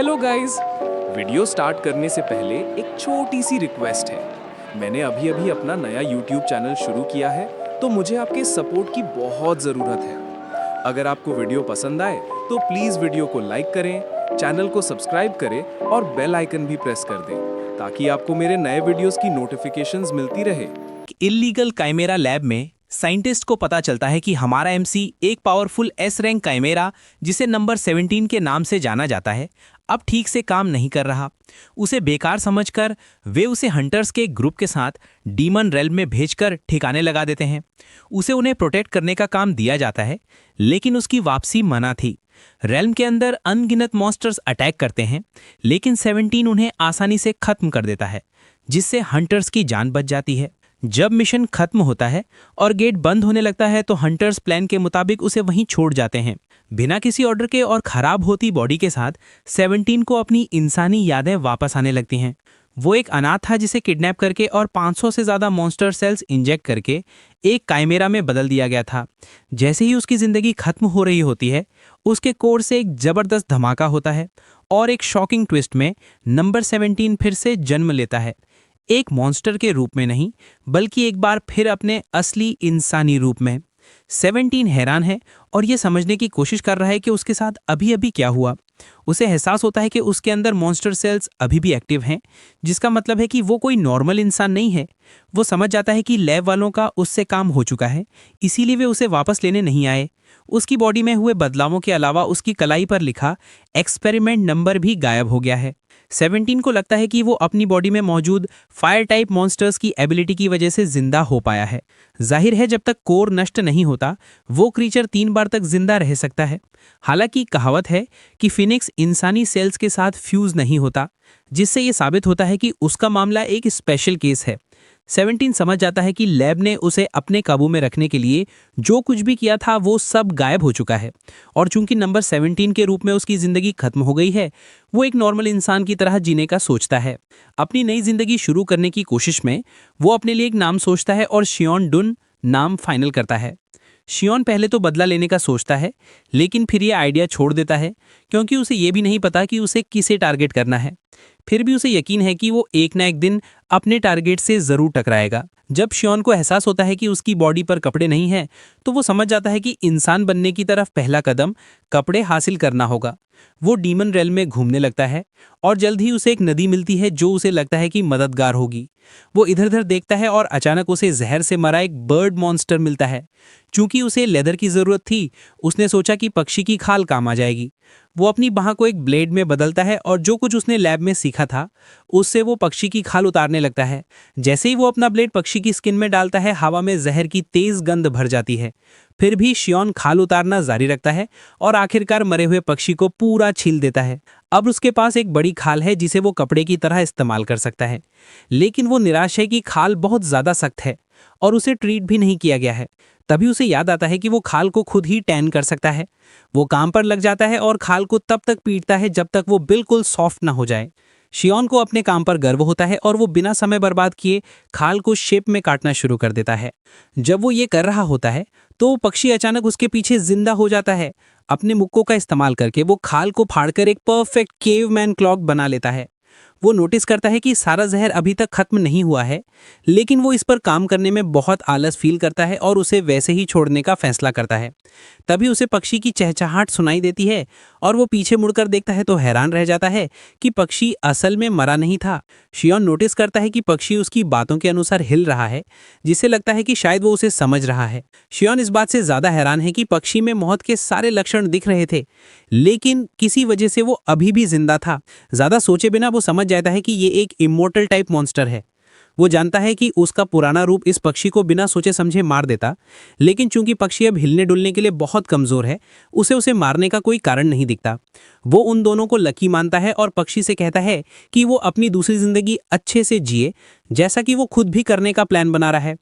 Hello guys. Video start करने से पहले एक छोटी सी रिक्वेस्ट है। मैंने अभी अभी अपना नया यूट्यूब चैनल शुरू किया है, तो मुझे आपके सपोर्ट की बहुत ज़रूरत है। अगर आपको वीडियो पसंद आए तो प्लीज़ वीडियो को लाइक करें, चैनल को सब्सक्राइब करें और बेल आइकन भी प्रेस कर दें ताकि आपको मेरे नए वीडियोस की नोटिफिकेशंस मिलती रहे। इल्लीगल काइमेरा लैब में साइंटिस्ट को पता चलता है कि हमारा एमसी एक पावरफुल एस रैंक काइमेरा, जिसे नंबर 17 के नाम से जाना जाता है, अब ठीक से काम नहीं कर रहा। उसे बेकार समझकर वे उसे हंटर्स के एक ग्रुप के साथ डीमन रेल्म में भेजकर ठिकाने लगा देते हैं। उसे उन्हें प्रोटेक्ट करने का काम दिया जाता है, लेकिन उसकी वापसी मना थी। रेल्म के अंदर अनगिनत मॉन्स्टर्स अटैक करते हैं, लेकिन 17 उन्हें आसानी से खत्म कर देता है, जिससे हंटर्स की जान बच जाती है। जब मिशन खत्म होता है और गेट बंद होने लगता है तो हंटर्स प्लान के मुताबिक उसे वहीं छोड़ जाते हैं। बिना किसी ऑर्डर के और खराब होती बॉडी के साथ 17 को अपनी इंसानी यादें वापस आने लगती हैं। वो एक अनाथ था जिसे किडनैप करके और 500 से ज़्यादा मॉन्स्टर सेल्स इंजेक्ट करके एक काइमेरा में बदल दिया गया था। जैसे ही उसकी ज़िंदगी खत्म हो रही होती है, उसके कोर से एक ज़बरदस्त धमाका होता है और एक शॉकिंग ट्विस्ट में नंबर 17 फिर से जन्म लेता है, एक मॉन्स्टर के रूप में नहीं, बल्कि एक बार फिर अपने असली इंसानी रूप में। 17 हैरान है और ये समझने की कोशिश कर रहा है कि उसके साथ अभी अभी क्या हुआ। उसे एहसास होता है कि उसके अंदर मॉन्स्टर सेल्स अभी भी एक्टिव हैं, जिसका मतलब है कि वो कोई नॉर्मल इंसान नहीं है। वो समझ जाता है कि लैब वालों का उससे काम हो चुका है, इसीलिए वे उसे वापस लेने नहीं आए। उसकी बॉडी में हुए बदलावों के अलावा उसकी कलाई पर लिखा एक्सपेरिमेंट नंबर भी गायब हो गया है। 17 को लगता है कि वो अपनी बॉडी में मौजूद फायर टाइप मॉन्स्टर्स की एबिलिटी की वजह से जिंदा हो पाया है। जाहिर है, जब तक कोर नष्ट नहीं होता, वो क्रीचर 3 बार तक जिंदा रह सकता है। हालांकि कहावत है कि फिनिक्स इंसानी सेल्स के साथ फ्यूज नहीं होता, जिससे ये साबित होता है कि उसका मामला एक स्पेशल केस है। 17 समझ जाता है कि लैब ने उसे अपने काबू में रखने के लिए जो कुछ भी किया था वो सब गायब हो चुका है, और चूंकि नंबर 17 के रूप में उसकी जिंदगी खत्म हो गई है, वो एक नॉर्मल इंसान की तरह जीने का सोचता है। अपनी नई जिंदगी शुरू करने की कोशिश में वो अपने लिए एक नाम सोचता है और शियोन डुन नाम फाइनल करता है। शियोन पहले तो बदला लेने का सोचता है, लेकिन फिर ये आइडिया छोड़ देता है क्योंकि उसे ये भी नहीं पता कि उसे किसे टारगेट करना है। फिर भी उसे यकीन है कि वो एक ना एक दिन अपने टारगेट से जरूर टकराएगा। जब शियोन को एहसास होता है कि उसकी बॉडी पर कपड़े नहीं हैं, तो वो समझ जाता है कि इंसान बनने की तरफ पहला कदम कपड़े हासिल करना होगा। वो डीमन रेल में घूमने लगता है और जल्द ही उसे एक नदी मिलती है जो उसे लगता है कि मददगार होगी। वो इधर उधर देखता है और अचानक उसे जहर से मरा एक बर्ड मॉन्स्टर मिलता है। चूंकि उसे लेदर की जरूरत थी, उसने सोचा कि पक्षी की खाल काम आ जाएगी। वो अपनी बाह को एक ब्लेड में बदलता है और जो कुछ उसने लैब में सीखा था उससे वो पक्षी की खाल उतारने लगता है। जैसे ही वो अपना ब्लेड पक्षी की स्किन में डालता है, हवा में जहर की तेज गंध भर जाती है। फिर भी शियोन खाल उतारना जारी रखता है और आखिरकार मरे हुए पक्षी को पूरा छील देता है। अब उसके पास एक बड़ी खाल है जिसे वो कपड़े की तरह इस्तेमाल कर सकता है, लेकिन वो निराश है कि खाल बहुत ज्यादा सख्त है और उसे ट्रीट भी नहीं किया गया है। तभी उसे याद आता है कि वो खाल को खुद ही टैन कर सकता है। वो काम पर लग जाता है और खाल को तब तक पीटता है जब तक वो बिल्कुल सॉफ्ट ना हो जाए। शियोन को अपने काम पर गर्व होता है और वो बिना समय बर्बाद किए खाल को शेप में काटना शुरू कर देता है। जब वो ये कर रहा होता है तो वो पक्षी अचानक उसके पीछे जिंदा हो जाता है। अपने मुक्कों का इस्तेमाल करके वो खाल को फाड़कर एक परफेक्ट केवमैन क्लॉक बना लेता है। वो नोटिस करता है कि सारा जहर अभी तक खत्म नहीं हुआ है, लेकिन वो इस पर काम करने में बहुत आलस फील करता है और उसे वैसे ही छोड़ने का फैसला करता है। तभी उसे पक्षी की चहचहाहट सुनाई देती है और वो पीछे मुड़कर देखता है तो हैरान रह जाता है कि पक्षी असल में मरा नहीं था। शियोन नोटिस करता है कि पक्षी उसकी बातों के अनुसार हिल रहा है, जिससे लगता है कि शायद वो उसे समझ रहा है। शियोन इस बात से ज्यादा हैरान है कि पक्षी में मौत के सारे लक्षण दिख रहे थे, लेकिन किसी वजह से वो अभी भी जिंदा था। ज्यादा सोचे बिना वो समझ जाता है कि ये एक इमोर्टल टाइप मॉन्स्टर है। वो जानता है कि उसका पुराना रूप इस पक्षी को बिना सोचे समझे मार देता, लेकिन चूंकि पक्षी अब हिलने डुलने के लिए बहुत कमजोर है, उसे मारने का कोई कारण नहीं दिखता। वो उन दोनों को लकी मानता है और पक्षी से कहता है कि वो अपनी दूसरी जिंदगी अच्छे से जिए, जैसा कि वो खुद भी करने का प्लान बना रहा है।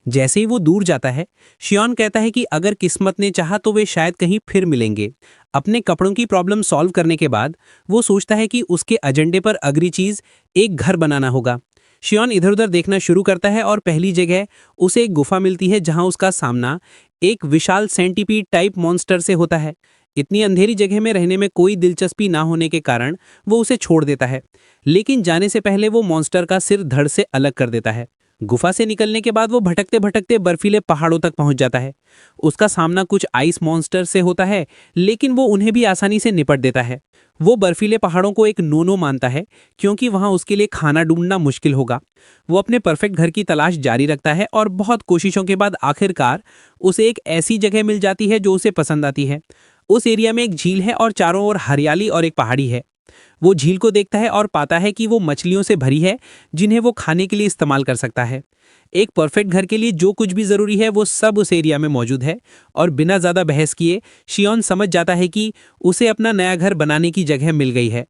जैसे ही वो दूर जाता है, शियोन कहता है कि अगर किस्मत ने चाहा तो वे शायद कहीं फिर मिलेंगे। अपने कपड़ों की प्रॉब्लम सॉल्व करने के बाद वो सोचता है कि उसके एजेंडे पर अगली चीज एक घर बनाना होगा। शियोन इधर उधर देखना शुरू करता है और पहली जगह उसे एक गुफा मिलती है जहां उसका सामना एक विशाल सेंटीपीड टाइप मॉन्स्टर से होता है। इतनी अंधेरी जगह में रहने में कोई दिलचस्पी ना होने के कारण वो उसे छोड़ देता है, लेकिन जाने से पहले वो मॉन्स्टर का सिर धड़ से अलग कर देता है। गुफा से निकलने के बाद वो भटकते भटकते बर्फीले पहाड़ों तक पहुंच जाता है। उसका सामना कुछ आइस मॉन्स्टर से होता है, लेकिन वो उन्हें भी आसानी से निपट देता है। वो बर्फीले पहाड़ों को एक नो-नो मानता है, क्योंकि वहां उसके लिए खाना ढूंढना मुश्किल होगा। वो अपने परफेक्ट घर की तलाश जारी रखता है और बहुत कोशिशों के बाद आखिरकार उसे एक ऐसी जगह मिल जाती है जो उसे पसंद आती है। उस एरिया में एक झील है और चारों ओर हरियाली और एक पहाड़ी है। वो झील को देखता है और पाता है कि वो मछलियों से भरी है, जिन्हें वो खाने के लिए इस्तेमाल कर सकता है। एक परफेक्ट घर के लिए जो कुछ भी जरूरी है वो सब उस एरिया में मौजूद है, और बिना ज्यादा बहस किए शियोन समझ जाता है कि उसे अपना नया घर बनाने की जगह मिल गई है।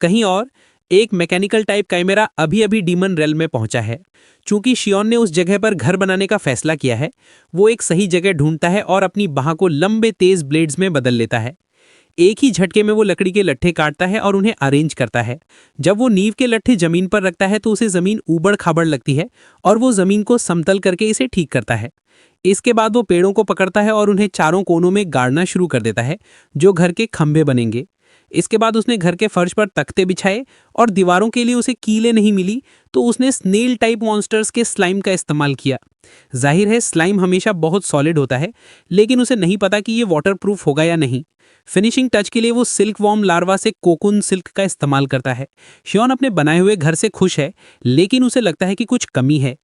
कहीं और एक मैकेनिकल टाइप कैमरा अभी अभी डीमन रेल में पहुंचा है। चूंकि शियोन ने उस जगह पर घर बनाने का फैसला किया है, वो एक सही जगह ढूंढता है और अपनी बाह को लंबे तेज ब्लेड्स में बदल लेता है। एक ही झटके में वो लकड़ी के लट्ठे काटता है और उन्हें अरेंज करता है। जब वो नींव के लट्ठे जमीन पर रखता है तो उसे जमीन ऊबड़ खाबड़ लगती है, और वो जमीन को समतल करके इसे ठीक करता है। इसके बाद वो पेड़ों को पकड़ता है और उन्हें चारों कोनों में गाड़ना शुरू कर देता है, जो घर के खंभे बनेंगे। इसके बाद उसने घर के फर्श पर तख्ते बिछाए, और दीवारों के लिए उसे कीलें नहीं मिली तो उसने स्नेल टाइप मॉन्स्टर्स के स्लाइम का इस्तेमाल किया। जाहिर है स्लाइम हमेशा बहुत सॉलिड होता है, लेकिन उसे नहीं पता कि ये वाटरप्रूफ होगा या नहीं। फिनिशिंग टच के लिए वो सिल्क वॉर्म लार्वा से कोकुन सिल्क का इस्तेमाल करता है। शियोन अपने बनाए हुए घर से खुश है, लेकिन उसे लगता है कि कुछ कमी है।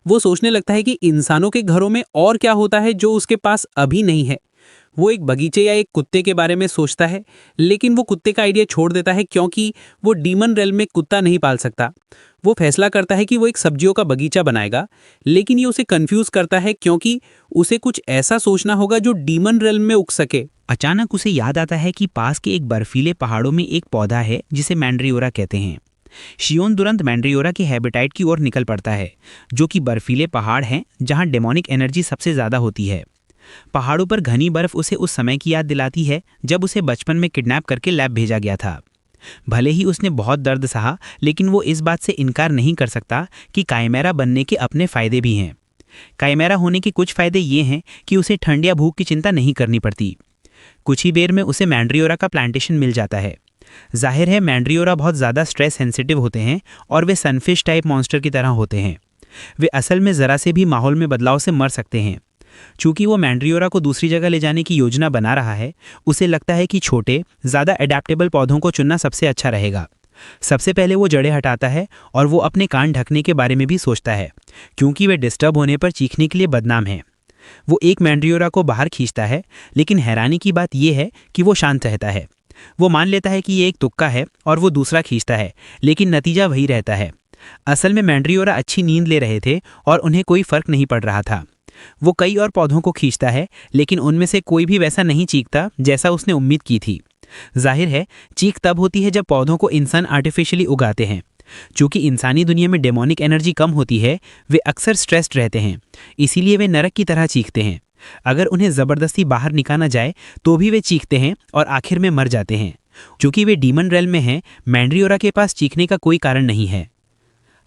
वो सोचने लगता है कि इंसानों के घरों में और क्या होता है जो उसके पास अभी नहीं है। वो एक बगीचे या एक कुत्ते के बारे में सोचता है, लेकिन वो कुत्ते का आइडिया छोड़ देता है क्योंकि वो डीमन रेल में कुत्ता नहीं पाल सकता। वो फैसला करता है कि वो एक सब्जियों का बगीचा बनाएगा, लेकिन ये उसे कंफ्यूज करता है क्योंकि उसे कुछ ऐसा सोचना होगा जो डीमन रेल में उग सके। अचानक उसे याद आता है कि पास के एक बर्फीले पहाड़ों में एक पौधा है जिसे मैंड्रियोरा कहते हैं। शियोन तुरंत मैंड्रियोरा के हैबिटाइट की ओर निकल पड़ता है, जो कि बर्फीले पहाड़ हैं जहां डेमोनिक एनर्जी सबसे ज़्यादा होती है। पहाड़ों पर घनी बर्फ उसे उस समय की याद दिलाती है जब उसे बचपन में किडनैप करके लैब भेजा गया था। भले ही उसने बहुत दर्द सहा, लेकिन वो इस बात से इनकार नहीं कर सकता कि काइमेरा बनने के अपने फ़ायदे भी हैं। काइमेरा होने के कुछ फ़ायदे ये हैं कि उसे ठंड या भूख की चिंता नहीं करनी पड़ती। कुछ ही देर में उसे मैंड्रियोरा का प्लांटेशन मिल जाता है। जाहिर है मैंड्रियोरा बहुत ज़्यादा स्ट्रेस सेंसिटिव होते हैं और वे सनफिश टाइप मॉन्स्टर की तरह होते हैं। वे असल में ज़रा से भी माहौल में बदलाव से मर सकते हैं। चूंकि वो मैंड्रियोरा को दूसरी जगह ले जाने की योजना बना रहा है, उसे लगता है कि छोटे, ज़्यादा एडेप्टेबल पौधों को चुनना सबसे अच्छा रहेगा। सबसे पहले वो जड़ें हटाता है और वो अपने कान ढकने के बारे में भी सोचता है, क्योंकि वे डिस्टर्ब होने पर चीखने के लिए बदनाम हैं। वो एक मैंड्रियोरा को बाहर खींचता है, लेकिन हैरानी की बात यह है कि वो शांत रहता है। वो मान लेता है कि ये एक तुक्का है और वो दूसरा खींचता है, लेकिन नतीजा वही रहता है। असल में मैंड्रियोरा अच्छी नींद ले रहे थे और उन्हें कोई फर्क नहीं पड़ रहा था। वो कई और पौधों को खींचता है, लेकिन उनमें से कोई भी वैसा नहीं चीखता जैसा उसने उम्मीद की थी। जाहिर है चीख तब होती है जब पौधों को इंसान आर्टिफिशियली उगाते हैं। चूँकि इंसानी दुनिया में डेमोनिक एनर्जी कम होती है, वे अक्सर स्ट्रेस्ड रहते हैं, इसीलिए वे नरक की तरह चीखते हैं। अगर उन्हें ज़बरदस्ती बाहर निकाला जाए तो भी वे चीखते हैं और आखिर में मर जाते हैं। चूँकि वे डीमन रेल में हैं, मैंड्रियोरा के पास चीखने का कोई कारण नहीं है।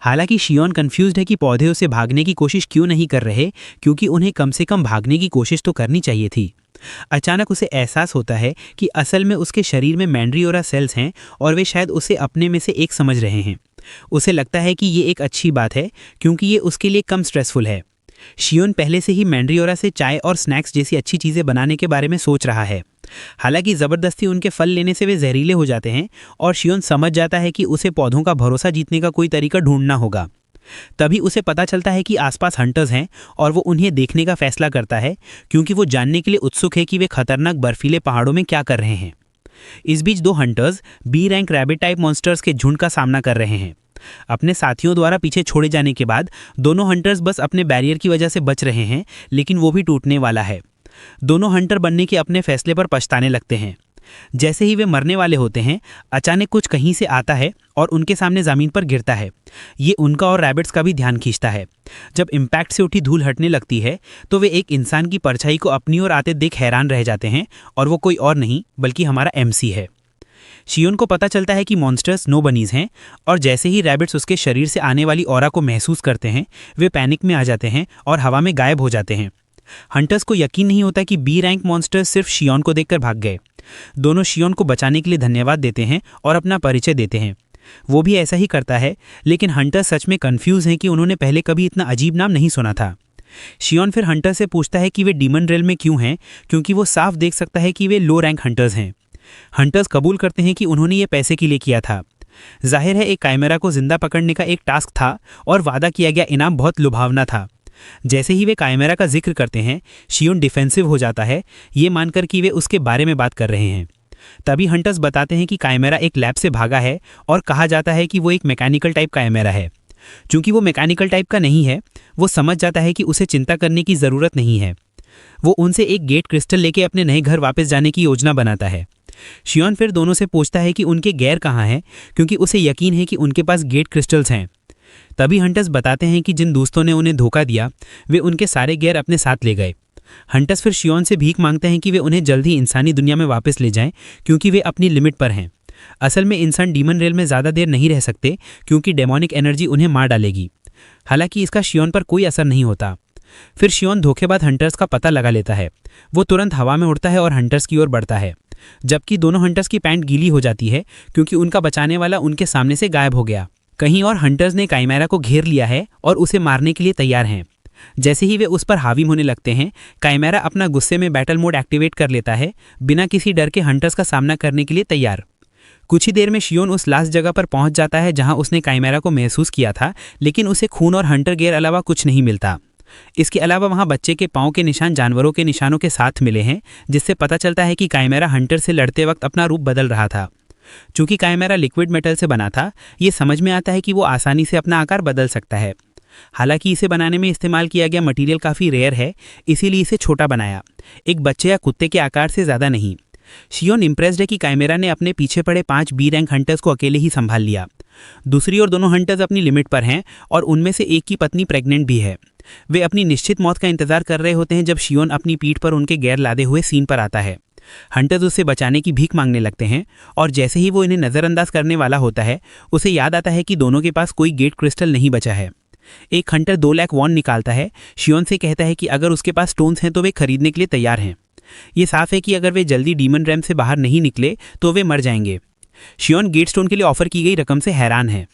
हालांकि शियोन कंफ्यूज्ड है कि पौधे उसे भागने की कोशिश क्यों नहीं कर रहे, क्योंकि उन्हें कम से कम भागने की कोशिश तो करनी चाहिए थी। अचानक उसे एहसास होता है कि असल में उसके शरीर में मैंड्रियोरा सेल्स हैं और वे शायद उसे अपने में से एक समझ रहे हैं। उसे लगता है कि ये एक अच्छी बात है, क्योंकि ये उसके लिए कम स्ट्रेसफुल है। शियोन पहले से ही मैंड्रियोरा से चाय और स्नैक्स जैसी अच्छी चीज़ें बनाने के बारे में सोच रहा है। हालांकि ज़बरदस्ती उनके फल लेने से वे जहरीले हो जाते हैं और शियोन समझ जाता है कि उसे पौधों का भरोसा जीतने का कोई तरीका ढूंढना होगा। तभी उसे पता चलता है कि आसपास हंटर्स हैं और वो उन्हें देखने का फैसला करता है, क्योंकि वो जानने के लिए उत्सुक है कि वे खतरनाक बर्फीले पहाड़ों में क्या कर रहे हैं। इस बीच दो hunters B rank rabbit type monsters के झुंड का सामना कर रहे हैं। अपने साथियों द्वारा पीछे छोड़े जाने के बाद दोनों हंटर्स बस अपने बैरियर की वजह से बच रहे हैं, लेकिन वो भी टूटने वाला है। दोनों हंटर बनने के अपने फैसले पर पछताने लगते हैं। जैसे ही वे मरने वाले होते हैं, अचानक कुछ कहीं से आता है और उनके सामने ज़मीन पर गिरता है। ये उनका और रैबिट्स का भी ध्यान खींचता है। जब इम्पैक्ट से उठी धूल हटने लगती है तो वे एक इंसान की परछाई को अपनी ओर आते देख हैरान रह जाते हैं, और वो कोई और नहीं बल्कि हमारा एमसी है। शियोन को पता चलता है कि मॉन्स्टर्स नो बनीज हैं, और जैसे ही रैबिट्स उसके शरीर से आने वाली ऑरा को महसूस करते हैं, वे पैनिक में आ जाते हैं और हवा में गायब हो जाते हैं। हंटर्स को यकीन नहीं होता कि बी रैंक मॉन्स्टर्स सिर्फ शियोन को देखकर भाग गए। दोनों शियोन को बचाने के लिए धन्यवाद देते हैं और अपना परिचय देते हैं। वो भी ऐसा ही करता है, लेकिन हंटर सच में कंफ्यूज हैं कि उन्होंने पहले कभी इतना अजीब नाम नहीं सुना था। शियोन फिर हंटर से पूछता है कि वे डीमन रेल में क्यों हैं, क्योंकि वो साफ देख सकता है कि वे लो रैंक हंटर्स हैं। हंटर्स कबूल करते हैं कि उन्होंने ये पैसे के लिए किया था। जाहिर है एक काइमेरा को जिंदा पकड़ने का एक टास्क था और वादा किया गया इनाम बहुत लुभावना था। जैसे ही वे काइमेरा का जिक्र करते हैं, शियोन डिफेंसिव हो जाता है, ये मानकर कि वे उसके बारे में बात कर रहे हैं। तभी हंटर्स बताते हैं कि काइमेरा एक लैब से भागा है और कहा जाता है कि वो एक मैकेनिकल टाइप काइमेरा है। चूंकि वो मैकेनिकल टाइप का नहीं है, वो समझ जाता है कि उसे चिंता करने की ज़रूरत नहीं है। वो उनसे एक गेट क्रिस्टल लेके अपने नए घर वापस जाने की योजना बनाता है। शियोन फिर दोनों से पूछता है कि उनके गैर कहाँ हैं, क्योंकि उसे यकीन है कि उनके पास गेट क्रिस्टल्स हैं। तभी हंटर्स बताते हैं कि जिन दोस्तों ने उन्हें धोखा दिया, वे उनके सारे गैर अपने साथ ले गए। हंटर्स फिर शियोन से भीख मांगते हैं कि वे उन्हें जल्द ही इंसानी दुनिया में वापस ले जाएं, क्योंकि वे अपनी लिमिट पर हैं। असल में इंसान डीमन रेल में ज़्यादा देर नहीं रह सकते, क्योंकि डेमोनिक एनर्जी उन्हें मार डालेगी। हालांकि इसका शियोन पर कोई असर नहीं होता। फिर शियोन धोखेबाज हंटर्स का पता लगा लेता है। वो तुरंत हवा में उड़ता है और हंटर्स की ओर बढ़ता है, जबकि दोनों हंटर्स की पैंट गीली हो जाती है, क्योंकि उनका बचाने वाला उनके सामने से गायब हो गया। कहीं और हंटर्स ने काइमेरा को घेर लिया है और उसे मारने के लिए तैयार हैं। जैसे ही वे उस पर हावी होने लगते हैं, काइमेरा अपना गुस्से में बैटल मोड एक्टिवेट कर लेता है, बिना किसी डर के हंटर्स का सामना करने के लिए तैयार। कुछ ही देर में शियोन उस लास्ट जगह पर पहुंच जाता है जहां उसने काइमेरा को महसूस किया था, लेकिन उसे खून और हंटर गेयर अलावा कुछ नहीं मिलता। इसके अलावा वहां बच्चे के पांव के निशान जानवरों के निशानों के साथ मिले हैं, जिससे पता चलता है कि काइमेरा हंटर से लड़ते वक्त अपना रूप बदल रहा था। चूंकि काइमेरा लिक्विड मेटल से बना था, ये समझ में आता है कि वो आसानी से अपना आकार बदल सकता है। हालांकि इसे बनाने में इस्तेमाल किया गया मटेरियल काफ़ी रेयर है, इसीलिए इसे छोटा बनाया, एक बच्चे या कुत्ते के आकार से ज़्यादा नहीं। शियोन इम्प्रेस्ड है कि काइमेरा ने अपने पीछे पड़े 5 बी रैंक हंटर्स को अकेले ही संभाल लिया। दूसरी ओर दोनों हंटर्स अपनी लिमिट पर हैं और उनमें से एक की पत्नी प्रेग्नेंट भी है। वे अपनी निश्चित मौत का इंतजार कर रहे होते हैं जब शियोन अपनी पीठ पर उनके गैर लादे हुए सीन पर आता है। हंटर्स उससे बचाने की भीख मांगने लगते हैं और जैसे ही वो इन्हें नज़रअंदाज करने वाला होता है, उसे याद आता है कि दोनों के पास कोई गेट क्रिस्टल नहीं बचा है। एक हंटर 2 लाख वॉन निकालता है, शियोन से कहता है कि अगर उसके पास स्टोन्स हैं तो वे खरीदने के लिए तैयार हैं। ये साफ है कि अगर वे जल्दी डीमन रैम से बाहर नहीं निकले तो वे मर जाएंगे। शियोन गेट स्टोन के लिए ऑफर की गई रकम से हैरान है।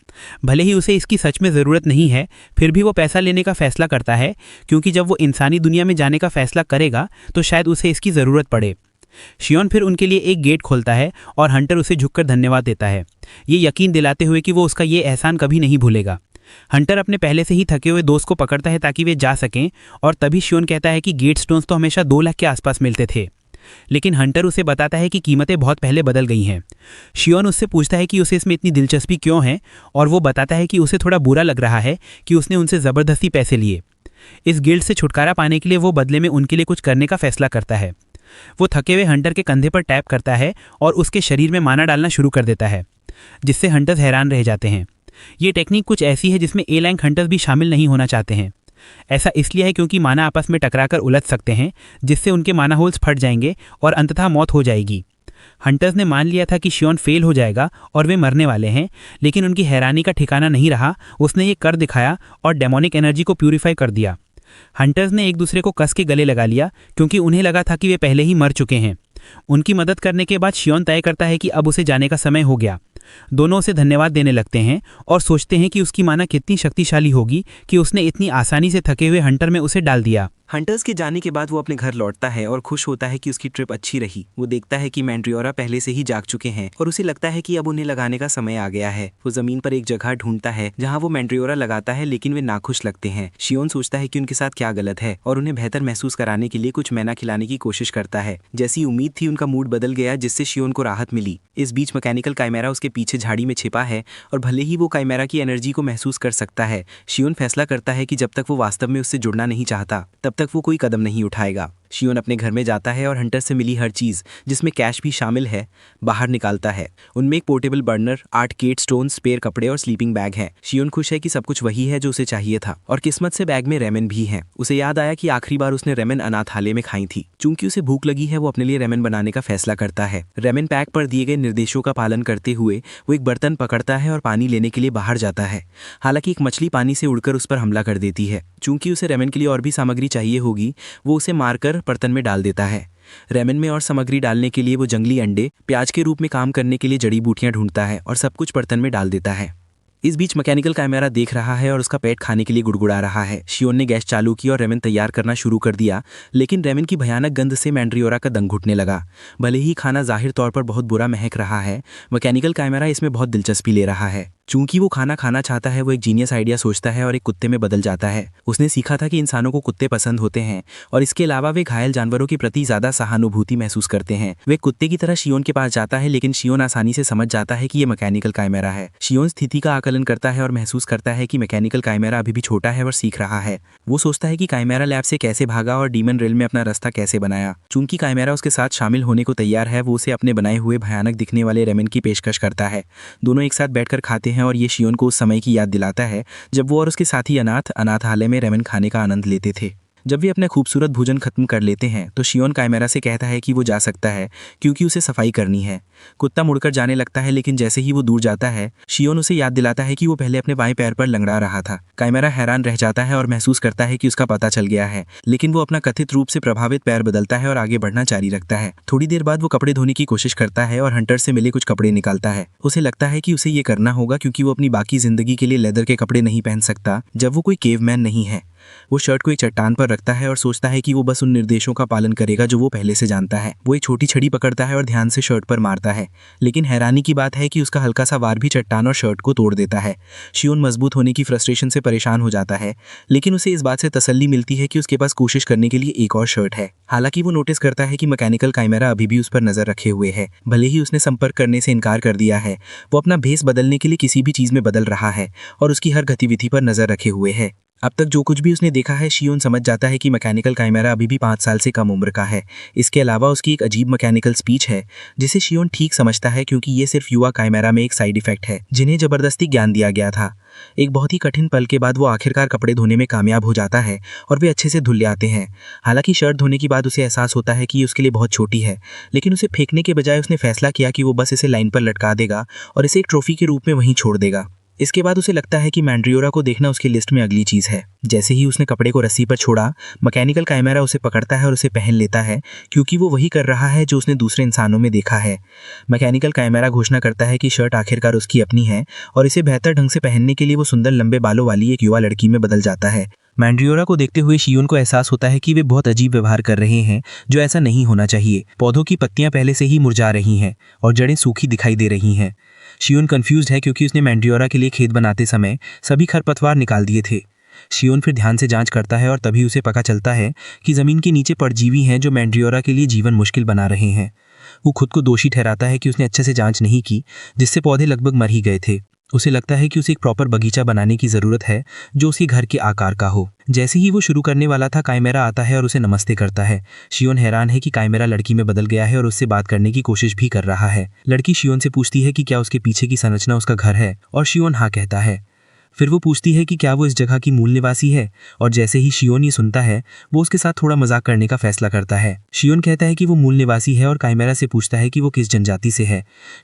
भले ही उसे इसकी सच में ज़रूरत नहीं है, फिर भी वो पैसा लेने का फैसला करता है, क्योंकि जब वो इंसानी दुनिया में जाने का फैसला करेगा तो शायद उसे इसकी ज़रूरत पड़े। शियोन फिर उनके लिए एक गेट खोलता है और हंटर उसे झुककर धन्यवाद देता है, ये यकीन दिलाते हुए कि वो उसका ये एहसान कभी नहीं भूलेगा। हंटर अपने पहले से ही थके हुए दोस्त को पकड़ता है ताकि वे जा सकें, और तभी शियोन कहता है कि गेट स्टोन्स तो हमेशा 2 लाख के आसपास मिलते थे। लेकिन हंटर उसे बताता है कि कीमतें बहुत पहले बदल गई हैं। शियोन उससे पूछता है कि उसे इसमें इतनी दिलचस्पी क्यों है, और वो बताता है कि उसे थोड़ा बुरा लग रहा है कि उसने उनसे ज़बरदस्ती पैसे लिए। इस गिल्ड से छुटकारा पाने के लिए वो बदले में उनके लिए कुछ करने का फैसला करता है। वो थके हुए हंटर के कंधे पर टैप करता है और उसके शरीर में माना डालना शुरू कर देता है, जिससे हंटर्स हैरान रह जाते हैं। ये टेक्निक कुछ ऐसी है जिसमें ए रैंक हंटर्स भी शामिल नहीं होना चाहते हैं। ऐसा इसलिए है क्योंकि माना आपस में टकराकर उलझ सकते हैं, जिससे उनके माना होल्स फट जाएंगे और अंततः मौत हो जाएगी। हंटर्स ने मान लिया था कि शियोन फेल हो जाएगा और वे मरने वाले हैं, लेकिन उनकी हैरानी का ठिकाना नहीं रहा। उसने ये कर दिखाया और डेमोनिक एनर्जी को प्यूरिफाई कर दिया। हंटर्स ने एक दूसरे को कस के गले लगा लिया, क्योंकि उन्हें लगा था कि वे पहले ही मर चुके हैं। उनकी मदद करने के बाद शियोन तय करता है कि अब उसे जाने का समय हो गया। दोनों उसे धन्यवाद देने लगते हैं और सोचते हैं कि उसकी माना कितनी शक्तिशाली होगी कि उसने इतनी आसानी से थके हुए हंटर में उसे डाल दिया। हंटर्स के जाने के बाद वो अपने घर लौटता है और खुश होता है कि उसकी ट्रिप अच्छी रही। वो देखता है कि मैंड्रियोरा पहले से ही जाग चुके हैं और उसे लगता है कि अब उन्हें लगाने का समय आ गया है। वो जमीन पर एक जगह ढूंढता है जहां वो मैंड्रियोरा लगाता है, लेकिन वे नाखुश लगते हैं। शियोन सोचता है कि उनके साथ क्या गलत है और उन्हें बेहतर महसूस कराने के लिए कुछ मैना खिलाने की कोशिश करता है। जैसी उम्मीद थी, उनका मूड बदल गया, जिससे शियोन को राहत मिली। इस बीच मैकेनिकल काइमेरा उसके पीछे झाड़ी में छिपा है और भले ही वो काइमेरा की एनर्जी को महसूस कर सकता है, शियोन फैसला करता है कि जब तक वो वास्तव में उससे जुड़ना नहीं चाहता, तब तक वो कोई कदम नहीं उठाएगा। शियोन अपने घर में जाता है और हंटर से मिली हर चीज़, जिसमें कैश भी शामिल है, बाहर निकालता है। उनमें एक पोर्टेबल बर्नर, 8 केट स्टोन, स्पेयर कपड़े और स्लीपिंग बैग है। शियोन खुश है कि सब कुछ वही है जो उसे चाहिए था, और किस्मत से बैग में रेमेन भी है। उसे याद आया कि आखिरी बार उसने रेमेन अनाथालय में खाई थी। चूंकि उसे भूख लगी है, वो अपने लिए रेमेन बनाने का फैसला करता है। रेमेन पैक पर दिए गए निर्देशों का पालन करते हुए वो एक बर्तन पकड़ता है और पानी लेने के लिए बाहर जाता है। हालांकि एक मछली पानी से उड़कर उस पर हमला कर देती है। चूंकि उसे रेमेन के लिए और भी सामग्री चाहिए होगी, वो उसे मारकर बर्तन में डाल देता है। रेमेन में और सामग्री डालने के लिए वो जंगली अंडे, प्याज के रूप में काम करने के लिए जड़ी बूटियां ढूंढता है और सब कुछ बर्तन में डाल देता है। इस बीच मैकेनिकल कैमरा देख रहा है और उसका पेट खाने के लिए गुड़गुड़ा रहा है। शियोन ने गैस चालू की और रेमेन तैयार करना शुरू कर दिया, लेकिन रेमेन की भयानक गंध से मैंड्रियोरा का दम घुटने लगा। भले ही खाना जाहिर तौर पर बहुत बुरा महक रहा है, मैकेनिकल कैमरा इसमें बहुत दिलचस्पी ले रहा है। चूंकि वो खाना खाना चाहता है, वो एक जीनियस आइडिया सोचता है और एक कुत्ते में बदल जाता है। उसने सीखा था कि इंसानों को कुत्ते पसंद होते हैं, और इसके अलावा वे घायल जानवरों के प्रति ज़्यादा सहानुभूति महसूस करते हैं। वे कुत्ते की तरह शियोन के पास जाता है, लेकिन शियोन आसानी से समझ जाता है कि ये मैकेनिकल कैमरा है। शियोन स्थिति का आकलन करता है और महसूस करता है कि मैकेनिकल कैमरा अभी भी छोटा है और सीख रहा है। वो सोचता है कि कैमरा लैब से कैसे भागा और डीमन रेल में अपना रास्ता कैसे बनाया। चूंकि कैमरा उसके साथ शामिल होने को तैयार है, वो उसे अपने बनाए हुए भयानक दिखने वाले रेमेन की पेशकश करता है। दोनों एक साथ बैठकर खाते हैं और ये शियोन को उस समय की याद दिलाता है जब वो और उसके साथी अनाथालय में रेमेन खाने का आनंद लेते थे। जब वे अपना खूबसूरत भोजन खत्म कर लेते हैं तो शियोन कैमरा से कहता है कि वो जा सकता है क्योंकि उसे सफाई करनी है। कुत्ता मुड़कर जाने लगता है, लेकिन जैसे ही वो दूर जाता है, शियोन उसे याद दिलाता है कि वो पहले अपने बाएं पैर पर लंगड़ा रहा था। कैमरा हैरान रह जाता है और महसूस करता है कि उसका पता चल गया है, लेकिन वो अपना कथित रूप से प्रभावित पैर बदलता है और आगे बढ़ना जारी रखता है। थोड़ी देर बाद वो कपड़े धोने की कोशिश करता है और हंटर से मिले कुछ कपड़े निकालता है। उसे लगता है कि उसे ये करना होगा क्योंकि वो अपनी बाकी जिंदगी के लिए लेदर के कपड़े नहीं पहन सकता जब वो कोई केवमैन नहीं है। वो शर्ट को एक चट्टान पर रखता है और सोचता है कि वो बस उन निर्देशों का पालन करेगा जो वो पहले से जानता है। वो एक छोटी छड़ी पकड़ता है और ध्यान से शर्ट पर मारता है, लेकिन हैरानी की बात है कि उसका हल्का सा वार भी चट्टान और शर्ट को तोड़ देता है। शियोन मजबूत होने की फ्रस्ट्रेशन से परेशान हो जाता है, लेकिन उसे इस बात से तसल्ली मिलती है कि उसके पास कोशिश करने के लिए एक और शर्ट है। हालांकि वो नोटिस करता है कि मैकेनिकल कैमरा अभी भी उस पर नजर रखे हुए है। भले ही उसने संपर्क करने से इनकार कर दिया है, वो अपना भेस बदलने के लिए किसी भी चीज में बदल रहा है और उसकी हर गतिविधि पर नजर रखे हुए है। अब तक जो कुछ भी उसने देखा है, शियोन समझ जाता है कि मैकेनिकल कैमरा अभी भी 5 साल से कम उम्र का है। इसके अलावा उसकी एक अजीब मैकेनिकल स्पीच है जिसे शियोन ठीक समझता है क्योंकि ये सिर्फ युवा कैमरा में एक साइड इफेक्ट है जिन्हें जबरदस्ती ज्ञान दिया गया था। एक बहुत ही कठिन पल के बाद वो आखिरकार कपड़े धोने में कामयाब हो जाता है और वे अच्छे से धुल आते हैं। हालांकि शर्ट धोने के बाद उसे एहसास होता है कि ये उसके लिए बहुत छोटी है, लेकिन उसे फेंकने के बजाय उसने फैसला किया कि वो बस इसे लाइन पर लटका देगा और इसे एक ट्रॉफी के रूप में वहीं छोड़ देगा। इसके बाद उसे लगता है कि मैंड्रियोरा को देखना उसकी लिस्ट में अगली चीज़ है। जैसे ही उसने कपड़े को रस्सी पर छोड़ा, मैकेनिकल कैमरा उसे पकड़ता है और उसे पहन लेता है क्योंकि वो वही कर रहा है जो उसने दूसरे इंसानों में देखा है। मैकेनिकल कैमरा घोषणा करता है कि शर्ट आखिरकार उसकी अपनी है और इसे बेहतर ढंग से पहनने के लिए वो सुंदर लंबे बालों वाली एक युवा लड़की में बदल जाता है। मैंड्रियोरा को देखते हुए शियोन को एहसास होता है कि वे बहुत अजीब व्यवहार कर रहे हैं, जो ऐसा नहीं होना चाहिए। पौधों की पत्तियां पहले से ही मुरझा रही हैं और जड़ें सूखी दिखाई दे रही हैं। शियोन कंफ्यूज्ड है क्योंकि उसने मैंड्रियोरा के लिए खेत बनाते समय सभी खरपतवार निकाल दिए थे। शियोन फिर ध्यान से जांच करता है और तभी उसे पता चलता है कि जमीन के नीचे परजीवी हैं जो मैंड्रियोरा के लिए जीवन मुश्किल बना रहे हैं। वो खुद को दोषी ठहराता है कि उसने अच्छे से जांच नहीं की, जिससे पौधे लगभग मर ही गए थे। उसे लगता है कि उसे एक प्रॉपर बगीचा बनाने की ज़रूरत है जो उसके घर के आकार का हो। जैसे ही वो शुरू करने वाला था, कैमरा आता है और उसे नमस्ते करता है। शियोन हैरान है कि कैमरा लड़की में बदल गया है और उससे बात करने की कोशिश भी कर रहा है। लड़की शियोन से पूछती है कि क्या उसके पीछे की संरचना उसका घर है, और शियोन हाँ कहता है। फिर वो पूछती है कि क्या वो इस जगह की मूल निवासी है, और जैसे ही शियोन ये सुनता है, वो उसके साथ थोड़ा मजाक करने का फैसला करता है। शियोन कहता है कि वो मूल निवासी है और कैमरा से पूछता है कि वो किस जनजाति से है।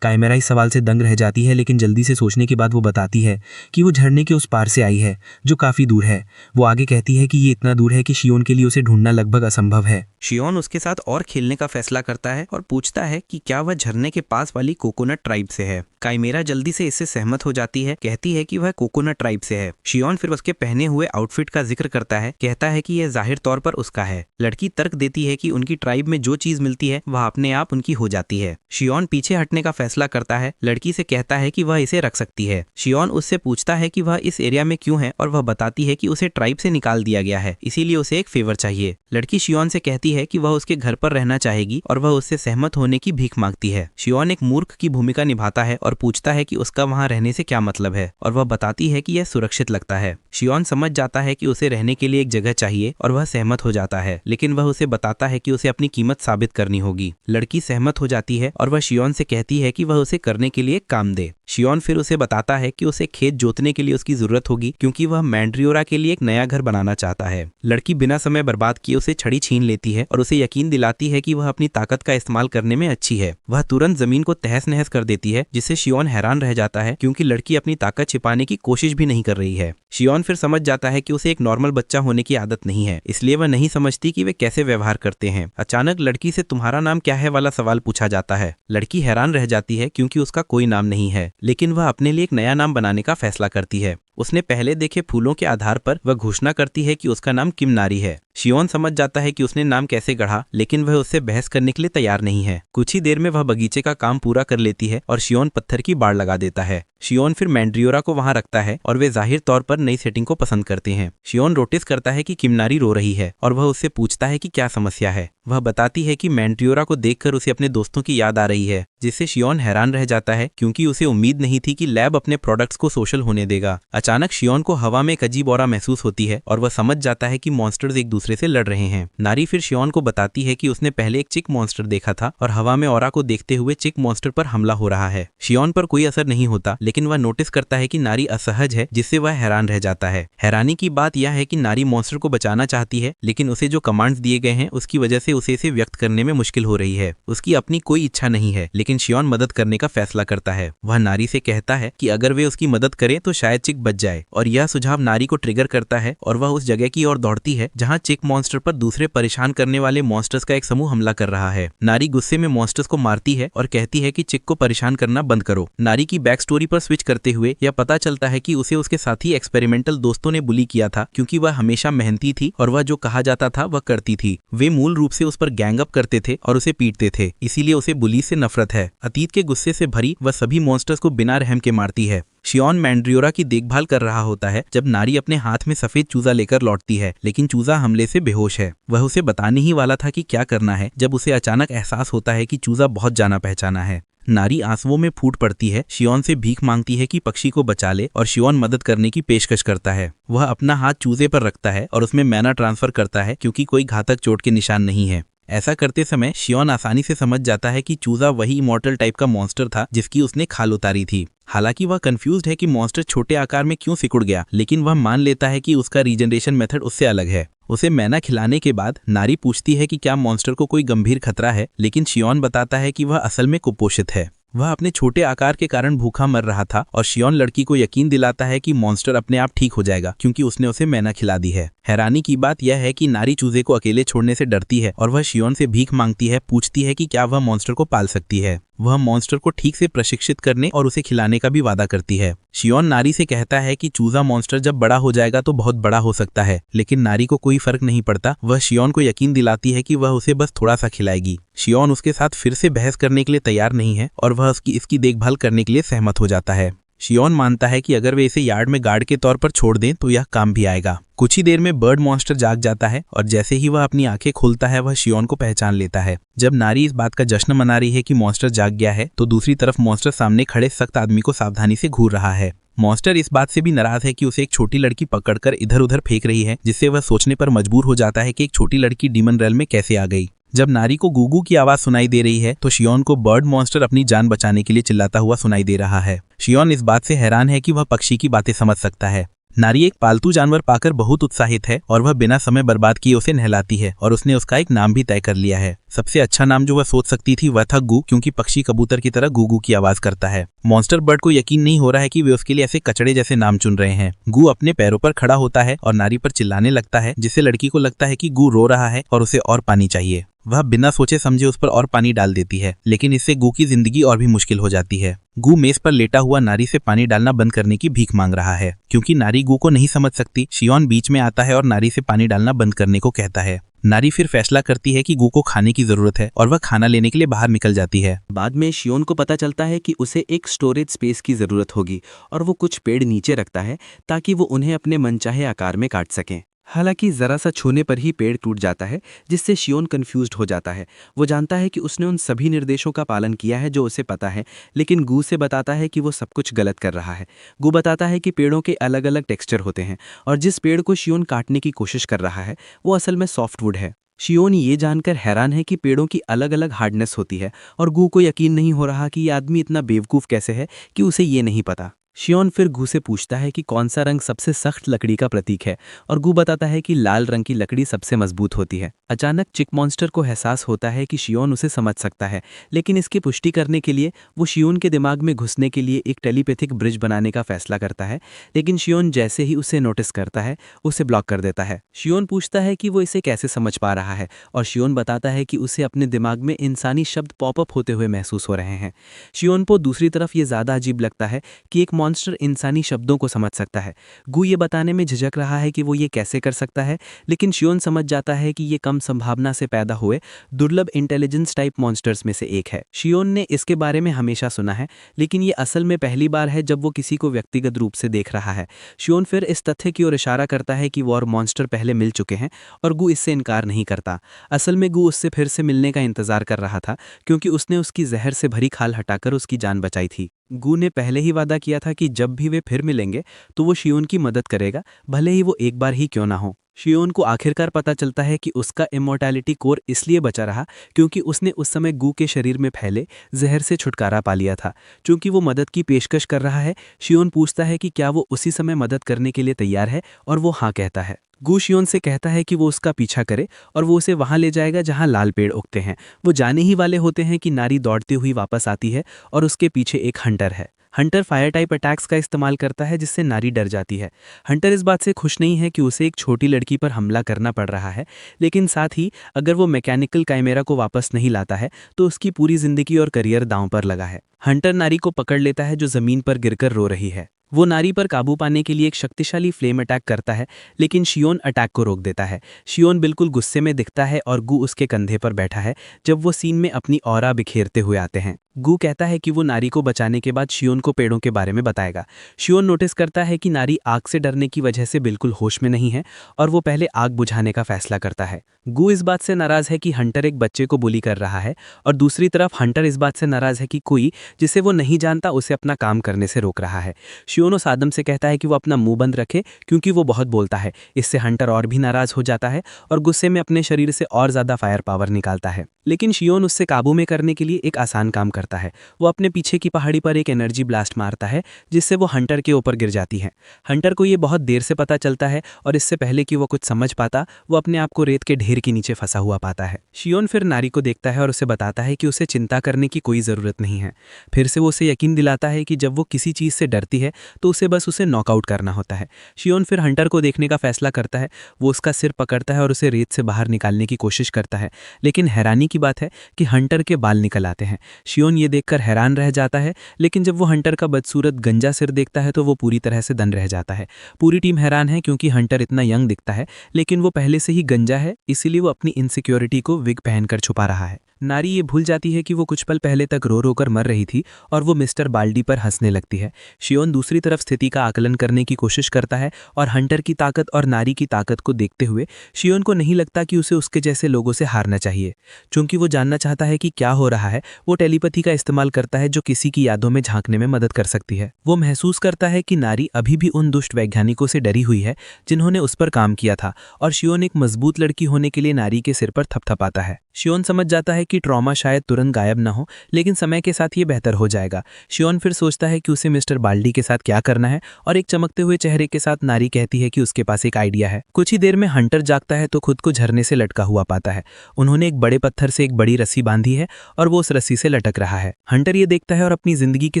कैमरा इस सवाल से दंग रह जाती है, लेकिन जल्दी से सोचने के बाद वो बताती है कि वो झरने के उस पार से आई है, जो काफ़ी दूर है। वो आगे कहती है कि ये इतना दूर है कि शियोन के लिए उसे ढूंढना लगभग असंभव है। शियोन उसके साथ और खेलने का फैसला करता है और पूछता है कि क्या वह झरने के पास वाली कोकोनट ट्राइब से है। कैमरा जल्दी से इससे सहमत हो जाती है, कहती है कि वह कोकोनट ट्राइब से है। शियोन फिर उसके पहने हुए आउटफिट का जिक्र करता है, कहता है कि यह जाहिर तौर पर उसका है। लड़की तर्क देती है कि उनकी ट्राइब में जो चीज मिलती है वह अपने आप उनकी हो जाती है। शियोन पीछे हटने का फैसला करता है, लड़की से कहता है कि वह इसे रख सकती है। शियोन उससे पूछता है कि वह इस एरिया में क्यों है, और वह बताती है कि उसे ट्राइब से निकाल दिया गया है, इसीलिए उसे एक फेवर चाहिए। लड़की शियोन से कहती है कि वह उसके घर पर रहना चाहेगी और वह उससे सहमत होने की भीख मांगती है। शियोन एक मूर्ख की भूमिका निभाता है और पूछता है कि उसका वहां रहने से क्या मतलब है, और वह बताती है कि यह सुरक्षित लगता है। शियोन समझ जाता है कि उसे रहने के लिए एक जगह चाहिए और वह सहमत हो जाता है, लेकिन वह उसे बताता है कि उसे अपनी कीमत साबित करनी होगी। लड़की सहमत हो जाती है और वह शियोन से कहती है कि वह उसे करने के लिए काम दे। शियोन फिर उसे बताता है कि उसे खेत जोतने के लिए उसकी जरूरत होगी, क्योंकि वह मैंड्रियोरा के लिए एक नया घर बनाना चाहता है। लड़की बिना समय बर्बाद किए उसे छड़ी छीन लेती है और उसे यकीन दिलाती है कि वह अपनी ताकत का इस्तेमाल करने में अच्छी है। वह तुरंत जमीन को तहस नहस कर देती है, जिससे शियोन हैरान रह जाता है, क्योंकि लड़की अपनी ताकत छिपाने की कोशिश भी नहीं कर रही है। शियोन फिर समझ जाता है कि उसे एक नॉर्मल बच्चा होने की आदत नहीं है, इसलिए वह नहीं समझती कि वे कैसे व्यवहार करते हैं। अचानक लड़की से तुम्हारा नाम क्या है वाला सवाल पूछा जाता है। लड़की हैरान रह जाती है, क्योंकि उसका कोई नाम नहीं है, लेकिन वह अपने लिए एक नया नाम बनाने का फैसला करती है। उसने पहले देखे फूलों के आधार पर वह घोषणा करती है कि उसका नाम किमनारी है। शियोन समझ जाता है कि उसने नाम कैसे गढ़ा, लेकिन वह उससे बहस करने के लिए तैयार नहीं है। कुछ ही देर में वह बगीचे का काम पूरा कर लेती है और शियोन पत्थर की बाड़ लगा देता है। शियोन फिर मैंड्रियोरा को वहां रखता है और वे जाहिर तौर पर नई सेटिंग को पसंद करते हैं। शियोन नोटिस करता है कि किमनारी रो रही है और वह उससे पूछता है कि क्या समस्या है। वह बताती है कि मैंड्रियोरा को देखकर उसे अपने दोस्तों की याद आ रही है, जिससे शियोन हैरान रह जाता है, क्योंकि उसे उम्मीद नहीं थी कि लैब अपने प्रोडक्ट्स को सोशल होने देगा। अचानक शियोन को हवा में एक अजीब ऑरा महसूस होती है और वह समझ जाता है कि मॉन्स्टर्स एक दूसरे से लड़ रहे हैं। नारी फिर शियोन को बताती है कि उसने पहले एक चिक मॉन्स्टर देखा था और हवा में ऑरा को देखते हुए चिक मॉन्स्टर पर हमला हो रहा है। शियोन पर कोई असर नहीं होता, लेकिन वह नोटिस करता है कि नारी असहज है, जिससे वह हैरान रह जाता है। हैरानी की बात यह है कि नारी मॉन्स्टर को बचाना चाहती है, लेकिन उसे जो कमांड्स दिए गए हैं उसकी वजह से उसे इसे व्यक्त करने में मुश्किल हो रही है। उसकी अपनी कोई इच्छा नहीं है, लेकिन शियोन मदद करने का फैसला करता है। वह नारी से कहता है कि अगर वे उसकी मदद करें तो शायद चिक बच जाए, और यह सुझाव नारी को ट्रिगर करता है और वह उस जगह की ओर दौड़ती है जहां चिक मॉन्स्टर पर दूसरे परेशान करने वाले मॉन्स्टर्स का एक समूह हमला कर रहा है। नारी गुस्से में मॉन्स्टर्स को मारती है और कहती है कि चिक को परेशान करना बंद करो। नारी की बैक स्टोरी पर स्विच करते हुए यह पता चलता है कि उसे उसके साथी एक्सपेरिमेंटल दोस्तों ने बुली किया था, क्योंकि वह हमेशा मेहनती थी और वह जो कहा जाता था वह करती थी। वे मूल रूप से उस पर गैंग अप करते थे और उसे पीटते थे, इसीलिए उसे बुली से नफरत है। अतीत के गुस्से से भरी वह सभी मॉन्स्टर्स को बिना रहम के मारती है। शियोन मैंड्रियोरा की देखभाल कर रहा होता है जब नारी अपने हाथ में सफेद चूजा लेकर लौटती है, लेकिन चूजा हमले से बेहोश है। वह उसे बताने ही वाला था कि क्या करना है, जब उसे अचानक एहसास होता है कि चूजा बहुत जाना पहचाना है। नारी आंसुओं में फूट पड़ती है, शियोन से भीख मांगती है कि पक्षी को बचा ले, और शियोन मदद करने की पेशकश करता है। वह अपना हाथ चूजे पर रखता है और उसमें मैना ट्रांसफर करता है, क्योंकि कोई घातक चोट के निशान नहीं है। ऐसा करते समय शियोन आसानी से समझ जाता है कि चूजा वही इमॉर्टल टाइप का मॉन्स्टर था जिसकी उसने खाल उतारी थी। हालांकि वह कंफ्यूज्ड है कि मॉन्स्टर छोटे आकार में क्यों सिकुड़ गया, लेकिन वह मान लेता है कि उसका रीजनरेशन मेथड उससे अलग है। उसे मैना खिलाने के बाद नारी पूछती है कि क्या मॉन्स्टर को कोई गंभीर खतरा है, लेकिन शियोन बताता है कि वह असल में कुपोषित है। वह अपने छोटे आकार के कारण भूखा मर रहा था, और शियोन लड़की को यकीन दिलाता है कि मॉन्स्टर अपने आप ठीक हो जाएगा, क्योंकि उसने उसे मैना खिला दी है। हैरानी की बात यह है कि नारी चूजे को अकेले छोड़ने से डरती है और वह शियोन से भीख मांगती है, पूछती है कि क्या वह मॉन्स्टर को पाल सकती है। वह मॉन्स्टर को ठीक से प्रशिक्षित करने और उसे खिलाने का भी वादा करती है। शियोन नारी से कहता है कि चूजा मॉन्स्टर जब बड़ा हो जाएगा तो बहुत बड़ा हो सकता है, लेकिन नारी को कोई फर्क नहीं पड़ता। वह शियोन को यकीन दिलाती है कि वह उसे बस थोड़ा सा खिलाएगी। शियोन उसके साथ फिर से बहस करने के लिए तैयार नहीं है और वह इसकी देखभाल करने के लिए सहमत हो जाता है। शियोन मानता है कि अगर वे इसे यार्ड में गार्ड के तौर पर छोड़ दें तो यह काम भी आएगा। कुछ ही देर में बर्ड मॉन्स्टर जाग जाता है और जैसे ही वह अपनी आंखें खोलता है वह शियोन को पहचान लेता है। जब नारी इस बात का जश्न मना रही है कि मॉन्स्टर जाग गया है, तो दूसरी तरफ मॉन्स्टर सामने खड़े सख्त आदमी को सावधानी से घूर रहा है। मॉन्स्टर इस बात से भी नाराज है कि उसे एक छोटी लड़की पकड़कर इधर उधर फेंक रही है, जिससे वह सोचने पर मजबूर हो जाता है कि एक छोटी लड़की डीमन रेल में कैसे आ गई। जब नारी को गूगू की आवाज सुनाई दे रही है तो शियोन को बर्ड मॉन्स्टर अपनी जान बचाने के लिए चिल्लाता हुआ सुनाई दे रहा है। शियोन इस बात से हैरान है कि वह पक्षी की बातें समझ सकता है। नारी एक पालतू जानवर पाकर बहुत उत्साहित है और वह बिना समय बर्बाद किए उसे नहलाती है और उसने उसका एक नाम भी तय कर लिया है। सबसे अच्छा नाम जो वह सोच सकती थी वह था गू, क्योंकि पक्षी कबूतर की तरह गूगू की आवाज करता है। मॉन्स्टर बर्ड को यकीन नहीं हो रहा है कि वे उसके लिए ऐसे कचड़े जैसे नाम चुन रहे हैं। गू अपने पैरों पर खड़ा होता है और नारी पर चिल्लाने लगता है, जिससे लड़की को लगता है कि गू रो रहा है और उसे और पानी चाहिए। वह बिना सोचे समझे उस पर और पानी डाल देती है, लेकिन इससे गू की जिंदगी और भी मुश्किल हो जाती है। गू मेज पर लेटा हुआ नारी से पानी डालना बंद करने की भीख मांग रहा है। क्योंकि नारी गू को नहीं समझ सकती, शियोन बीच में आता है और नारी से पानी डालना बंद करने को कहता है। नारी फिर फैसला करती है कि गू को खाने की जरूरत है और वह खाना लेने के लिए बाहर निकल जाती है। बाद में शियोन को पता चलता है कि उसे एक स्टोरेज स्पेस की जरूरत होगी और वो कुछ पेड़ नीचे रखता है ताकि वो उन्हें अपने मनचाहे आकार में काट सकें। हालांकि जरा सा छूने पर ही पेड़ टूट जाता है, जिससे शियोन कंफ्यूज्ड हो जाता है। वो जानता है कि उसने उन सभी निर्देशों का पालन किया है जो उसे पता है, लेकिन गू से बताता है कि वो सब कुछ गलत कर रहा है। गू बताता है कि पेड़ों के अलग अलग टेक्सचर होते हैं और जिस पेड़ को शियोन काटने की कोशिश कर रहा है वो असल में सॉफ्टवुड है। शियोन ये जानकर हैरान है कि पेड़ों की अलग अलग हार्डनेस होती है और गू को यकीन नहीं हो रहा कि ये आदमी इतना बेवकूफ़ कैसे है कि उसे ये नहीं पता। शियोन फिर गू से पूछता है कि कौन सा रंग सबसे सख्त लकड़ी का प्रतीक है और गू बताता है कि लाल रंग की लकड़ी सबसे मजबूत होती है। अचानक चिक मॉन्स्टर को एहसास होता है कि शियोन उसे समझ सकता है, लेकिन इसकी पुष्टि करने के लिए वो शियोन के दिमाग में घुसने के लिए एक टेलीपैथिक ब्रिज बनाने का फैसला करता है, लेकिन शियोन जैसे ही उसे नोटिस करता है उसे ब्लॉक कर देता है। शियोन पूछता है कि वो इसे कैसे समझ पा रहा है और शियोन बताता है कि उसे अपने दिमाग में इंसानी शब्द पॉपअप होते हुए महसूस हो रहे हैं। शियोन को दूसरी तरफ ये ज़्यादा अजीब लगता है कि एक मॉन्स्टर इंसानी शब्दों को समझ सकता है। गू ये बताने में झिझक रहा है कि वो ये कैसे कर सकता है, लेकिन शियोन समझ जाता है कि ये कम संभावना से पैदा हुए दुर्लभ इंटेलिजेंस टाइप मॉन्स्टर्स में से एक है। शियोन ने इसके बारे में हमेशा सुना है, लेकिन ये असल में पहली बार है जब वो किसी को व्यक्तिगत रूप से देख रहा है। शियोन फिर इस तथ्य की ओर इशारा करता है कि वो और मॉन्स्टर पहले मिल चुके हैं और गू इससे इनकार नहीं करता। असल में गू उससे फिर से मिलने का इंतजार कर रहा था, क्योंकि उसने उसकी जहर से भरी खाल हटाकर उसकी जान बचाई थी। गू ने पहले ही वादा किया था कि जब भी वे फिर मिलेंगे तो वो शियोन की मदद करेगा, भले ही वो एक बार ही क्यों ना हो। शियोन को आखिरकार पता चलता है कि उसका इमॉर्टैलिटी कोर इसलिए बचा रहा क्योंकि उसने उस समय गू के शरीर में फैले जहर से छुटकारा पा लिया था। चूंकि वो मदद की पेशकश कर रहा है, शियोन पूछता है कि क्या वो उसी समय मदद करने के लिए तैयार है और वो हाँ कहता है। गू शियोन से कहता है कि वो उसका पीछा करे और वो उसे वहां ले जाएगा जहां लाल पेड़ उगते हैं। वो जाने ही वाले होते हैं कि नारी दौड़ती हुई वापस आती है और उसके पीछे एक हंटर है। हंटर फायर टाइप अटैक्स का इस्तेमाल करता है, जिससे नारी डर जाती है। हंटर इस बात से खुश नहीं है कि उसे एक छोटी लड़की पर हमला करना पड़ रहा है, लेकिन साथ ही अगर वो मैकेनिकल काइमेरा को वापस नहीं लाता है तो उसकी पूरी जिंदगी और करियर दांव पर लगा है। हंटर नारी को पकड़ लेता है जो जमीन पर गिरकर रो रही है। वो नारी पर काबू पाने के लिए एक शक्तिशाली फ्लेम अटैक करता है, लेकिन शियोन अटैक को रोक देता है। शियोन बिल्कुल गुस्से में दिखता है और गू उसके कंधे पर बैठा है जब वो सीन में अपनी ऑरा बिखेरते हुए आते हैं। गू कहता है कि वो नारी को बचाने के बाद शियोन को पेड़ों के बारे में बताएगा। शियोन नोटिस करता है कि नारी आग से डरने की वजह से बिल्कुल होश में नहीं है और वो पहले आग बुझाने का फैसला करता है। गू इस बात से नाराज है कि हंटर एक बच्चे को बुली कर रहा है और दूसरी तरफ हंटर इस बात से नाराज है कि कोई जिसे वो नहीं जानता उसे अपना काम करने से रोक रहा है। शियोन उस आदम से कहता है कि वो अपना मुंह बंद रखे क्योंकि वो बहुत बोलता है। इससे हंटर और भी नाराज हो जाता है और गुस्से में अपने शरीर से और ज्यादा फायर पावर निकालता है, लेकिन शियोन उससे काबू में करने के लिए एक आसान काम करता है। वो अपने पीछे की पहाड़ी पर एक एनर्जी ब्लास्ट मारता है, जिससे वो हंटर के ऊपर गिर जाती है। हंटर को ये बहुत देर से पता चलता है और इससे पहले कि वो कुछ समझ पाता, वो अपने आप को रेत के ढेर के नीचे फंसा हुआ पाता है। शियोन फिर नारी को देखता है और उसे बताता है कि उसे चिंता करने की कोई ज़रूरत नहीं है। फिर से वो उसे यकीन दिलाता है कि जब वो किसी चीज़ से डरती है तो उसे बस उसे नॉकआउट करना होता है। शियोन फिर हंटर को देखने का फैसला करता है। वो उसका सिर पकड़ता है और उसे रेत से बाहर निकालने की कोशिश करता है, लेकिन हैरानी की बात है कि हंटर के बाल निकल आते हैं। शियोन ये देखकर हैरान रह जाता है, लेकिन जब वो हंटर का बदसूरत गंजा सिर देखता है तो वो पूरी तरह से दंग रह जाता है। पूरी टीम हैरान है क्योंकि हंटर इतना यंग दिखता है, लेकिन वो पहले से ही गंजा है, इसीलिए वो अपनी इनसिक्योरिटी को विग पहनकर छुपा रहा है। नारी ये भूल जाती है कि वो कुछ पल पहले तक रो रो कर मर रही थी और वो मिस्टर बाल्डी पर हंसने लगती है। शियोन दूसरी तरफ स्थिति का आकलन करने की कोशिश करता है और हंटर की ताकत और नारी की ताकत को देखते हुए शियोन को नहीं लगता कि उसे उसके जैसे लोगों से हारना चाहिए। चूंकि वो जानना चाहता है कि क्या हो रहा है, वो टेलीपैथी का इस्तेमाल करता है जो किसी की यादों में झांकने में मदद कर सकती है। वो महसूस करता है कि नारी अभी भी उन दुष्ट वैज्ञानिकों से डरी हुई है जिन्होंने उस पर काम किया था और शियोन एक मजबूत लड़की होने के लिए नारी के सिर पर थपथपाता है। शियोन समझ जाता है कि ट्रॉमा शायद तुरंत गायब ना हो, लेकिन समय के साथ ये बेहतर हो जाएगा। शियोन फिर सोचता है कि उसे मिस्टर बाल्डी के साथ क्या करना है और एक चमकते हुए चेहरे के साथ नारी कहती है कि उसके पास एक आइडिया है। कुछ ही देर में हंटर जागता है तो खुद को झरने से लटका हुआ पाता है। उन्होंने एक बड़े पत्थर से एक बड़ी रस्सी बांधी है और वो उस रस्सी से लटक रहा है। हंटर ये देखता है और अपनी जिंदगी के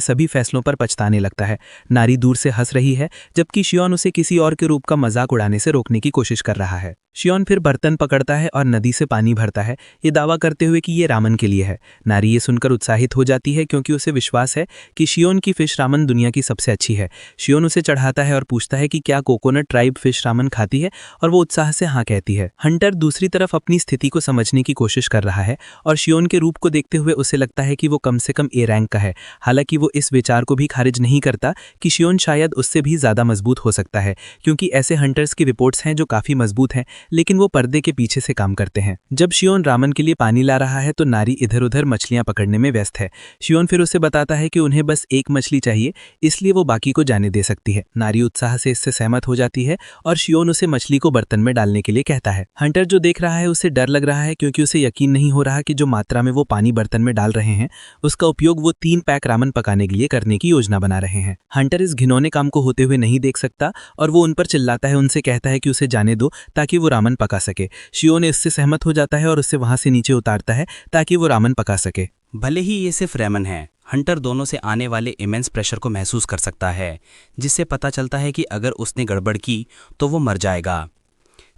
सभी फैसलों पर पछताने लगता है। नारी दूर से हंस रही है, जबकि शियोन उसे किसी और के रूप का मजाक उड़ाने से रोकने की कोशिश कर रहा है। शियोन फिर बर्तन पकड़ता है और नदी से पानी भरता है। ये दावा करते हुए कि ये रामन के लिए है। नारी ये सुनकर उत्साहित हो जाती है क्योंकि उसे विश्वास है कि शियोन की फिश रामन दुनिया की सबसे अच्छी है। शियोन उसे चढ़ाता है और पूछता है कि क्या कोकोनट ट्राइब फिश रामन खाती है, और वो उत्साह से हाँ कहती है। हंटर दूसरी तरफ अपनी स्थिति को समझने की कोशिश कर रहा है और शियोन के रूप को देखते हुए उसे लगता है कि वो कम से कम ए रैंक का है। हालांकि वो इस विचार को भी खारिज नहीं करता कि शियोन शायद उससे भी ज्यादा मजबूत हो सकता है, क्योंकि ऐसे हंटर्स की रिपोर्ट्स हैं जो काफी मजबूत हैं, लेकिन वो पर्दे के पीछे से काम करते हैं। जब शियोन रामन के लिए पानी ला रहा है तो नारी इधर उधर मछलियां पकड़ने में व्यस्त है। शियोन फिर उसे बताता है कि उन्हें बस एक मछली चाहिए, इसलिए वो बाकी को जाने दे सकती है। नारी उत्साह से इससे सहमत हो जाती है और शियोन उसे मछली को बर्तन में डालने के लिए कहता है। हंटर जो देख रहा है उसे डर लग रहा है, क्योंकि उसे यकीन नहीं हो रहा कि जो मात्रा में वो पानी बर्तन में डाल रहे हैं उसका उपयोग वो 3 पैक रामन पकाने के लिए करने की योजना बना रहे हैं। हंटर इस घिनौने काम को होते हुए नहीं देख सकता और वो उन पर चिल्लाता है, उनसे कहता है कि उसे जाने दो ताकि वो रामन पका सके। शियोन इससे सहमत हो जाता है और उससे वहां से नीचे उतारता है ताकि वो रामन पका सके। भले ही ये सिर्फ रेमन है, हंटर दोनों से आने वाले इमेंस प्रेशर को महसूस कर सकता है, जिससे पता चलता है कि अगर उसने गड़बड़ की तो वो मर जाएगा।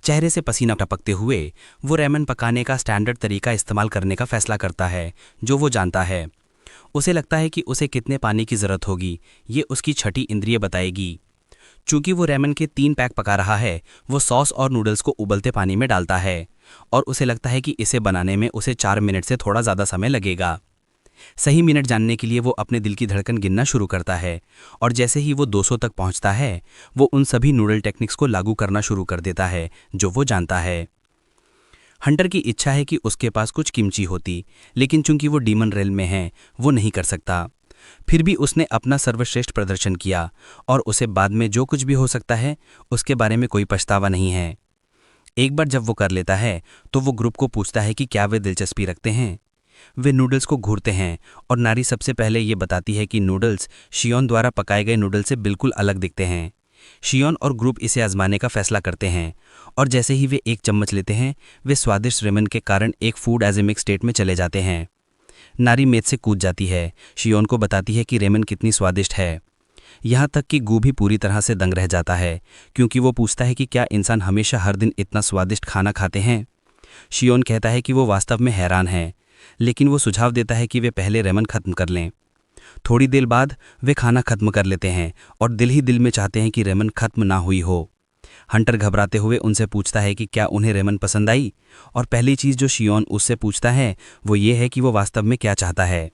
चेहरे से पसीना टपकते हुए वो रेमन पकाने का स्टैंडर्ड तरीका इस्तेमाल करने का फैसला करता है जो वो जानता है। उसे लगता है कि उसे कितने पानी की ज़रूरत होगी ये उसकी छठी इंद्रिय बताएगी। चूंकि वो रेमन के 3 पैक पका रहा है, वो सॉस और नूडल्स को उबलते पानी में डालता है और उसे लगता है कि इसे बनाने में उसे 4 मिनट से थोड़ा ज़्यादा समय लगेगा। सही मिनट जानने के लिए वो अपने दिल की धड़कन गिनना शुरू करता है और जैसे ही वो 200 तक पहुंचता है वो उन सभी नूडल टेक्निक्स को लागू करना शुरू कर देता है जो वो जानता है। हंटर की इच्छा है कि उसके पास कुछ किमची होती, लेकिन चूंकि वो डीमन रेल में है वो नहीं कर सकता। फिर भी उसने अपना सर्वश्रेष्ठ प्रदर्शन किया और उसे बाद में जो कुछ भी हो सकता है उसके बारे में कोई पछतावा नहीं है। एक बार जब वो कर लेता है तो वो ग्रुप को पूछता है कि क्या वे दिलचस्पी रखते हैं। वे नूडल्स को घूरते हैं और नारी सबसे पहले ये बताती है कि नूडल्स शियोन द्वारा पकाए गए नूडल से बिल्कुल अलग दिखते हैं। शियोन और ग्रुप इसे आजमाने का फैसला करते हैं और जैसे ही वे एक चम्मच लेते हैं वे स्वादिष्ट रेमन के कारण एक food as a mix state में चले जाते हैं। नारी मेज से कूद जाती है, शियोन को बताती है कि रेमन कितनी स्वादिष्ट है। यहाँ तक कि गू भी पूरी तरह से दंग रह जाता है, क्योंकि वो पूछता है कि क्या इंसान हमेशा हर दिन इतना स्वादिष्ट खाना खाते हैं। शियोन कहता है कि वो वास्तव में हैरान है, लेकिन वो सुझाव देता है कि वे पहले रेमन खत्म कर लें। थोड़ी देर बाद वे खाना खत्म कर लेते हैं और दिल ही दिल में चाहते हैं कि रेमन खत्म ना हुई हो। हंटर घबराते हुए उनसे पूछता है कि क्या उन्हें रेमन पसंद आई, और पहली चीज़ जो शियोन उससे पूछता है वो ये है कि वो वास्तव में क्या चाहता है।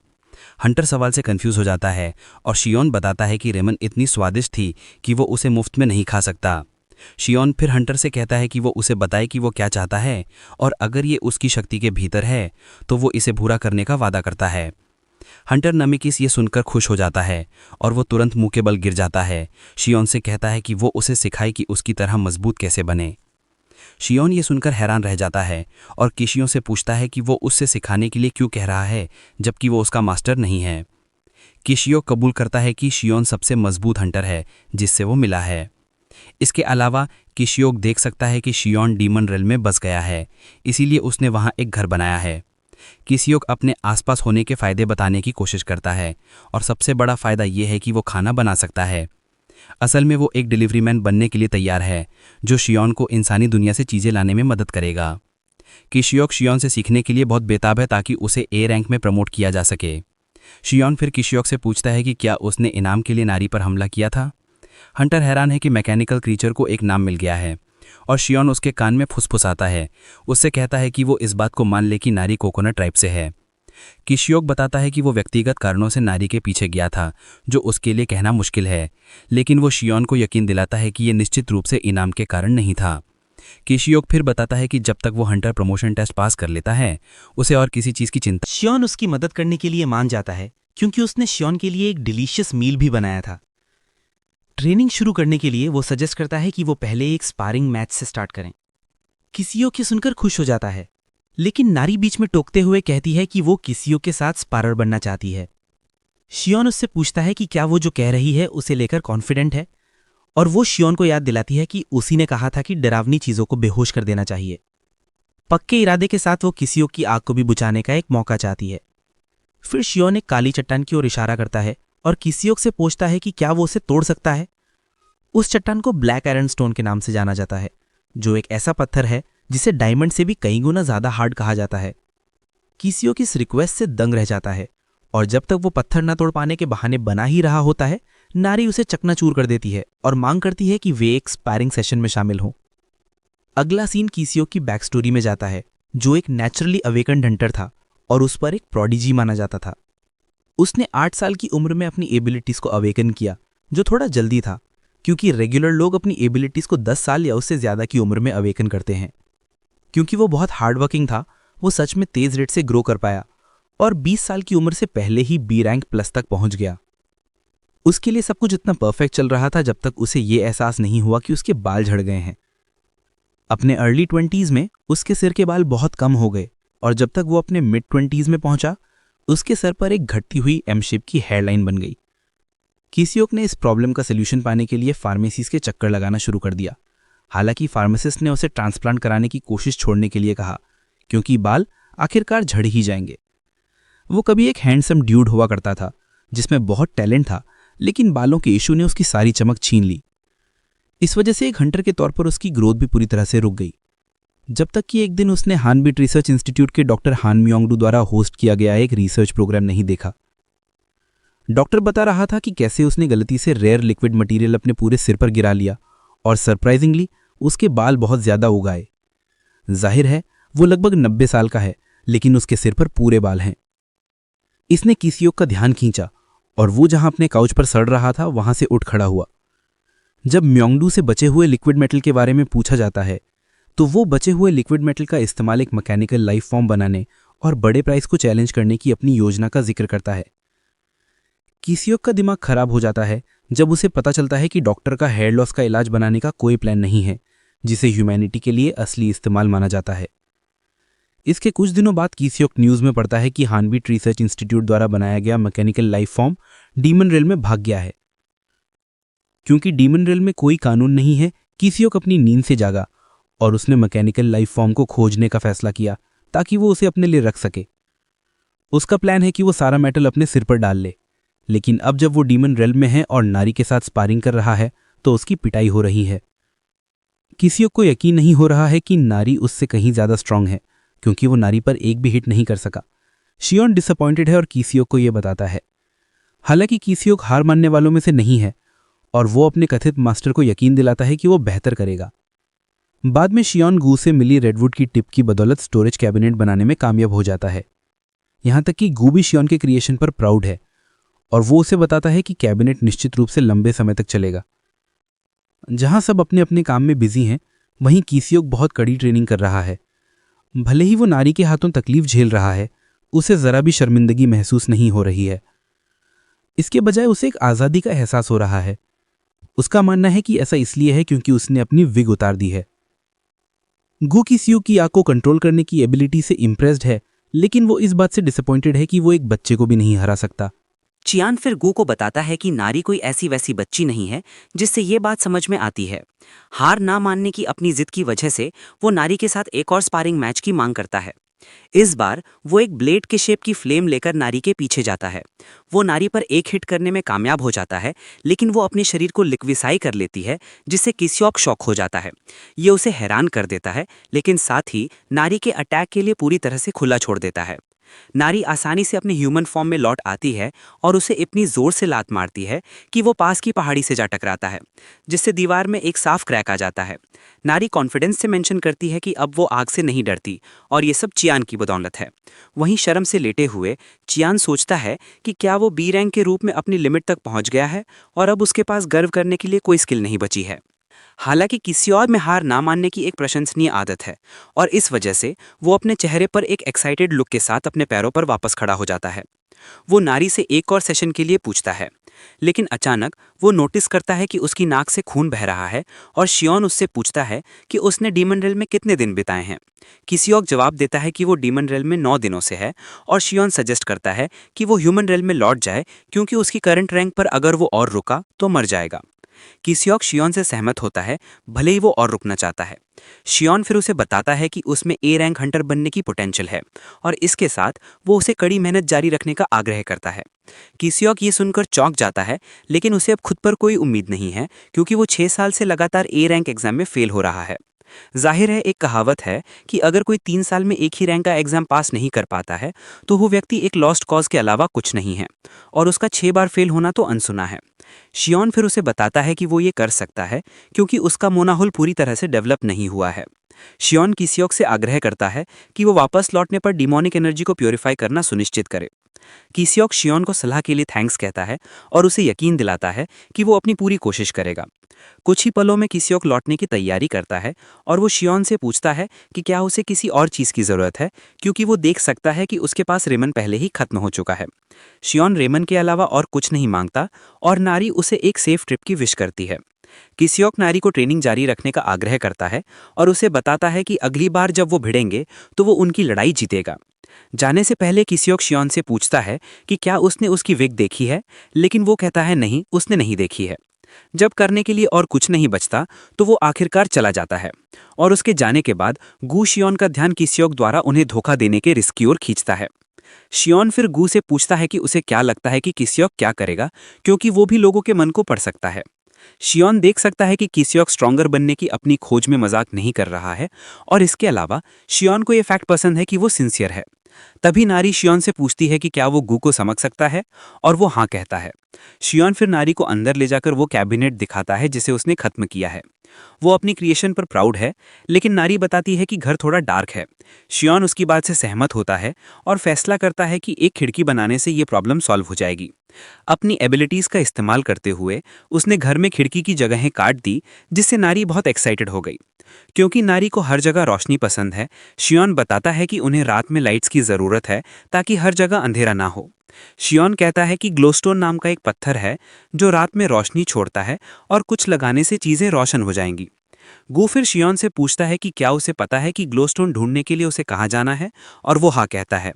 हंटर सवाल से कंफ्यूज हो जाता है और शियोन बताता है कि रेमन इतनी स्वादिष्ट थी कि वो उसे मुफ्त में नहीं खा सकता। शियोन फिर हंटर से कहता है कि वो उसे बताए कि वो क्या चाहता है और अगर ये उसकी शक्ति के भीतर है तो वो इसे पूरा करने का वादा करता है। हंटर नमिकिस ये सुनकर खुश हो जाता है और वो तुरंत मुंह के बल गिर जाता है। शियोन से कहता है कि वो उसे सिखाए कि उसकी तरह मजबूत कैसे बने। शियोन ये सुनकर हैरान रह जाता है और किशियों से पूछता है कि वो उससे सिखाने के लिए क्यों कह रहा है जबकि वो उसका मास्टर नहीं है। किशियो कबूल करता है कि शियोन सबसे मजबूत हंटर है जिससे वो मिला है। इसके अलावा किशियोक देख सकता है कि शियोन डीमन रेल में बस गया है, इसीलिए उसने वहाँ एक घर बनाया है। किशियोक अपने आसपास होने के फ़ायदे बताने की कोशिश करता है और सबसे बड़ा फ़ायदा ये है कि वो खाना बना सकता है। असल में वो एक डिलीवरी मैन बनने के लिए तैयार है जो शियोन को इंसानी दुनिया से चीज़ें लाने में मदद करेगा। किशियोक शियोन से सीखने के लिए बहुत बेताब है ताकि उसे ए रैंक में प्रमोट किया जा सके। शियोन फिर किशियोक से पूछता है कि क्या उसने इनाम के लिए नारी पर हमला किया था। हंटर हैरान है कि मैकेनिकल क्रीचर को एक नाम मिल गया है और शियोन उसके कान में फुसफुसाता है। उससे कहता है कि वो इस बात को मान ले कि नारी कोकोनट ट्राइब से है। किशियोक बताता है कि वो व्यक्तिगत कारणों से नारी के पीछे गया था जो उसके लिए कहना मुश्किल है, लेकिन वो शियोन को यकीन दिलाता है कि ये निश्चित रूप से इनाम के कारण नहीं था। किशियोक फिर बताता है कि जब तक वो हंटर प्रमोशन टेस्ट पास कर लेता है उसे और किसी चीज़ की चिंता। शियोन उसकी मदद करने के लिए मान जाता है क्योंकि उसने शियोन के लिए एक डिलीशियस मील भी बनाया था। ट्रेनिंग शुरू करने के लिए वो सजेस्ट करता है कि वो पहले एक स्पारिंग मैच से स्टार्ट करें। किशियोक ये सुनकर खुश हो जाता है, लेकिन नारी बीच में टोकते हुए कहती है कि वो किशियोक के साथ स्पारर बनना चाहती है। शियोन उससे पूछता है कि क्या वो जो कह रही है उसे लेकर कॉन्फिडेंट है, और वो शियोन को याद दिलाती है कि उसी ने कहा था कि डरावनी चीज़ों को बेहोश कर देना चाहिए। पक्के इरादे के साथ वो किशियोक की आग को भी बुझाने का एक मौका चाहती है। फिर शियोन एक काली चट्टान की ओर इशारा करता है और किशियोक से पूछता है कि क्या वो उसे तोड़ सकता है। उस चट्टान को ब्लैक आयरन स्टोन के नाम से जाना जाता है, जो एक ऐसा पत्थर है जिसे डायमंड से भी कई गुना ज़्यादा हार्ड कहा जाता है। किसियोक इस रिक्वेस्ट से दंग रह जाता है और जब तक वो पत्थर न तोड़ पाने के बहाने बना ही रहा होता है, नारी उसे चकनाचूर कर देती है और मांग करती है कि वे एक स्पैरिंग सेशन में शामिल हों। अगला सीन किसियोक की बैक स्टोरी में जाता है, जो एक नेचुरली अवेकन्ड हंटर था और उस पर एक प्रोडिजी माना जाता था। उसने 8 साल की उम्र में अपनी एबिलिटीज को अवेकन किया, जो थोड़ा जल्दी था क्योंकि रेगुलर लोग अपनी एबिलिटीज को 10 साल या उससे ज्यादा की उम्र में अवेकन करते हैं। क्योंकि वो बहुत हार्डवर्किंग था, वो सच में तेज रेट से ग्रो कर पाया और 20 साल की उम्र से पहले ही बी रैंक प्लस तक पहुंच गया। उसके लिए सब कुछ इतना परफेक्ट चल रहा था जब तक उसे ये एहसास नहीं हुआ कि उसके बाल झड़ गए हैं। अपने अर्ली 20s में उसके सिर के बाल बहुत कम हो गए और जब तक वो अपने मिड 20s में पहुंचा, उसके सर पर एक घटती हुई एम शेप की हेयरलाइन बन गई। किसियोक ने इस प्रॉब्लम का सलूशन पाने के लिए फार्मेसीज के चक्कर लगाना शुरू कर दिया। हालांकि फार्मासिस्ट ने उसे ट्रांसप्लांट कराने की कोशिश छोड़ने के लिए कहा, क्योंकि बाल आखिरकार झड़ ही जाएंगे। वो कभी एक हैंडसम ड्यूड हुआ करता था जिसमें बहुत टैलेंट था, लेकिन बालों के इशू ने उसकी सारी चमक छीन ली। इस वजह से एक हंटर के तौर पर उसकी ग्रोथ भी पूरी तरह से रुक गई, जब तक कि एक दिन उसने हानबिट रिसर्च इंस्टीट्यूट के डॉक्टर हान म्योंगडू द्वारा होस्ट किया गया एक रिसर्च प्रोग्राम नहीं देखा। डॉक्टर बता रहा था कि कैसे उसने गलती से रेयर लिक्विड मटेरियल अपने पूरे सिर पर गिरा लिया और सरप्राइजिंगली उसके बाल बहुत ज्यादा उगाए। जाहिर है वो लगभग 90 साल का है, लेकिन उसके सिर पर पूरे बाल हैं। इसने किसियोक का ध्यान खींचा और वो जहां अपने काउच पर सड़ रहा था वहां से उठ खड़ा हुआ। जब म्योंगडू से बचे हुए लिक्विड मेटल के बारे में पूछा जाता है तो वो बचे हुए लिक्विड मेटल का इस्तेमाल एक मैकेनिकल लाइफ फॉर्म बनाने और बड़े प्राइस को चैलेंज करने की अपनी योजना का जिक्र करता है। किसियोक का दिमाग खराब हो जाता है जब उसे पता चलता है कि डॉक्टर का हेयर लॉस का इलाज बनाने का कोई प्लान नहीं है, जिसे ह्यूमैनिटी के लिए असली इस्तेमाल माना जाता है। इसके कुछ दिनों बाद किसियोक न्यूज में पढ़ता है कि हानबिट रिसर्च इंस्टीट्यूट द्वारा बनाया गया mechanical life form demon rail में भाग गया है। क्योंकि डीमन रेल में कोई कानून नहीं है, किसियोक अपनी नींद से जागा और उसने मैकेनिकल लाइफ फॉर्म को खोजने का फैसला किया ताकि वो उसे अपने लिए रख सके। उसका प्लान है कि वो सारा मेटल अपने सिर पर डाल ले, लेकिन अब जब वो डीमन रेल में है और नारी के साथ स्पारिंग कर रहा है तो उसकी पिटाई हो रही है। किसियोक को यकीन नहीं हो रहा है कि नारी उससे कहीं ज्यादा स्ट्रांग है, क्योंकि वो नारी पर एक भी हिट नहीं कर सका। शियोन डिसअपॉइंटेड है और किसियोक को यह बताता है। हालांकि किसियोक हार मानने वालों में से नहीं है और वो अपने कथित मास्टर को यकीन दिलाता है कि वो बेहतर करेगा। बाद में शियोन गू से मिली रेडवुड की टिप की बदौलत स्टोरेज कैबिनेट बनाने में कामयाब हो जाता है। यहां तक कि गू भी शियोन के क्रिएशन पर प्राउड है और वो उसे बताता है कि कैबिनेट निश्चित रूप से लंबे समय तक चलेगा। जहां सब अपने अपने काम में बिजी हैं, वहीं किसियोक बहुत कड़ी ट्रेनिंग कर रहा है। भले ही वो नारी के हाथों तकलीफ झेल रहा है, उसे जरा भी शर्मिंदगी महसूस नहीं हो रही है। इसके बजाय उसे एक आज़ादी का एहसास हो रहा है। उसका मानना है कि ऐसा इसलिए है क्योंकि उसने अपनी विग उतार दी है। गू किसियोक की आग को कंट्रोल करने की एबिलिटी से इम्प्रेस्ड है, लेकिन वो इस बात से डिसअपॉइंटेड है कि वो एक बच्चे को भी नहीं हरा सकता। चियान फिर गू को बताता है कि नारी कोई ऐसी वैसी बच्ची नहीं है, जिससे ये बात समझ में आती है। हार ना मानने की अपनी जिद की वजह से वो नारी के साथ एक और स्पारिंग मैच की मांग करता है। इस बार वो एक ब्लेड के शेप की फ्लेम लेकर नारी के पीछे जाता है। वो नारी पर एक हिट करने में कामयाब हो जाता है, लेकिन वो अपने शरीर को लिक्विफाई कर लेती है, जिससे किसियोक शॉक हो जाता है। ये उसे हैरान कर देता है, लेकिन साथ ही नारी के अटैक के लिए पूरी तरह से खुला छोड़ देता है। नारी आसानी से अपने ह्यूमन फॉर्म में लौट आती है और उसे इतनी जोर से लात मारती है कि वो पास की पहाड़ी से जा टकराता है, जिससे दीवार में एक साफ क्रैक आ जाता है। नारी कॉन्फिडेंस से मेंशन करती है कि अब वो आग से नहीं डरती और ये सब चियान की बदौलत है। वहीं शर्म से लेटे हुए चियान सोचता है कि क्या वो बी रैंक के रूप में अपनी लिमिट तक पहुंच गया है और अब उसके पास गर्व करने के लिए कोई स्किल नहीं बची है। हालांकि किसी और में हार ना मानने की एक प्रशंसनीय आदत है और इस वजह से वो अपने चेहरे पर एक एक्साइटेड लुक के साथ अपने पैरों पर वापस खड़ा हो जाता है। वो नारी से एक और सेशन के लिए पूछता है, लेकिन अचानक वो नोटिस करता है कि उसकी नाक से खून बह रहा है और शियोन उससे पूछता है कि उसने डीमन रेल में कितने दिन बिताए हैं। किसियोक जवाब देता है कि वो डीमन रेल में 9 दिनों से है और शियोन सजेस्ट करता है कि वो ह्यूमन रेल में लौट जाए, क्योंकि उसकी करंट रैंक पर अगर वो और रुका तो मर जाएगा। किसियोक शियोन से सहमत होता है, भले ही वो और रुकना चाहता है। शियोन फिर उसे बताता है कि उसमें ए रैंक हंटर बनने की पोटेंशियल है और इसके साथ वो उसे कड़ी मेहनत जारी रखने का आग्रह करता है। किसियोक ये सुनकर चौंक जाता है, लेकिन उसे अब खुद पर कोई उम्मीद नहीं है, क्योंकि वो 6 साल से लगातार ए रैंक एग्जाम में फेल हो रहा है। जाहिर है, एक कहावत है कि अगर कोई 3 साल में एक ही रैंक का एग्जाम पास नहीं कर पाता है तो वो व्यक्ति एक लॉस्ट कॉज के अलावा कुछ नहीं है, और उसका 6 बार फेल होना तो अनसुना है। शियोन फिर उसे बताता है कि वो ये कर सकता है क्योंकि उसका मोनाहुल पूरी तरह से डेवलप नहीं हुआ है। शियोन किसियोक से आग्रह करता है कि वो वापस लौटने पर डिमोनिक एनर्जी को प्योरीफाई करना सुनिश्चित करे। किसियोक शियोन को सलाह के लिए थैंक्स कहता है और उसे यकीन दिलाता है कि वो अपनी पूरी कोशिश करेगा। कुछ ही पलों में किसियोक लौटने की तैयारी करता है और वो शियोन से पूछता है कि क्या उसे किसी और चीज़ की ज़रूरत है, क्योंकि वो देख सकता है कि उसके पास रेमन पहले ही खत्म हो चुका है। शियोन रेमन के अलावा और कुछ नहीं मांगता और नारी उसे एक सेफ ट्रिप की विश करती है। किसियोक नारी को ट्रेनिंग जारी रखने का आग्रह करता है और उसे बताता है कि अगली बार जब वो भिड़ेंगे तो वो उनकी लड़ाई जीतेगा। जाने से पहले किसियोक शियोन से पूछता है कि क्या उसने उसकी विग देखी है, लेकिन वो कहता है नहीं, उसने नहीं देखी है। जब करने के लिए और कुछ नहीं बचता तो वो आखिरकार चला जाता है और उसके जाने के बाद गू शियोन का ध्यान किसियोक द्वारा उन्हें धोखा देने के रिस्क की ओर खींचता है। शियोन फिर गू से पूछता है कि उसे क्या लगता है कि किसियोक क्या करेगा, क्योंकि वो भी लोगों के मन को पढ़ सकता है। शियोन देख सकता है कि किसियोक स्ट्रॉन्गर बनने की अपनी खोज में मजाक नहीं कर रहा है, और इसके अलावा शियोन को ये फैक्ट पसंद है कि वो सिंसियर है। तभी नारी शियोन से पूछती है कि क्या वो गू को समझ सकता है, और वो हाँ कहता है। शियोन फिर नारी को अंदर ले जाकर वो कैबिनेट दिखाता है जिसे उसने खत्म किया है। वो अपनी क्रिएशन पर प्राउड है, लेकिन नारी बताती है कि घर थोड़ा डार्क है। शियोन उसकी बात से सहमत होता है और फैसला करता है कि एक खिड़की बनाने से ये प्रॉब्लम सॉल्व हो जाएगी। अपनी एबिलिटीज़ का इस्तेमाल करते हुए उसने घर में खिड़की की जगहें काट दी, जिससे नारी बहुत एक्साइटेड हो गई। क्योंकि नारी को हर जगह रोशनी पसंद है, शियोन बताता है कि उन्हें रात में लाइट्स की ज़रूरत है ताकि हर जगह अंधेरा ना हो। शियोन कहता है कि ग्लोस्टोन नाम का एक पत्थर है जो रात में रोशनी छोड़ता है और कुछ लगाने से चीज़ें रोशन हो जाएंगी। गू फिर शियोन से पूछता है कि क्या उसे पता है कि ग्लोस्टोन ढूंढने के लिए उसे कहाँ जाना है, और वो हाँ कहता है।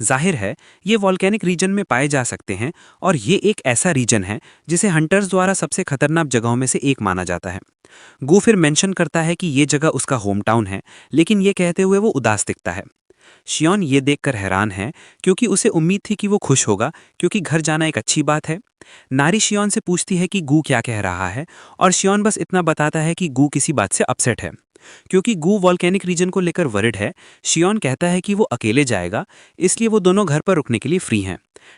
जाहिर है, ये वॉल्केनिक रीजन में पाए जा सकते हैं और ये एक ऐसा रीजन है जिसे हंटर्स द्वारा सबसे खतरनाक जगहों में से एक माना जाता है। गू फिर मेंशन करता है कि ये जगह उसका होम टाउन है, लेकिन ये कहते हुए वो उदास दिखता है। शियोन ये देखकर हैरान है क्योंकि उसे उम्मीद थी कि वो खुश होगा, क्योंकि घर जाना एक अच्छी बात है। नारी शियोन से पूछती है कि गू क्या कह रहा है, और शियोन बस इतना बताता है कि गू किसी बात से अपसेट है। क्योंकि गू वॉल्केनिक रीजन को लेकर वरिड है, शियोन कहता है कि वो अकेले जाएगा, इसलिए वो दोनों घर पर रुकने के लिए फ्री हैं।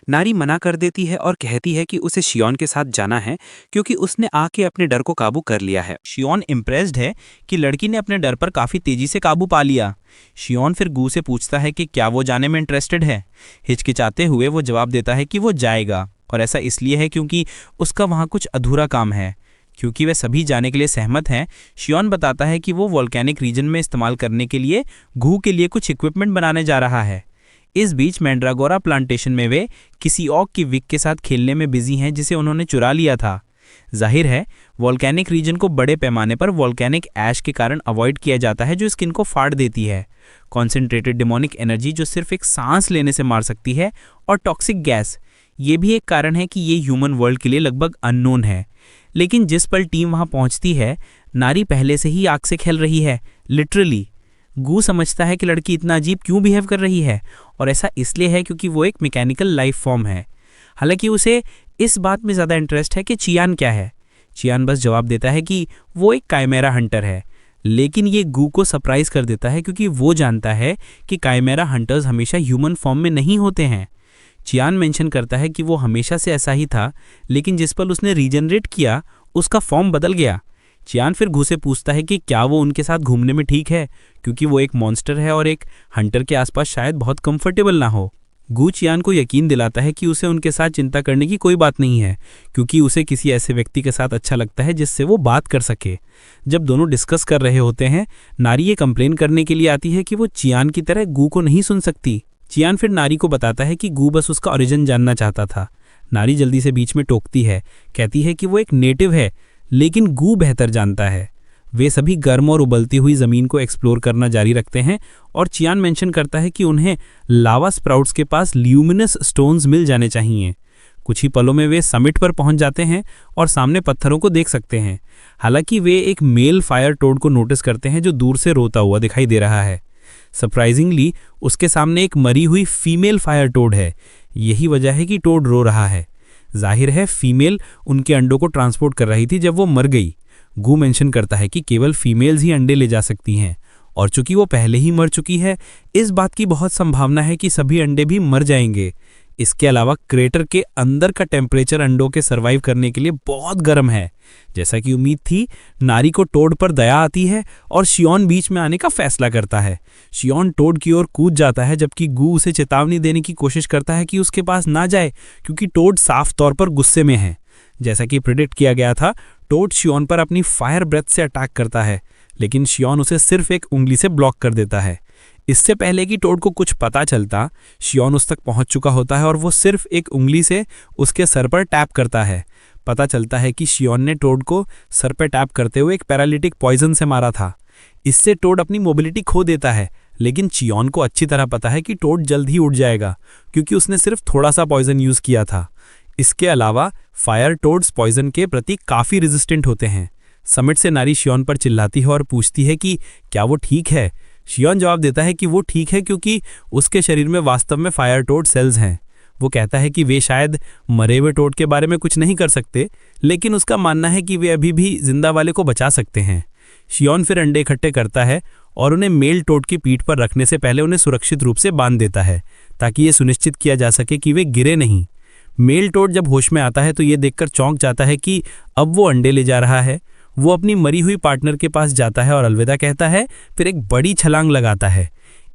नारी मना कर देती है और कहती है कि उसे शियोन के साथ जाना है क्योंकि उसने आके अपने डर को काबू कर लिया है। शियोन इम्प्रेस्ड है कि लड़की ने अपने डर पर काफ़ी तेजी से काबू पा लिया। शियोन फिर गू से पूछता है कि क्या वो जाने में इंटरेस्टेड है। हिचकिचाते हुए वो जवाब देता है कि वो जाएगा, और ऐसा इसलिए है क्योंकि उसका वहाँ कुछ अधूरा काम है। क्योंकि वे सभी जाने के लिए सहमत हैं, शियोन बताता है कि वो वॉल्केनिक रीजन में इस्तेमाल करने के लिए गू के लिए कुछ इक्विपमेंट बनाने जा रहा है। इस बीच मैंड्रागोरा प्लांटेशन में वे किसी ऑक की विग के साथ खेलने में बिजी हैं जिसे उन्होंने चुरा लिया था। जाहिर है, वॉल्केनिक रीजन को बड़े पैमाने पर वॉल्केनिक ऐश के कारण अवॉइड किया जाता है जो स्किन को फाड़ देती है। कॉन्सेंट्रेटेड डिमोनिक एनर्जी जो सिर्फ एक सांस लेने से मार सकती है, और टॉक्सिक गैस, ये भी एक कारण है कि ये ह्यूमन वर्ल्ड के लिए लगभग अननोन है। लेकिन जिस पल टीम वहां पहुंचती है, नारी पहले से ही आग से खेल रही है, लिटरली। गू समझता है कि लड़की इतना अजीब क्यों बिहेव कर रही है, और ऐसा इसलिए है क्योंकि वो एक मैकेनिकल लाइफ फॉर्म है। हालांकि उसे इस बात में ज़्यादा इंटरेस्ट है कि चियान क्या है। चियान बस जवाब देता है कि वो एक काइमेरा हंटर है, लेकिन ये गू को सरप्राइज कर देता है क्योंकि वो जानता है कि काइमेरा हंटर्स हमेशा ह्यूमन फॉर्म में नहीं होते हैं। चियान मेंशन करता है कि वो हमेशा से ऐसा ही था, लेकिन जिस पल उसने रीजनरेट किया उसका फॉर्म बदल गया। चियान फिर गू से पूछता है कि क्या वो उनके साथ घूमने में ठीक है, क्योंकि वो एक मॉन्स्टर है और एक हंटर के आसपास शायद बहुत कंफर्टेबल ना हो। गू चियान को यकीन दिलाता है कि उसे उनके साथ चिंता करने की कोई बात नहीं है, क्योंकि उसे किसी ऐसे व्यक्ति के साथ अच्छा लगता है जिससे वो बात कर सके। जब दोनों डिस्कस कर रहे होते हैं, नारी ये कंप्लेन करने के लिए आती है कि वो चियान की तरह गू को नहीं सुन सकती। चियान फिर नारी को बताता है कि गू बस उसका ओरिजिन जानना चाहता था। नारी जल्दी से बीच में टोकती है, कहती है कि वो एक नेटिव है, लेकिन गू बेहतर जानता है। वे सभी गर्म और उबलती हुई ज़मीन को एक्सप्लोर करना जारी रखते हैं, और चियान मेंशन करता है कि उन्हें लावा स्प्राउट्स के पास ल्यूमिनस स्टोन्स मिल जाने चाहिए। कुछ ही पलों में वे समिट पर पहुंच जाते हैं और सामने पत्थरों को देख सकते हैं। हालांकि वे एक मेल फायर टोड को नोटिस करते हैं जो दूर से रोता हुआ दिखाई दे रहा है। सरप्राइजिंगली उसके सामने एक मरी हुई फीमेल फायर टोड है। यही वजह है कि टोड रो रहा है। जाहिर है, फीमेल उनके अंडों को ट्रांसपोर्ट कर रही थी जब वो मर गई। गू मेंशन करता है कि केवल फीमेल्स ही अंडे ले जा सकती हैं, और चूंकि वो पहले ही मर चुकी है, इस बात की बहुत संभावना है कि सभी अंडे भी मर जाएंगे। इसके अलावा क्रेटर के अंदर का टेम्परेचर अंडों के सर्वाइव करने के लिए बहुत गर्म है। जैसा कि उम्मीद थी, नारी को टोड पर दया आती है और शियोन बीच में आने का फैसला करता है। शियोन टोड की ओर कूद जाता है, जबकि गू उसे चेतावनी देने की कोशिश करता है कि उसके पास ना जाए, क्योंकि टोड साफ तौर पर गुस्से में है। जैसा कि प्रिडिक्ट किया गया था, टोड शियोन पर अपनी फायर ब्रेथ से अटैक करता है, लेकिन शियोन उसे सिर्फ एक उंगली से ब्लॉक कर देता है। इससे पहले कि टोड को कुछ पता चलता, शियोन उस तक पहुंच चुका होता है और वो सिर्फ एक उंगली से उसके सर पर टैप करता है। पता चलता है कि शियोन ने टोड को सर पर टैप करते हुए एक पैरालिटिक पॉइजन से मारा था। इससे टोड अपनी मोबिलिटी खो देता है, लेकिन शियोन को अच्छी तरह पता है कि टोड जल्द ही उठ जाएगा, क्योंकि उसने सिर्फ थोड़ा सा पॉइजन यूज किया था। इसके अलावा फायर टोड्स पॉइजन के प्रति काफी रेजिस्टेंट होते हैं। समिट से नारी शियोन पर चिल्लाती है और पूछती है कि क्या वो ठीक है। शियोन जवाब देता है कि वो ठीक है, क्योंकि उसके शरीर में वास्तव में फायर टोड सेल्स हैं। वो कहता है कि वे शायद मरे हुए टोड के बारे में कुछ नहीं कर सकते, लेकिन उसका मानना है कि वे अभी भी जिंदा वाले को बचा सकते हैं। शियोन फिर अंडे इकट्ठे करता है और उन्हें मेल टोड की पीठ पर रखने से पहले उन्हें सुरक्षित रूप से बांध देता है, ताकि ये सुनिश्चित किया जा सके कि वे गिरे नहीं। मेल टोड जब होश में आता है तो ये देखकर चौंक जाता है कि अब वो अंडे ले जा रहा है। वो अपनी मरी हुई पार्टनर के पास जाता है और अलविदा कहता है, फिर एक बड़ी छलांग लगाता है।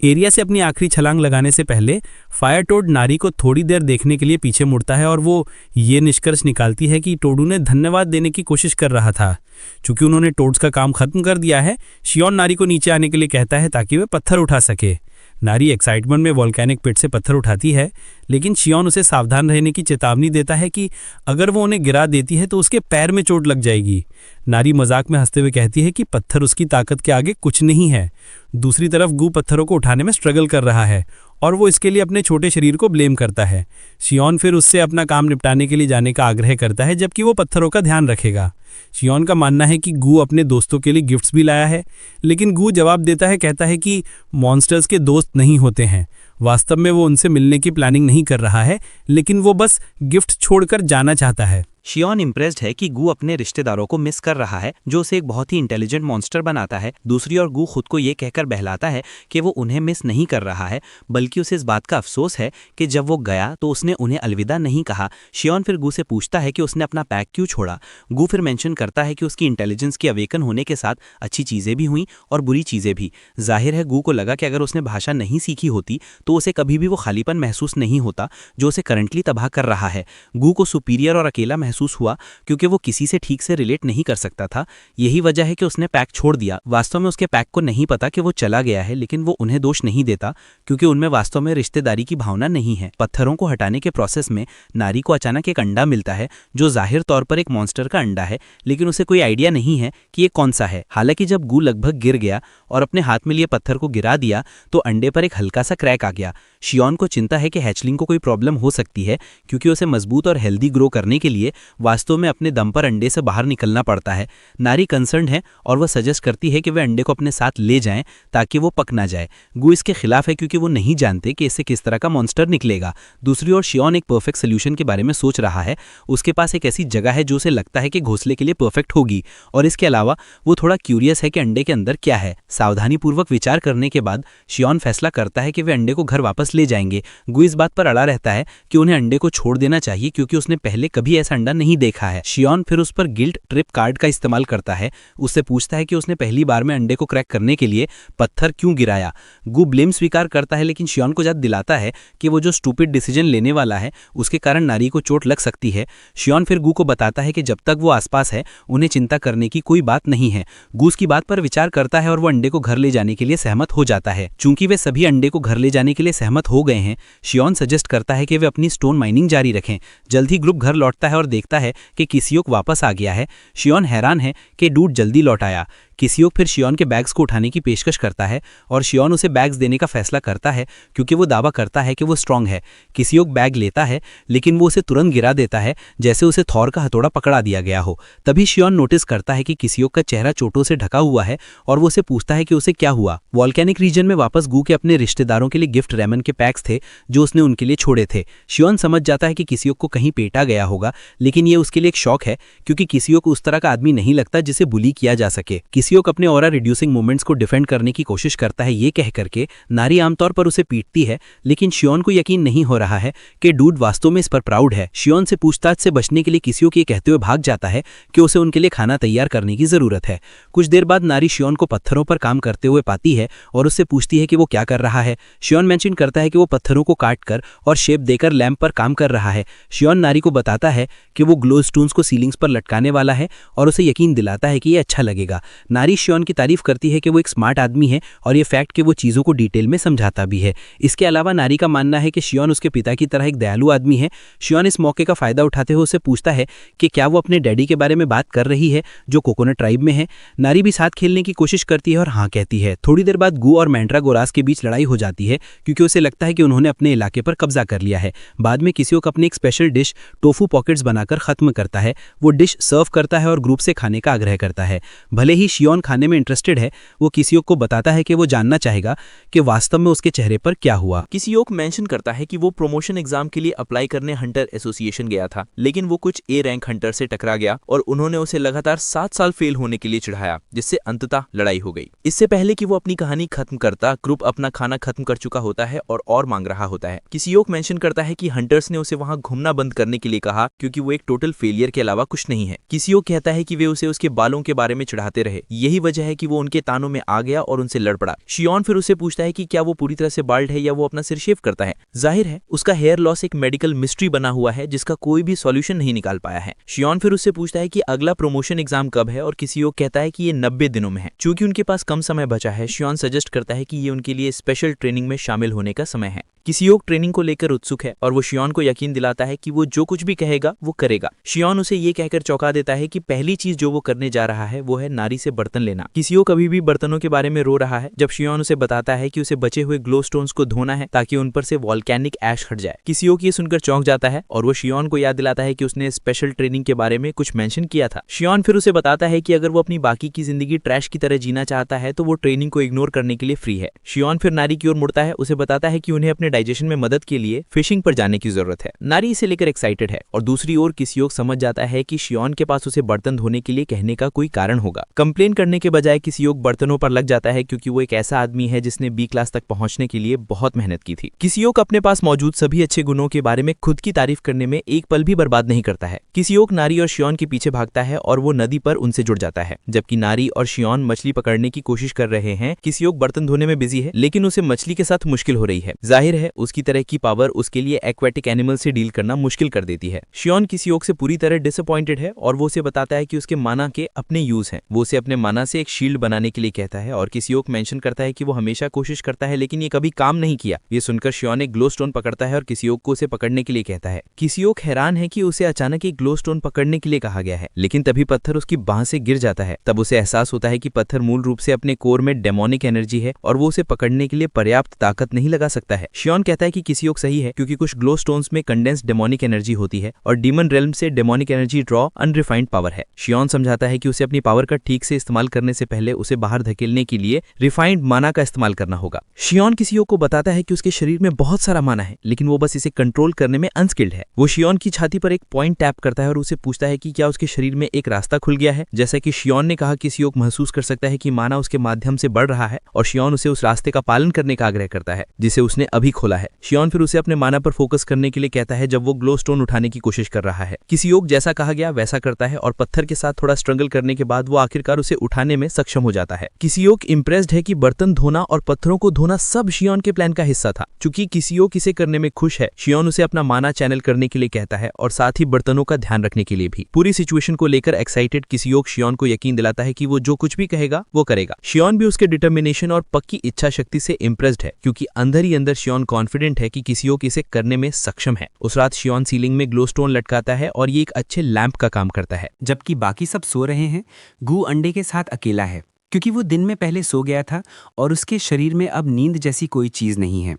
एरिया से अपनी आखिरी छलांग लगाने से पहले फायर टोड नारी को थोड़ी देर देखने के लिए पीछे मुड़ता है और वो ये निष्कर्ष निकालती है कि टोड उन्हें धन्यवाद देने की कोशिश कर रहा था। चूंकि उन्होंने टोड्स का काम खत्म कर दिया है, शियोन नारी को नीचे आने के लिए कहता है ताकि वे पत्थर उठा सके। नारी एक्साइटमेंट में वोल्केनिक पिट से पत्थर उठाती है, लेकिन शियोन उसे सावधान रहने की चेतावनी देता है कि अगर वो उन्हें गिरा देती है तो उसके पैर में चोट लग जाएगी। नारी मजाक में हंसते हुए कहती है कि पत्थर उसकी ताकत के आगे कुछ नहीं है। दूसरी तरफ गू पत्थरों को उठाने में स्ट्रगल कर रहा है और वो इसके लिए अपने छोटे शरीर को ब्लेम करता है। शियोन फिर उससे अपना काम निपटाने के लिए जाने का आग्रह करता है, जबकि वो पत्थरों का ध्यान रखेगा। शियोन का मानना है कि गू अपने दोस्तों के लिए गिफ्ट्स भी लाया है, लेकिन गू जवाब देता है, कहता है कि मॉन्स्टर्स के दोस्त नहीं होते हैं। वास्तव में वो उनसे मिलने की प्लानिंग नहीं कर रहा है, लेकिन वो बस गिफ्ट छोड़कर जाना चाहता है। शियोन इम्प्रेस्ड है कि गू अपने रिश्तेदारों को मिस कर रहा है, जो उसे एक बहुत ही इंटेलिजेंट मॉन्स्टर बनाता है। दूसरी ओर गू खुद को ये कहकर बहलाता है कि वो उन्हें मिस नहीं कर रहा है, बल्कि उसे इस बात का अफसोस है कि जब वो गया तो उसने उन्हें अलविदा नहीं कहा। शियोन फिर गू से पूछता है कि उसने अपना पैक क्यों छोड़ा। गू फिर मेंशन करता है कि उसकी इंटेलिजेंस की अवेकन होने के साथ अच्छी चीज़ें भी हुई और बुरी चीज़ें भी। जाहिर है गू को लगा कि अगर उसने भाषा नहीं सीखी होती तो उसे कभी भी वो खालीपन महसूस नहीं होता जो उसे करंटली तबाह कर रहा है। गू को सुपीरियर और अकेला महसूस हुआ क्योंकि वो किसी से ठीक से रिलेट नहीं कर सकता था। यही वजह है कि उसने पैक छोड़ दिया। वास्तव में उसके पैक को नहीं पता कि वो चला गया है, लेकिन वो उन्हें दोष नहीं देता क्योंकि उनमें वास्तव में रिश्तेदारी की भावना नहीं है। पत्थरों को हटाने के प्रोसेस में नारी को अचानक एक अंडा मिलता है जो जाहिर तौर पर एक मॉन्स्टर का अंडा है, लेकिन उसे कोई आइडिया नहीं है कि ये कौन सा है। हालांकि जब गू लगभग गिर गया और अपने हाथ में लिए पत्थर को गिरा दिया तो अंडे पर एक हल्का सा क्रैक आ गया। शियोन को चिंता है कि हैचलिंग को कोई प्रॉब्लम हो सकती है क्योंकि उसे मजबूत और हेल्दी ग्रो करने के लिए वास्तव में अपने दम पर अंडे से बाहर निकलना पड़ता है। नारी कंसर्न है और वह सजेस्ट करती है कि वे अंडे को अपने साथ ले जाएं ताकि वो पक ना जाए। गू इसके खिलाफ है क्योंकि वो नहीं जानते कि इससे किस तरह का मॉन्स्टर निकलेगा। दूसरी ओर शियोन एक परफेक्ट सोल्यूशन के बारे में सोच रहा है। उसके पास एक ऐसी जगह है जो उसे लगता है कि घोंसले के लिए परफेक्ट होगी, और इसके अलावा वो थोड़ा क्यूरियस है कि अंडे के अंदर क्या है। सावधानीपूर्वक विचार करने के बाद शियोन फैसला करता है कि वे अंडे को घर वापस ले जाएंगे। गू इस बात पर अड़ा रहता है कि उन्हें अंडे को छोड़ देना चाहिए क्योंकि उसने पहले कभी ऐसा अंडा नहीं देखा है। शियोन फिर उस पर गिल्ट ट्रिप कार्ड का इस्तेमाल करता है। उससे पूछता है कि उसने पहली बार में अंडे को क्रैक करने के लिए पत्थर क्यों गिराया। गू ब्लेम स्वीकार करता है, लेकिन शियोन को याद दिलाता है कि वो जो स्टूपिड डिसीजन लेने वाला है उसके कारण नारी को चोट लग सकती है। शियोन फिर गू को बताता है कि जब तक वो आसपास है उन्हें चिंता करने की कोई बात नहीं है। गू उसकी बात पर विचार करता है और वो अंडे को घर ले जाने के लिए सहमत हो जाता है। चूंकि वे सभी अंडे को घर ले जाने के लिए सहमत हो गए हैं, शियोन सजेस्ट करता है कि वे अपनी स्टोन माइनिंग जारी रखें। जल्द ही ग्रुप घर लौटता है और देखता है कि किसियोक वापस आ गया है। शियोन हैरान है कि डूड जल्दी लौट आया। किसियोक फिर शियोन के बैग्स को उठाने की पेशकश करता है और शियोन उसे बैग्स देने का फैसला करता है क्योंकि वो दावा करता है कि वो स्ट्रांग है। किसियोक बैग लेता है लेकिन वो उसे तुरंत गिरा देता है जैसे उसे थॉर का हथौड़ा पकड़ा दिया गया हो। तभी शियोन नोटिस करता है कि किसियोक का चेहरा चोटों से ढका हुआ है और वो उसे पूछता है कि उसे क्या हुआ। वॉल्केनिक रीजन में वापस गू के अपने रिश्तेदारों के लिए गिफ्ट रेमन के पैक्स थे जो उसने उनके लिए छोड़े थे। शियोन समझ जाता है कि किसियोक को कहीं पेटा गया होगा, लेकिन ये उसके लिए एक शॉक है क्योंकि किसियोक उस तरह का आदमी नहीं लगता जिसे बुली किया जा सके। किसियोक अपने ऑरा रिड्यूसिंग मोमेंट्स को डिफेंड करने की कोशिश करता है ये कह करके नारी आमतौर पर उसे पीटती है, लेकिन शियोन को यकीन नहीं हो रहा है कि डूड वास्तव में इस पर प्राउड है। शियोन से पूछताछ से बचने के लिए किसियोक ये कहते हुए भाग जाता है कि उसे उनके लिए खाना तैयार करने की जरूरत है। कुछ देर बाद नारी शियोन को पत्थरों पर काम करते हुए पाती है और उससे पूछती है कि वो क्या कर रहा है। शियोन मेंशन करता है कि वो पत्थरों को काटकर और शेप देकर लैंप पर काम कर रहा है। शियोन नारी को बताता है कि वो ग्लो स्टोन्स को सीलिंग्स पर लटकाने वाला है और उसे यकीन दिलाता है कि ये अच्छा लगेगा। नारी शियोन की तारीफ करती है कि वो एक स्मार्ट आदमी है और ये फैक्ट कि वो चीज़ों को डिटेल में समझाता भी है। इसके अलावा नारी का मानना है कि शियोन उसके पिता की तरह एक दयालु आदमी है। शियोन इस मौके का फायदा उठाते हुए उससे पूछता है कि क्या वो अपने डैडी के बारे में बात कर रही है जो कोकोनट ट्राइब में है। नारी भी साथ खेलने की कोशिश करती है और हाँ कहती है। थोड़ी देर बाद गू और मैंड्रागोरास के बीच लड़ाई हो जाती है क्योंकि उसे लगता है कि उन्होंने अपने इलाके पर कब्जा कर लिया है। बाद में किसियोक अपनी एक स्पेशल डिश टोफू पॉकेट्स बनाकर खत्म करता है। वो डिश सर्व करता है और ग्रुप से खाने का आग्रह करता है। भले ही शियोन खाने में इंटरेस्टेड है, वो किसियोक को बताता है कि वो जानना चाहेगा कि वास्तव में उसके चेहरे पर क्या हुआ। किसियोक मेंशन करता है कि वो प्रमोशन एग्जाम के लिए अप्लाई करने हंटर एसोसिएशन गया था, लेकिन वो कुछ ए रैंक हंटर से टकरा गया और उन्होंने उसे लगातार 7 साल फेल होने के लिए चिढ़ाया, जिससे अंततः लड़ाई हो गई। इससे पहले कि वो अपनी कहानी खत्म करता, ग्रुप अपना खाना खत्म कर चुका होता है और मांग रहा होता है। किसियोक मेंशन करता है कि हंटर्स ने उसे वहां घूमना बंद करने के लिए कहा क्योंकि वो एक टोटल फेलियर के अलावा कुछ नहीं है। किसियोक कहता है कि वे उसे उसके बालों के बारे में चिढ़ाते रहे, यही वजह है कि वो उनके तानों में आ गया और उनसे लड़ पड़ा। शियोन फिर उसे पूछता है कि क्या वो पूरी तरह से बाल्ड है या वो अपना सिर शेव करता है। जाहिर है उसका हेयर लॉस एक मेडिकल मिस्ट्री बना हुआ है जिसका कोई भी सॉल्यूशन नहीं निकाल पाया है। शियोन फिर उससे पूछता है कि अगला प्रमोशन एग्जाम कब है और किसियोक कहता है कि ये 90 दिनों में है। चूंकि उनके पास कम समय बचा है, शियोन सजेस्ट करता है कि ये उनके लिए स्पेशल ट्रेनिंग में शामिल होने का समय है। किसियोक ट्रेनिंग को लेकर उत्सुक है और वो शियोन को यकीन दिलाता है कि वो जो कुछ भी कहेगा वो करेगा। शियोन उसे ये कहकर चौंका देता है कि पहली चीज जो वो करने जा रहा है वो है नारी से बर्तन लेना। किसियोक अभी भी बर्तनों के बारे में रो रहा है जब शियोन उसे बताता है कि उसे बचे हुए ग्लो स्टोन्स को धोना है ताकि उन पर से वॉल्केनिक ऐश हट जाए। किसियोक ये सुनकर चौंक जाता है और वो शियोन को याद दिलाता है कि उसने स्पेशल ट्रेनिंग के बारे में कुछ मेंशन किया था। शियोन फिर उसे बताता है कि अगर वो अपनी बाकी की जिंदगी ट्रैश की तरह जीना चाहता है तो वो ट्रेनिंग को इग्नोर करने के लिए फ्री है। शियोन फिर नारी की ओर मुड़ता है, उसे बताता है कि उन्हें अपने डाइजेशन में मदद के लिए फिशिंग पर जाने की जरूरत है। नारी इसे लेकर एक्साइटेड है और दूसरी ओर किसियोक समझ जाता है कि शियोन के पास उसे बर्तन धोने के लिए कहने का कोई कारण होगा। कंप्लेन करने के बजाय किसियोक बर्तनों पर लग जाता है क्योंकि वो एक ऐसा आदमी है जिसने बी क्लास तक पहुंचने के लिए बहुत मेहनत की थी। किसियोक अपने पास मौजूद सभी अच्छे गुणों के बारे में खुद की तारीफ करने में एक पल भी बर्बाद नहीं करता है। किसियोक नारी और शियोन के पीछे भागता है और वो नदी पर उनसे जुड़ जाता है। जबकि नारी और शियोन मछली पकड़ने की कोशिश कर रहे हैं, किसियोक बर्तन धोने में बिजी है, लेकिन उसे मछली के साथ मुश्किल हो रही है। जाहिर है उसकी तरह की पावर उसके लिए एक्वेटिक एनिमल से डील करना मुश्किल कर देती है। शियोन किसियोक से पूरी तरह डिसअपॉइंटेड है और वो उसे बताता है कि उसके माना के अपने यूज हैं। वो उसे अपने माना से एक शील्ड बनाने के लिए कहता है और किसियोक मेंशन करता है कि वो हमेशा कोशिश करता है लेकिन ये कभी काम नहीं किया। ये सुनकर शियोन एक ग्लो स्टोन पकड़ता है और किसियोक को उसे पकड़ने के लिए कहता है। किसियोक हैरान है कि उसे अचानक एक ग्लो स्टोन पकड़ने के लिए कहा गया है, लेकिन तभी पत्थर उसकी बांह से गिर जाता है। तब उसे एहसास होता है कि पत्थर मूल रूप से अपने कोर में डेमोनिक एनर्जी है और वो उसे पकड़ने के लिए पर्याप्त ताकत नहीं लगा सकता है। शियोन कहता है कि किसियोक सही है क्योंकि कुछ ग्लो स्टोन्स में कंडेंस डेमोनिक एनर्जी होती है और डीमन रेल्म से demonic energy draw unrefined power है। शियोन समझाता है कि उसे अपनी पावर का ठीक से इस्तेमाल करने से पहले उसे बाहर धकेलने के लिए रिफाइंड माना का इस्तेमाल करना होगा। शियोन किसियोक को बताता है कि उसके शरीर में बहुत सारा माना है, लेकिन वो बस इसे कंट्रोल करने में अनस्किल्ड है। वो शियोन की छाती पर एक पॉइंट टैप करता है और उसे पूछता है कि क्या उसके शरीर में एक रास्ता खुल गया है। जैसा कि शियोन ने कहा, किसियोक महसूस कर सकता है कि माना उसके माध्यम से बढ़ रहा है और शियोन उसे उस रास्ते का पालन करने का आग्रह करता है जिसे उसने अभी खोला है। शियोन फिर उसे अपने माना पर फोकस करने के लिए कहता है जब वो ग्लो स्टोन उठाने की कोशिश कर रहा है। किसियोक जैसा कहा गया वैसा करता है और पत्थर के साथ थोड़ा स्ट्रगल करने के बाद वो आखिरकार उसे उठाने में सक्षम हो जाता है। किसियोक इम्प्रेस्ड है कि बर्तन धोना और पत्थरों को धोना सब शियोन के प्लान का हिस्सा था। चूंकि किसियोक इसे करने में खुश है, शियोन उसे अपना माना चैनल करने के लिए कहता है और साथ ही बर्तनों का ध्यान रखने के लिए भी। पूरी सिचुएशन को लेकर एक्साइटेड किसियोक शियोन को यकीन दिलाता है कि वो जो कुछ भी कहेगा वो करेगा। शियोन भी उसके डिटर्मिनेशन और पक्की इच्छा शक्ति से इम्प्रेस्ड है क्योंकि अंदर ही अंदर शियोन कॉन्फिडेंट है कि किसियोक इसे करने में सक्षम है। उस रात शियोन सीलिंग में ग्लो स्टोन लटकाता है और ये एक अच्छे लैंप का काम करता है। जबकि बाकी सब सो रहे हैं, गू अंडे के साथ अकेला है क्योंकि वो दिन में पहले सो गया था और उसके शरीर में अब नींद जैसी कोई चीज़ नहीं है।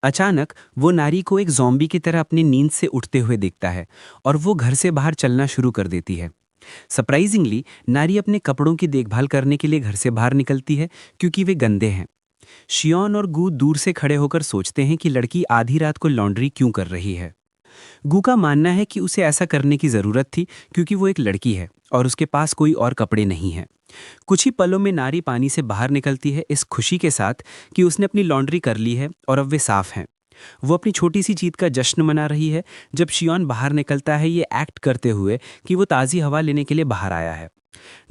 अचानक वो नारी को एक ज़ॉम्बी की तरह अपनी नींद से उठते हुए देखता है और वो घर से बाहर चलना शुरू कर देती है। सरप्राइजिंगली नारी अपने कपड़ों की देखभाल करने के लिए घर से बाहर निकलती है क्योंकि वे गंदे हैं। शियोन और गू दूर से खड़े होकर सोचते हैं कि लड़की आधी रात को लॉन्ड्री क्यों कर रही है। गू का मानना है कि उसे ऐसा करने की ज़रूरत थी क्योंकि वो एक लड़की है और उसके पास कोई और कपड़े नहीं हैं। कुछ ही पलों में नारी पानी से बाहर निकलती है इस खुशी के साथ कि उसने अपनी लॉन्ड्री कर ली है और अब वे साफ हैं। वो अपनी छोटी सी जीत का जश्न मना रही है जब शियोन बाहर निकलता है, ये एक्ट करते हुए कि वो ताज़ी हवा लेने के लिए बाहर आया है।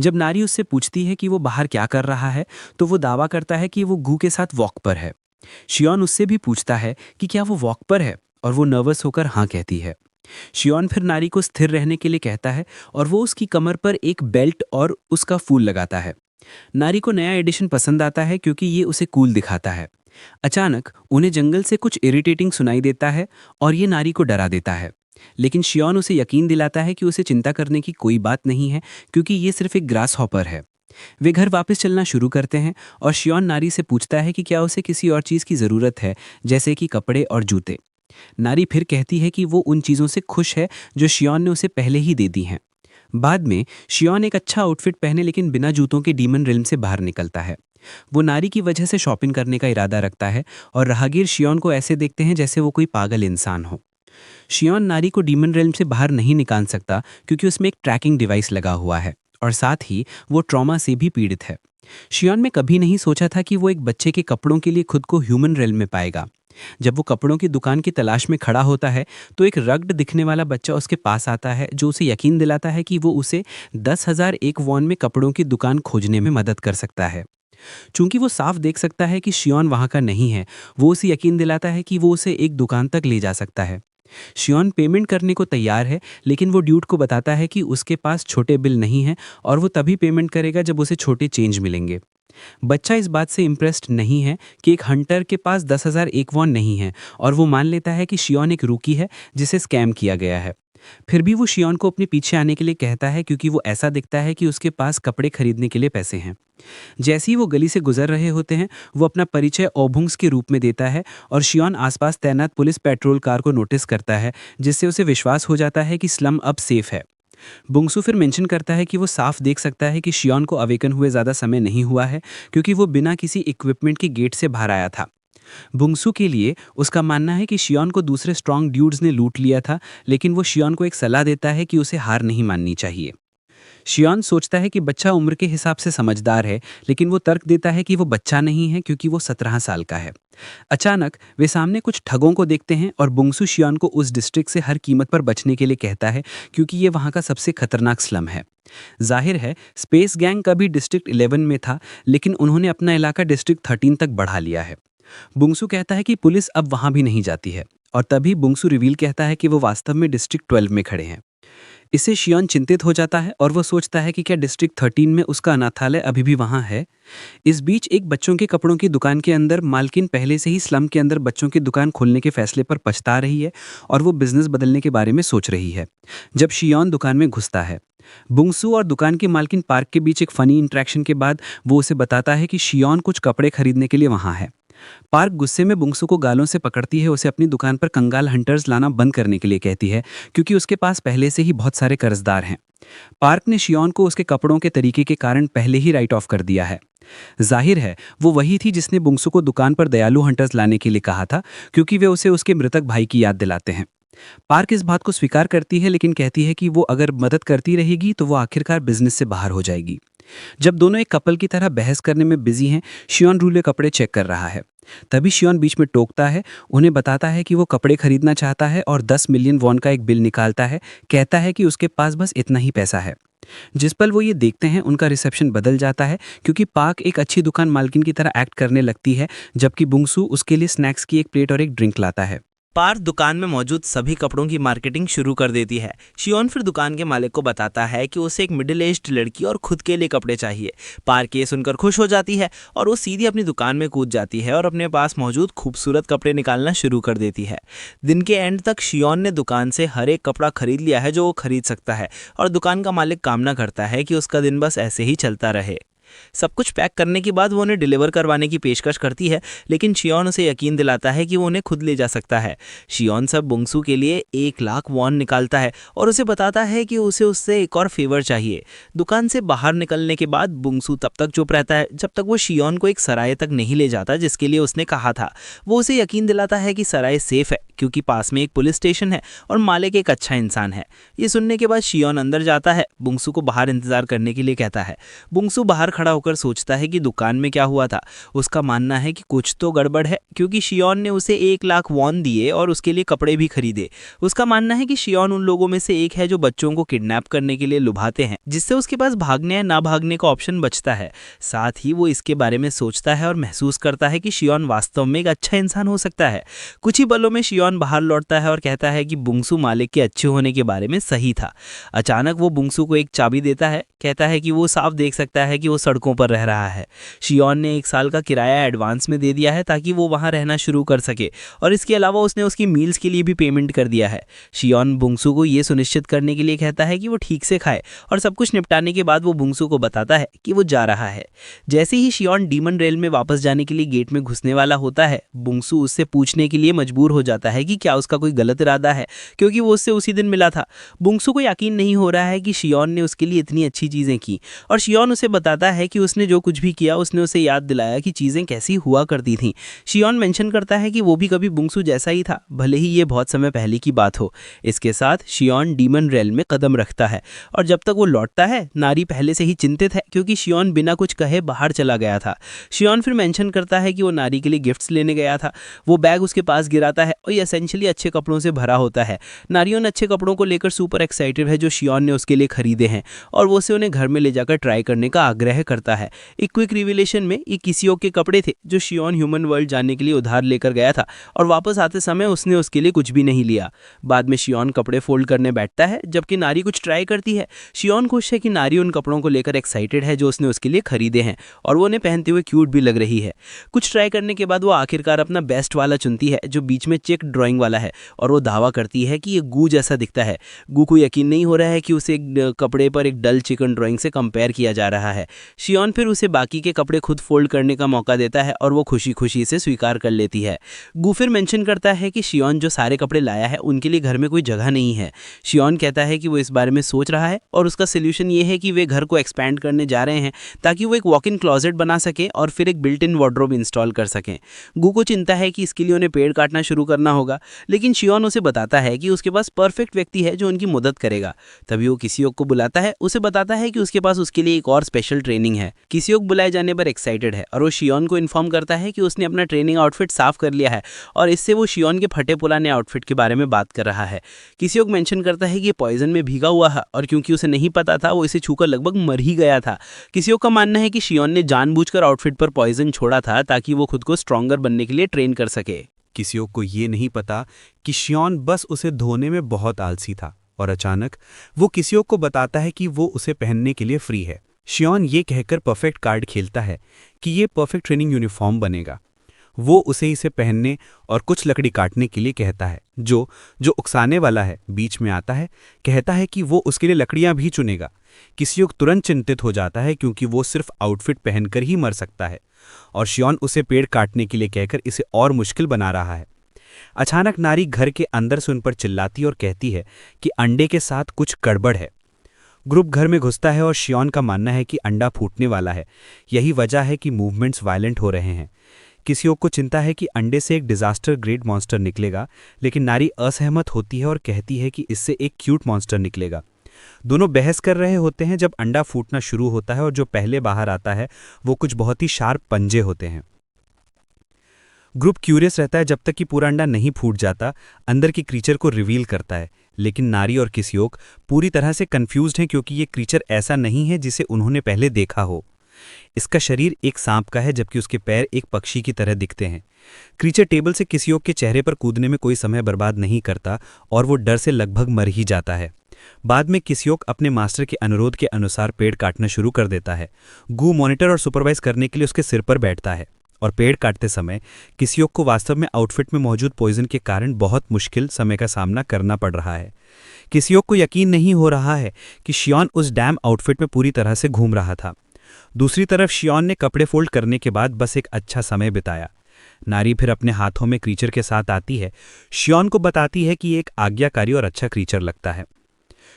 जब नारी उससे पूछती है कि वो बाहर क्या कर रहा है तो वो दावा करता है कि वो गू के साथ वॉक पर है। शियोन उससे भी पूछता है कि क्या वो वॉक पर है और वो नर्वस होकर हाँ कहती है। शियोन फिर नारी को स्थिर रहने के लिए कहता है और वो उसकी कमर पर एक बेल्ट और उसका फूल लगाता है। नारी को नया एडिशन पसंद आता है क्योंकि ये उसे कूल दिखाता है। अचानक उन्हें जंगल से कुछ इरिटेटिंग सुनाई देता है और ये नारी को डरा देता है, लेकिन शियोन उसे यकीन दिलाता है कि उसे चिंता करने की कोई बात नहीं है क्योंकि ये सिर्फ एक ग्रास हॉपर है। वे घर वापस चलना शुरू करते हैं और शियोन नारी से पूछता है कि क्या उसे किसी और चीज़ की ज़रूरत है, जैसे कि कपड़े और जूते। नारी फिर कहती है कि वो उन चीज़ों से खुश है जो शियोन ने उसे पहले ही दे दी हैं। बाद में शियोन एक अच्छा आउटफिट पहने लेकिन बिना जूतों के डीमन रिल्म से बाहर निकलता है। वो नारी की वजह से शॉपिंग करने का इरादा रखता है और राहगीर शियोन को ऐसे देखते हैं जैसे वो कोई पागल इंसान हो। शियोन नारी को डीमन रिल्म से बाहर नहीं निकाल सकता क्योंकि उसमें एक ट्रैकिंग डिवाइस लगा हुआ है और साथ ही वो ट्रॉमा से भी पीड़ित है। शियोन ने कभी नहीं सोचा था कि वो एक बच्चे के कपड़ों के लिए खुद को ह्यूमन रिल्म में पाएगा। जब वो कपड़ों की दुकान की तलाश में खड़ा होता है तो एक रग्ड दिखने वाला बच्चा उसके पास आता है जो उसे यकीन दिलाता है कि वो उसे 10,001 वॉन में कपड़ों की दुकान खोजने में मदद कर सकता है। चूंकि वो साफ देख सकता है कि शियोन वहाँ का नहीं है, वो उसे यकीन दिलाता है कि वो उसे एक दुकान तक ले जा सकता है। शियोन पेमेंट करने को तैयार है, लेकिन वो ड्यूड को बताता है कि उसके पास छोटे बिल नहीं हैं और वो तभी पेमेंट करेगा जब उसे छोटे चेंज मिलेंगे। बच्चा इस बात से इम्प्रेस्ड नहीं है कि एक हंटर के पास 10,001 वॉन नहीं है और वो मान लेता है कि शियोन एक रूकी है जिसे स्कैम किया गया है। फिर भी वो शियोन को अपने पीछे आने के लिए कहता है क्योंकि वो ऐसा दिखता है कि उसके पास कपड़े खरीदने के लिए पैसे हैं। जैसे ही वो गली से गुजर रहे होते हैं वो अपना परिचय ओबुंग्स के रूप में देता है और शियोन आसपास तैनात पुलिस पेट्रोल कार को नोटिस करता है, जिससे उसे विश्वास हो जाता है कि स्लम अब सेफ है। बुंगसू फिर मेंशन करता है कि वो साफ देख सकता है कि शियोन को अवेकन हुए ज़्यादा समय नहीं हुआ है क्योंकि वो बिना किसी इक्विपमेंट की गेट से बाहर आया था। बुंगसू के लिए उसका मानना है कि शियोन को दूसरे स्ट्रॉन्ग ड्यूड्स ने लूट लिया था, लेकिन वो शियोन को एक सलाह देता है कि उसे हार नहीं माननी चाहिए। शियोन सोचता है कि बच्चा उम्र के हिसाब से समझदार है, लेकिन वो तर्क देता है कि वो बच्चा नहीं है क्योंकि वो 17 साल का है। अचानक वे सामने कुछ ठगों को देखते हैं और बुंगसू शियोन को उस डिस्ट्रिक्ट से हर कीमत पर बचने के लिए कहता है क्योंकि ये वहाँ का सबसे खतरनाक स्लम है। जाहिर है स्पेस गैंग का भी डिस्ट्रिक्ट 11 में था, लेकिन उन्होंने अपना इलाका डिस्ट्रिक्ट 13 तक बढ़ा लिया है। बुंगसू कहता है कि पुलिस अब वहाँ भी नहीं जाती है और तभी बुंगसू रिवील कहता है कि वो वास्तव में डिस्ट्रिक्ट 12 में खड़े हैं। इससे शियोन चिंतित हो जाता है और वो सोचता है कि क्या डिस्ट्रिक्ट 13 में उसका अनाथालय अभी भी वहाँ है। इस बीच एक बच्चों के कपड़ों की दुकान के अंदर मालकिन पहले से ही स्लम के अंदर बच्चों की दुकान खोलने के फैसले पर पछता रही है और वो बिजनेस बदलने के बारे में सोच रही है। जब शियोन दुकान में घुसता है, बुंगसू और दुकान के मालकिन पार्क के बीच एक फनी इंटरेक्शन के बाद वो उसे बताता है कि शियोन कुछ कपड़े खरीदने के लिए वहाँ है। पार्क गुस्से में बुंगसू को गालों से पकड़ती है, उसे अपनी दुकान पर कंगाल हंटर्स लाना बंद करने के लिए कहती है क्योंकि उसके पास पहले से ही बहुत सारे कर्जदार हैं। पार्क ने शियोन को उसके कपड़ों के तरीके के कारण पहले ही राइट ऑफ कर दिया है। जाहिर है वो वही थी जिसने बुंगसू को दुकान पर दयालु हंटर्स लाने के लिए कहा था क्योंकि वे उसे उसके मृतक भाई की याद दिलाते हैं। पार्क इस बात को स्वीकार करती है, लेकिन कहती है कि वो अगर मदद करती रहेगी तो वो आखिरकार बिजनेस से बाहर हो जाएगी। जब दोनों एक कपल की तरह बहस करने में बिजी हैं, शियोन रूले कपड़े चेक कर रहा है। तभी शियोन बीच में टोकता है, उन्हें बताता है कि वो कपड़े खरीदना चाहता है और 10 मिलियन वॉन का एक बिल निकालता है। कहता है कि उसके पास बस इतना ही पैसा है। जिस पल वो ये देखते हैं उनका रिसेप्शन बदल जाता है क्योंकि पार्क एक अच्छी दुकान मालकिन की तरह एक्ट करने लगती है, जबकि बुंगसू उसके लिए स्नैक्स की एक प्लेट और एक ड्रिंक लाता है। पार्क दुकान में मौजूद सभी कपड़ों की मार्केटिंग शुरू कर देती है। शियोन फिर दुकान के मालिक को बताता है कि उसे एक मिडिल एज्ड लड़की और खुद के लिए कपड़े चाहिए। पार्क ये सुनकर खुश हो जाती है और वो सीधी अपनी दुकान में कूद जाती है और अपने पास मौजूद खूबसूरत कपड़े निकालना शुरू कर देती है। दिन के एंड तक शियोन ने दुकान से हर एक कपड़ा खरीद लिया है जो वो खरीद सकता है और दुकान का मालिक कामना करता है कि उसका दिन बस ऐसे ही चलता रहे। सब कुछ पैक करने के बाद वो उन्हें डिलीवर करवाने की पेशकश करती है, लेकिन शियोन उसे यकीन दिलाता है कि वो उन्हें खुद ले जा सकता है। शियोन सब बुंगसू के लिए 1,00,000 वॉन निकालता है और उसे बताता है कि उसे उससे एक और फेवर चाहिए। दुकान से बाहर निकलने के बाद बुंगसू तब तक चुप रहता है जब तक वो शियोन को एक सराय तक नहीं ले जाता जिसके लिए उसने कहा था। वो उसे यकीन दिलाता है कि सराय सेफ है क्योंकि पास में एक पुलिस स्टेशन है और मालिक एक अच्छा इंसान है। ये सुनने के बाद शियोन अंदर जाता है, बुंगसू को बाहर इंतजार करने के लिए कहता है। बुंगसू बाहर खड़ा होकर सोचता है कि दुकान में क्या हुआ था। उसका मानना है कि कुछ तो गड़बड़ है क्योंकि शियोन ने उसे 1,00,000 वॉन दिए और उसके लिए कपड़े भी खरीदे। उसका मानना है कि शियोन उन लोगों में से एक है जो बच्चों को किडनैप करने के लिए लुभाते हैं, जिससे उसके पास भागने या ना भागने का ऑप्शन बचता है। साथ ही वो इसके बारे में सोचता है और महसूस करता है कि शियोन वास्तव में एक अच्छा इंसान हो सकता है। कुछ ही पलों में शियोन बाहर लौटता है और कहता है कि बुंगसू मालिक के अच्छे होने के बारे में सही था। अचानक वो बुंगसू को एक चाबी देता है, कहता है कि वो साफ देख सकता है कि वो सड़कों पर रह रहा है। शियोन ने 1 साल का किराया एडवांस में दे दिया है ताकि वो वहां रहना शुरू कर सके और इसके अलावा उसने उसकी मील्स के लिए भी पेमेंट कर दिया है। शियोन बुंगसू को ये सुनिश्चित करने के लिए कहता है कि वो ठीक से खाए और सब कुछ निपटाने के बाद वो बुंगसू को बताता है कि वो जा रहा है। जैसे ही शियोन डीमन रेल में वापस जाने के लिए गेट में घुसने वाला होता है, बुंगसू उससे पूछने के लिए मजबूर हो जाता है कि क्या उसका कोई गलत इरादा है क्योंकि वो उससे उसी दिन मिला था। बुंगसू को यकीन नहीं हो रहा है कि शियोन ने उसके लिए इतनी अच्छी चीज़ें की और शियोन उसे बताता है कि उसने जो कुछ भी किया उसने उसे याद दिलाया कि चीज़ें कैसी हुआ करती थीं। शियोन मेंशन करता है कि वो भी कभी बुंगसू जैसा ही था, भले ही ये बहुत समय पहले की बात हो। इसके साथ शियोन डीमन रेल में कदम रखता है और जब तक वो लौटता है, नारी पहले से ही चिंतित है क्योंकि शियोन बिना कुछ कहे बाहर चला गया था। शियोन फिर मेंशन करता है कि वो नारी के लिए गिफ्ट्स लेने गया था। वो बैग उसके पास गिराता है और ये एसेंशियली अच्छे कपड़ों से भरा होता है। नारी उन अच्छे कपड़ों को लेकर सुपर एक्साइटेड है जो शियोन ने उसके लिए खरीदे हैं और वो उसे उन्हें घर में ले जाकर ट्राई करने का आग्रह करता है। एक क्विक रिवीलेशन में ये किसी और के कपड़े थे जो शियोन ह्यूमन वर्ल्ड जाने के लिए उधार लेकर गया था और वापस आते समय उसने उसके लिए कुछ भी नहीं लिया। बाद में शियोन कपड़े फोल्ड करने बैठता है जबकि नारी कुछ ट्राई करती है। शियोन खुश है कि नारी उन कपड़ों को लेकर एक्साइटेड है जो उसने उसके लिए खरीदे हैं और वो उन्हें पहनते हुए क्यूट भी लग रही है। कुछ ट्राई करने के बाद वो आखिरकार अपना बेस्ट वाला चुनती है जो बीच में चेक ड्राइंग वाला है और वो दावा करती है कि ये गू जैसा दिखता है। गू को यकीन नहीं हो रहा है कि उसे एक कपड़े पर एक डल चिकन ड्राइंग से कंपेयर किया जा रहा है। शियोन फिर उसे बाकी के कपड़े खुद फोल्ड करने का मौका देता है और वो खुशी खुशी से स्वीकार कर लेती है। गू फिर मेंशन करता है कि शियोन जो सारे कपड़े लाया है उनके लिए घर में कोई जगह नहीं है। शियोन कहता है कि वो इस बारे में सोच रहा है और उसका सोल्यूशन ये है कि वे घर को एक्सपैंड करने जा रहे हैं ताकि वो एक वॉक इन क्लॉजेट बना सके और फिर एक बिल्ट इन वार्डरोब इंस्टॉल कर सकें। गू को चिंता है कि इसके लिए उन्हें पेड़ काटना शुरू करना होगा, लेकिन शियोन उसे बताता है कि उसके पास परफेक्ट व्यक्ति है जो उनकी मदद करेगा। तभी वो किसी को बुलाता है, उसे बताता है कि उसके पास उसके लिए एक और स्पेशल ट्रेनिंग है। किसी को बुलाए जाने पर एक्साइटेड है और वो शियोन को इन्फॉर्म करता है कि उसने अपना ट्रेनिंग आउटफिट साफ कर लिया है और इससे वो शियोन के फटे पुराने आउटफिट के बारे में बात कर रहा है। किसी को मेंशन करता है कि ये पॉइजन में भीगा हुआ है और क्योंकि उसे नहीं पता था वो इसे छूकर लगभग मर ही गया था। किसी का मानना है कि शियोन ने जानबूझकर आउटफिट पर पॉइजन छोड़ा था ताकि वो खुद को स्ट्रॉन्गर बनने के लिए ट्रेन कर सके। किसी को ये नहीं पता कि शियोन बस उसे धोने में बहुत आलसी था और अचानक वो किसी को बताता है कि वो उसे पहनने के लिए फ्री है। शियोन ये कहकर परफेक्ट कार्ड खेलता है कि ये परफेक्ट ट्रेनिंग यूनिफॉर्म बनेगा। वो उसे इसे पहनने और कुछ लकड़ी काटने के लिए कहता है। जो उकसाने वाला है बीच में आता है, कहता है कि वो उसके लिए लकड़ियां भी चुनेगा। किसी तुरंत चिंतित हो जाता है क्योंकि वो सिर्फ आउटफिट पहनकर ही मर सकता है और शियोन उसे पेड़ काटने के लिए कहकर इसे और मुश्किल बना रहा है। अचानक नारी घर के अंदर से उन पर चिल्लाती और कहती है कि अंडे के साथ कुछ गड़बड़ है। ग्रुप घर में घुसता है और शियोन का मानना है कि अंडा फूटने वाला है। यही वजह है कि मूवमेंट्स वायलेंट हो रहे हैं। किसी को चिंता है कि अंडे से एक डिजास्टर ग्रेड मॉन्स्टर निकलेगा, लेकिन नारी असहमत होती है और कहती है कि इससे एक क्यूट मॉन्स्टर निकलेगा। दोनों बहस कर रहे होते हैं जब अंडा फूटना शुरू होता है और जो पहले बाहर आता है वो कुछ बहुत ही शार्प पंजे होते हैं। ग्रुप क्यूरियस रहता है जब तक कि पूरा अंडा नहीं फूट जाता, अंदर की क्रीचर को रिवील करता है, लेकिन नारी और किसियोक पूरी तरह से कंफ्यूज्ड हैं क्योंकि ये क्रीचर ऐसा नहीं है जिसे उन्होंने पहले देखा हो। इसका शरीर एक सांप का है जबकि उसके पैर एक पक्षी की तरह दिखते हैं। क्रीचर टेबल से किसियोक के चेहरे पर कूदने में कोई समय बर्बाद नहीं करता और वो डर से लगभग मर ही जाता है। बाद में किसियोक अपने मास्टर के अनुरोध के अनुसार पेड़ काटना शुरू कर देता है। गू मॉनिटर और सुपरवाइज करने के लिए उसके सिर पर बैठता है और पेड़ काटते समय किसियोक को वास्तव में आउटफिट में मौजूद पॉइजन के कारण बहुत मुश्किल समय का सामना करना पड़ रहा है। किसियोक को यकीन नहीं हो रहा है कि शियोन उस डैम आउटफिट में पूरी तरह से घूम रहा था। दूसरी तरफ शियॉन ने कपड़े फोल्ड करने के बाद बस एक अच्छा समय बिताया। नारी फिर अपने हाथों में क्रीचर के साथ आती है। शियॉन को बताती है कि ये एक आज्ञाकारी और अच्छा क्रीचर लगता है।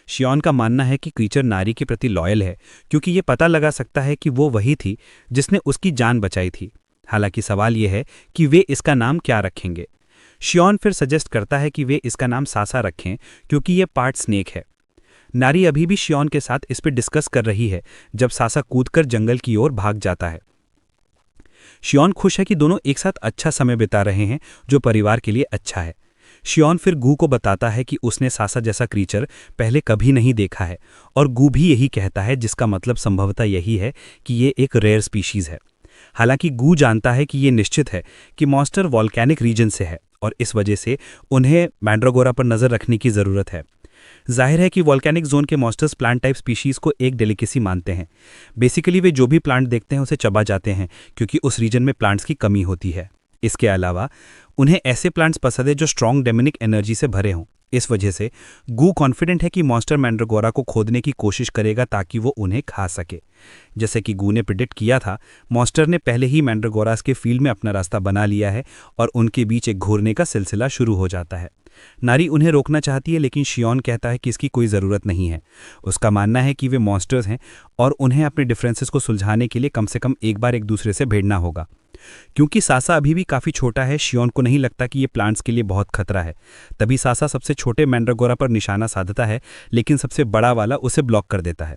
शियॉन का मानना है कि क्रीचर नारी के प्रति लॉयल है क्योंकि ये पता लगा सकता है कि वो वही थी जिसने उसकी जान बचाई थी। हालांकि सवाल ये है कि वे इसका नाम क्या रखेंगे। शियॉन फिर सजेस्ट करता है कि वे इसका नाम सासा रखें क्योंकि ये पार्ट स्नेक है। नारी अभी भी शियॉन के साथ इस पर डिस्कस कर रही है जब सासा कूदकर जंगल की ओर भाग जाता है। शियॉन खुश है कि दोनों एक साथ अच्छा समय बिता रहे हैं जो परिवार के लिए अच्छा है। शियॉन फिर गू को बताता है कि उसने सासा जैसा क्रीचर पहले कभी नहीं देखा है और गू भी यही कहता है, जिसका मतलब संभवतः यही है कि ये एक रेयर स्पीशीज है। हालांकि गू जानता है कि ये निश्चित है कि मॉन्स्टर वॉल्केनिक रीजन से है और इस वजह से उन्हें मैंड्रागोरा पर नज़र रखने की ज़रूरत है। जाहिर है कि वॉल्केनिक जोन के मॉन्स्टर्स प्लांट टाइप स्पीशीज़ को एक डेलिकेसी मानते हैं। बेसिकली वे जो भी प्लांट देखते हैं उसे चबा जाते हैं क्योंकि उस रीजन में प्लांट्स की कमी होती है। इसके अलावा उन्हें ऐसे प्लांट्स पसंद है जो स्ट्रॉन्ग डेमोनिक एनर्जी से भरे हों। इस वजह से गू कॉन्फिडेंट है कि मॉन्स्टर मैंड्रागोरा को खोदने की कोशिश करेगा ताकि वो उन्हें खा सके। जैसे कि गू ने प्रिडिक्ट किया था, मॉन्स्टर ने पहले ही मैंड्रागोरास के फील्ड में अपना रास्ता बना लिया है और उनके बीच एक घूरने का सिलसिला शुरू हो जाता है। नारी उन्हें रोकना चाहती है लेकिन शियॉन कहता है कि इसकी कोई ज़रूरत नहीं है। उसका मानना है कि वे मॉन्स्टर्स हैं और उन्हें अपने डिफरेंसेस को सुलझाने के लिए कम से कम एक बार एक दूसरे से भिड़ना होगा। क्योंकि सासा अभी भी काफ़ी छोटा है, शियॉन को नहीं लगता कि ये प्लांट्स के लिए बहुत खतरा है। तभी सासा सबसे छोटे मैंड्रागोरा पर निशाना साधता है लेकिन सबसे बड़ा वाला उसे ब्लॉक कर देता है।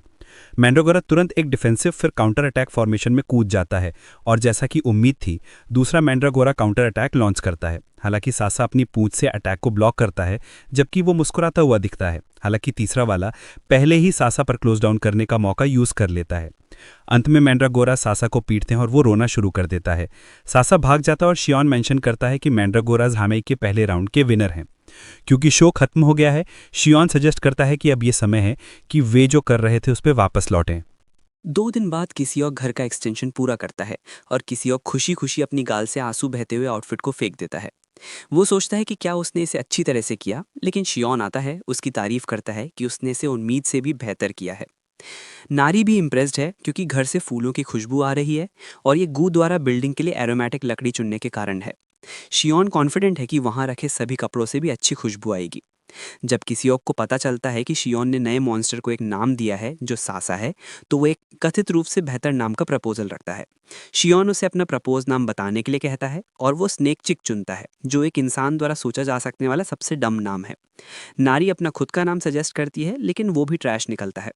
मैंड्रागोरा तुरंत एक डिफेंसिव फिर काउंटर अटैक फॉर्मेशन में कूद जाता है और जैसा कि उम्मीद थी, दूसरा मैंड्रागोरा काउंटर अटैक लॉन्च करता है। हालांकि सासा अपनी पूंछ से अटैक को ब्लॉक करता है जबकि वो मुस्कुराता हुआ दिखता है। हालांकि तीसरा वाला पहले ही सासा पर क्लोज डाउन करने का मौका यूज कर लेता है। अंत में मैंड्रागोरा सासा को पीटते हैं और वो रोना शुरू कर देता है। सासा भाग जाता है और शियॉन मेंशन करता है कि मैंड्रागोराज हामेई के पहले राउंड के विनर हैं। क्योंकि शो खत्म हो गया है, शियॉन सजेस्ट करता है कि अब ये समय है कि वे जो कर रहे थे उस पर वापस लौटें। 2 दिन बाद किसी और घर का एक्सटेंशन पूरा करता है और किसी और खुशी खुशी अपनी गाल से आंसू बहते हुए आउटफिट को फेंक देता है। वो सोचता है कि क्या उसने इसे अच्छी तरह से किया, लेकिन शियॉन आता है, उसकी तारीफ करता है कि उसने इसे उम्मीद से भी बेहतर किया है। नारी भी इम्प्रेस्ड है क्योंकि घर से फूलों की खुशबू आ रही है और ये गू द्वारा बिल्डिंग के लिए एरोमेटिक लकड़ी चुनने के कारण है। शियॉन कॉन्फिडेंट है कि वहां रखे सभी कपड़ों से भी अच्छी खुशबू आएगी। जब किसी और को पता चलता है कि शियॉन ने नए मॉन्स्टर को एक नाम दिया है जो सासा है, तो वो एक कथित रूप से बेहतर नाम का प्रपोजल रखता है। शियॉन उसे अपना प्रपोज नाम बताने के लिए कहता है और वो स्नेक चिक चुनता है, जो एक इंसान द्वारा सोचा जा सकने वाला सबसे डम नाम है। नारी अपना खुद का नाम सजेस्ट करती है लेकिन वो भी ट्रैश निकलता है।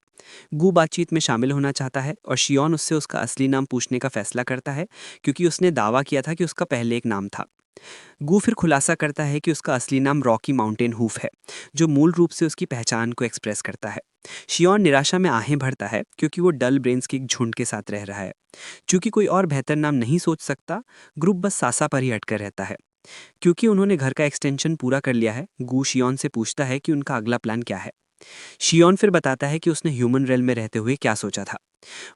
गू बातचीत में शामिल होना चाहता है और शियॉन उससे उसका असली नाम पूछने का फैसला करता है क्योंकि उसने दावा किया था कि उसका पहले एक नाम था। गू फिर खुलासा करता है कि उसका असली नाम रॉकी माउंटेन हूफ है, जो मूल रूप से उसकी पहचान को एक्सप्रेस करता है। शियॉन निराशा में आहें भरता है क्योंकि वो डल ब्रेन्स के एक झुंड के साथ रह रहा है। चूंकि कोई और बेहतर नाम नहीं सोच सकता, ग्रुप बस सासा पर ही अटकर रहता है। क्योंकि उन्होंने घर का एक्सटेंशन पूरा कर लिया है, गू शियॉन से पूछता है कि उनका अगला प्लान क्या है। शियॉन फिर बताता है कि उसने ह्यूमन रेल में रहते हुए क्या सोचा था।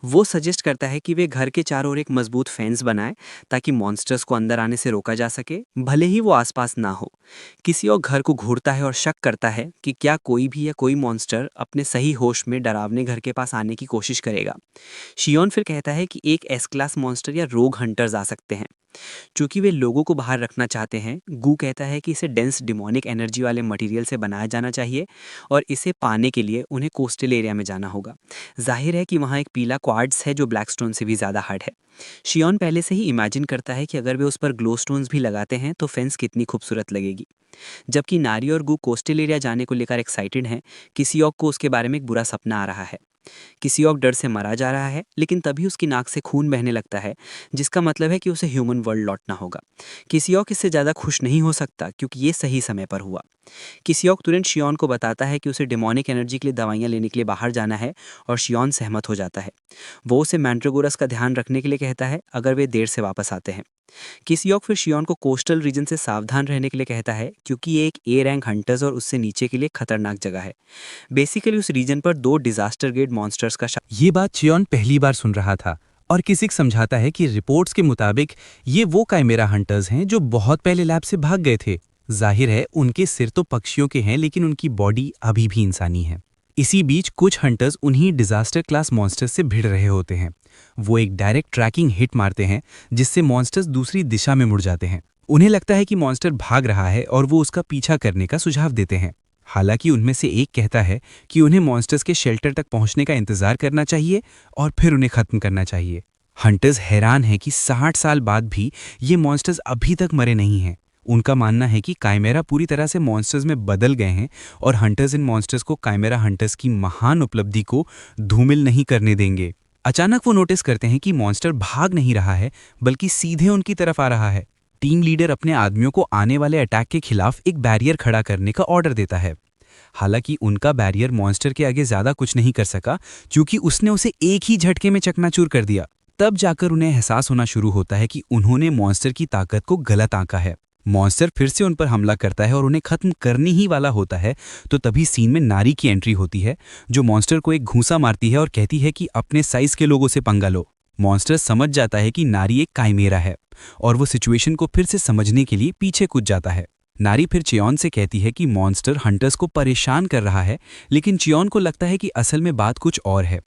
वो सजेस्ट करता है कि वे घर के चारों ओर एक मजबूत फेंस बनाएं ताकि मॉन्स्टर्स को अंदर आने से रोका जा सके, भले ही वो आसपास ना हो। किसी और घर को घूरता है और शक करता है कि क्या कोई भी या कोई मॉन्स्टर अपने सही होश में डरावने घर के पास आने की कोशिश करेगा। शियॉन फिर कहता है कि एक एस क्लास मॉन्स्टर या रोग हंटर्स आ सकते हैं। चूंकि वे लोगों को बाहर रखना चाहते हैं, गू कहता है कि इसे डेंस डिमोनिक एनर्जी वाले मटेरियल से बनाया जाना चाहिए और इसे पाने के लिए उन्हें कोस्टल एरिया में जाना होगा। जाहिर है कि वहाँ एक पीला क्वार्ट्ज है जो ब्लैक स्टोन से भी ज़्यादा हार्ड है। शियॉन पहले से ही इमेजिन करता है कि अगर वे उस पर ग्लो स्टोन्स भी लगाते हैं तो फेंस कितनी खूबसूरत लगेगी। जबकि नारी और गू कोस्टल एरिया जाने को लेकर एक्साइटेड हैं, किसी और को उसके बारे में एक बुरा सपना आ रहा है। किसी और डर से मरा जा रहा है, लेकिन तभी उसकी नाक से खून बहने लगता है, जिसका मतलब है कि उसे ह्यूमन वर्ल्ड लौटना होगा। किसी और इससे ज़्यादा खुश नहीं हो सकता क्योंकि ये सही समय पर हुआ। किसी और तुरंत शियॉन को बताता है कि उसे डेमोनिक एनर्जी के लिए दवाइयाँ लेने के लिए बाहर जाना है और शियॉन सहमत हो जाता है। वो उसे मैंड्रागोरस का ध्यान रखने के लिए कहता है अगर वे देर से वापस आते हैं। किसी और फिर शियॉन को कोस्टल रीजन से सावधान रहने के लिए कहता है क्योंकि ये एक ए रैंक हंटर्स और उससे नीचे के लिए खतरनाक जगह है। बेसिकली उस रीजन पर 2 डिजास्टर ग्रेड मॉन्स्टर्स का ये बात शियॉन पहली बार सुन रहा था और किसी को समझाता है कि रिपोर्ट्स के मुताबिक ये वो काइमेरा हंटर्स हैं जो बहुत पहले लैब से भाग गए थे। जाहिर है उनके सिर तो पक्षियों के हैं लेकिन उनकी बॉडी अभी भी इंसानी है। इसी बीच कुछ हंटर्स उन्हीं डिजास्टर क्लास मॉन्स्टर्स से भिड़ रहे होते हैं। वो एक डायरेक्ट ट्रैकिंग हिट मारते हैं जिससे मॉन्स्टर्स दूसरी दिशा में मुड़ जाते हैं। उन्हें लगता है कि मॉन्स्टर भाग रहा है और वो उसका पीछा करने का सुझाव देते हैं। हालांकि उनमें से एक कहता है कि उन्हें मॉन्स्टर्स के शेल्टर तक पहुंचने का इंतजार करना चाहिए और फिर उन्हें खत्म करना चाहिए। हंटर्स हैरान हैं कि 60 साल बाद भी ये मॉन्स्टर्स अभी तक मरे नहीं हैं। उनका मानना है कि काइमेरा पूरी तरह से मॉन्स्टर्स में बदल गए हैं और हंटर्स इन मॉन्स्टर्स को काइमेरा हंटर्स की महान उपलब्धि को धूमिल नहीं करने देंगे। अचानक वो नोटिस करते हैं कि मॉन्स्टर भाग नहीं रहा है बल्कि सीधे उनकी तरफ आ रहा है। टीम लीडर अपने आदमियों को आने वाले अटैक के खिलाफ एक बैरियर खड़ा करने का ऑर्डर देता है। हालांकि उनका बैरियर मॉन्स्टर के आगे ज्यादा कुछ नहीं कर सका क्योंकि उसने उसे एक ही झटके में चकनाचूर कर दिया। तब जाकर उन्हें एहसास होना शुरू होता है कि उन्होंने मॉन्स्टर की ताकत को गलत आंका है। मॉन्स्टर फिर से उन पर हमला करता है और उन्हें खत्म करने ही वाला होता है। तो तभी सीन में नारी की एंट्री होती है जो मॉन्स्टर को एक घूंसा मारती है और कहती है कि अपने साइज के लोगों से पंगा लो। मॉन्स्टर समझ जाता है कि नारी एक काइमेरा है और वो सिचुएशन को फिर से समझने के लिए पीछे कूद जाता है। नारी फिर चियोन से कहती है कि मॉन्स्टर हंटर्स को परेशान कर रहा है, लेकिन चियोन को लगता है कि असल में बात कुछ और है।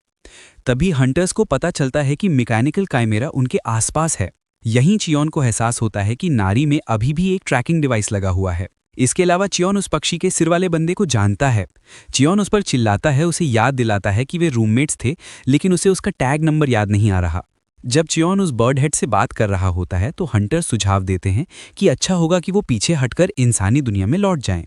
तभी हंटर्स को पता चलता है कि मैकेनिकल काइमेरा उनके आसपास है। यहीं चियोन को एहसास होता है कि नारी में अभी भी एक ट्रैकिंग डिवाइस लगा हुआ है। इसके अलावा चियोन उस पक्षी के सिर वाले बंदे को जानता है। चियोन उस पर चिल्लाता है, उसे याद दिलाता है कि वे रूममेट्स थे, लेकिन उसे उसका टैग नंबर याद नहीं आ रहा। जब चियोन उस बर्ड हेड से बात कर रहा होता है तो हंटर सुझाव देते हैं कि अच्छा होगा कि वो पीछे हटकर इंसानी दुनिया में लौट जाएं।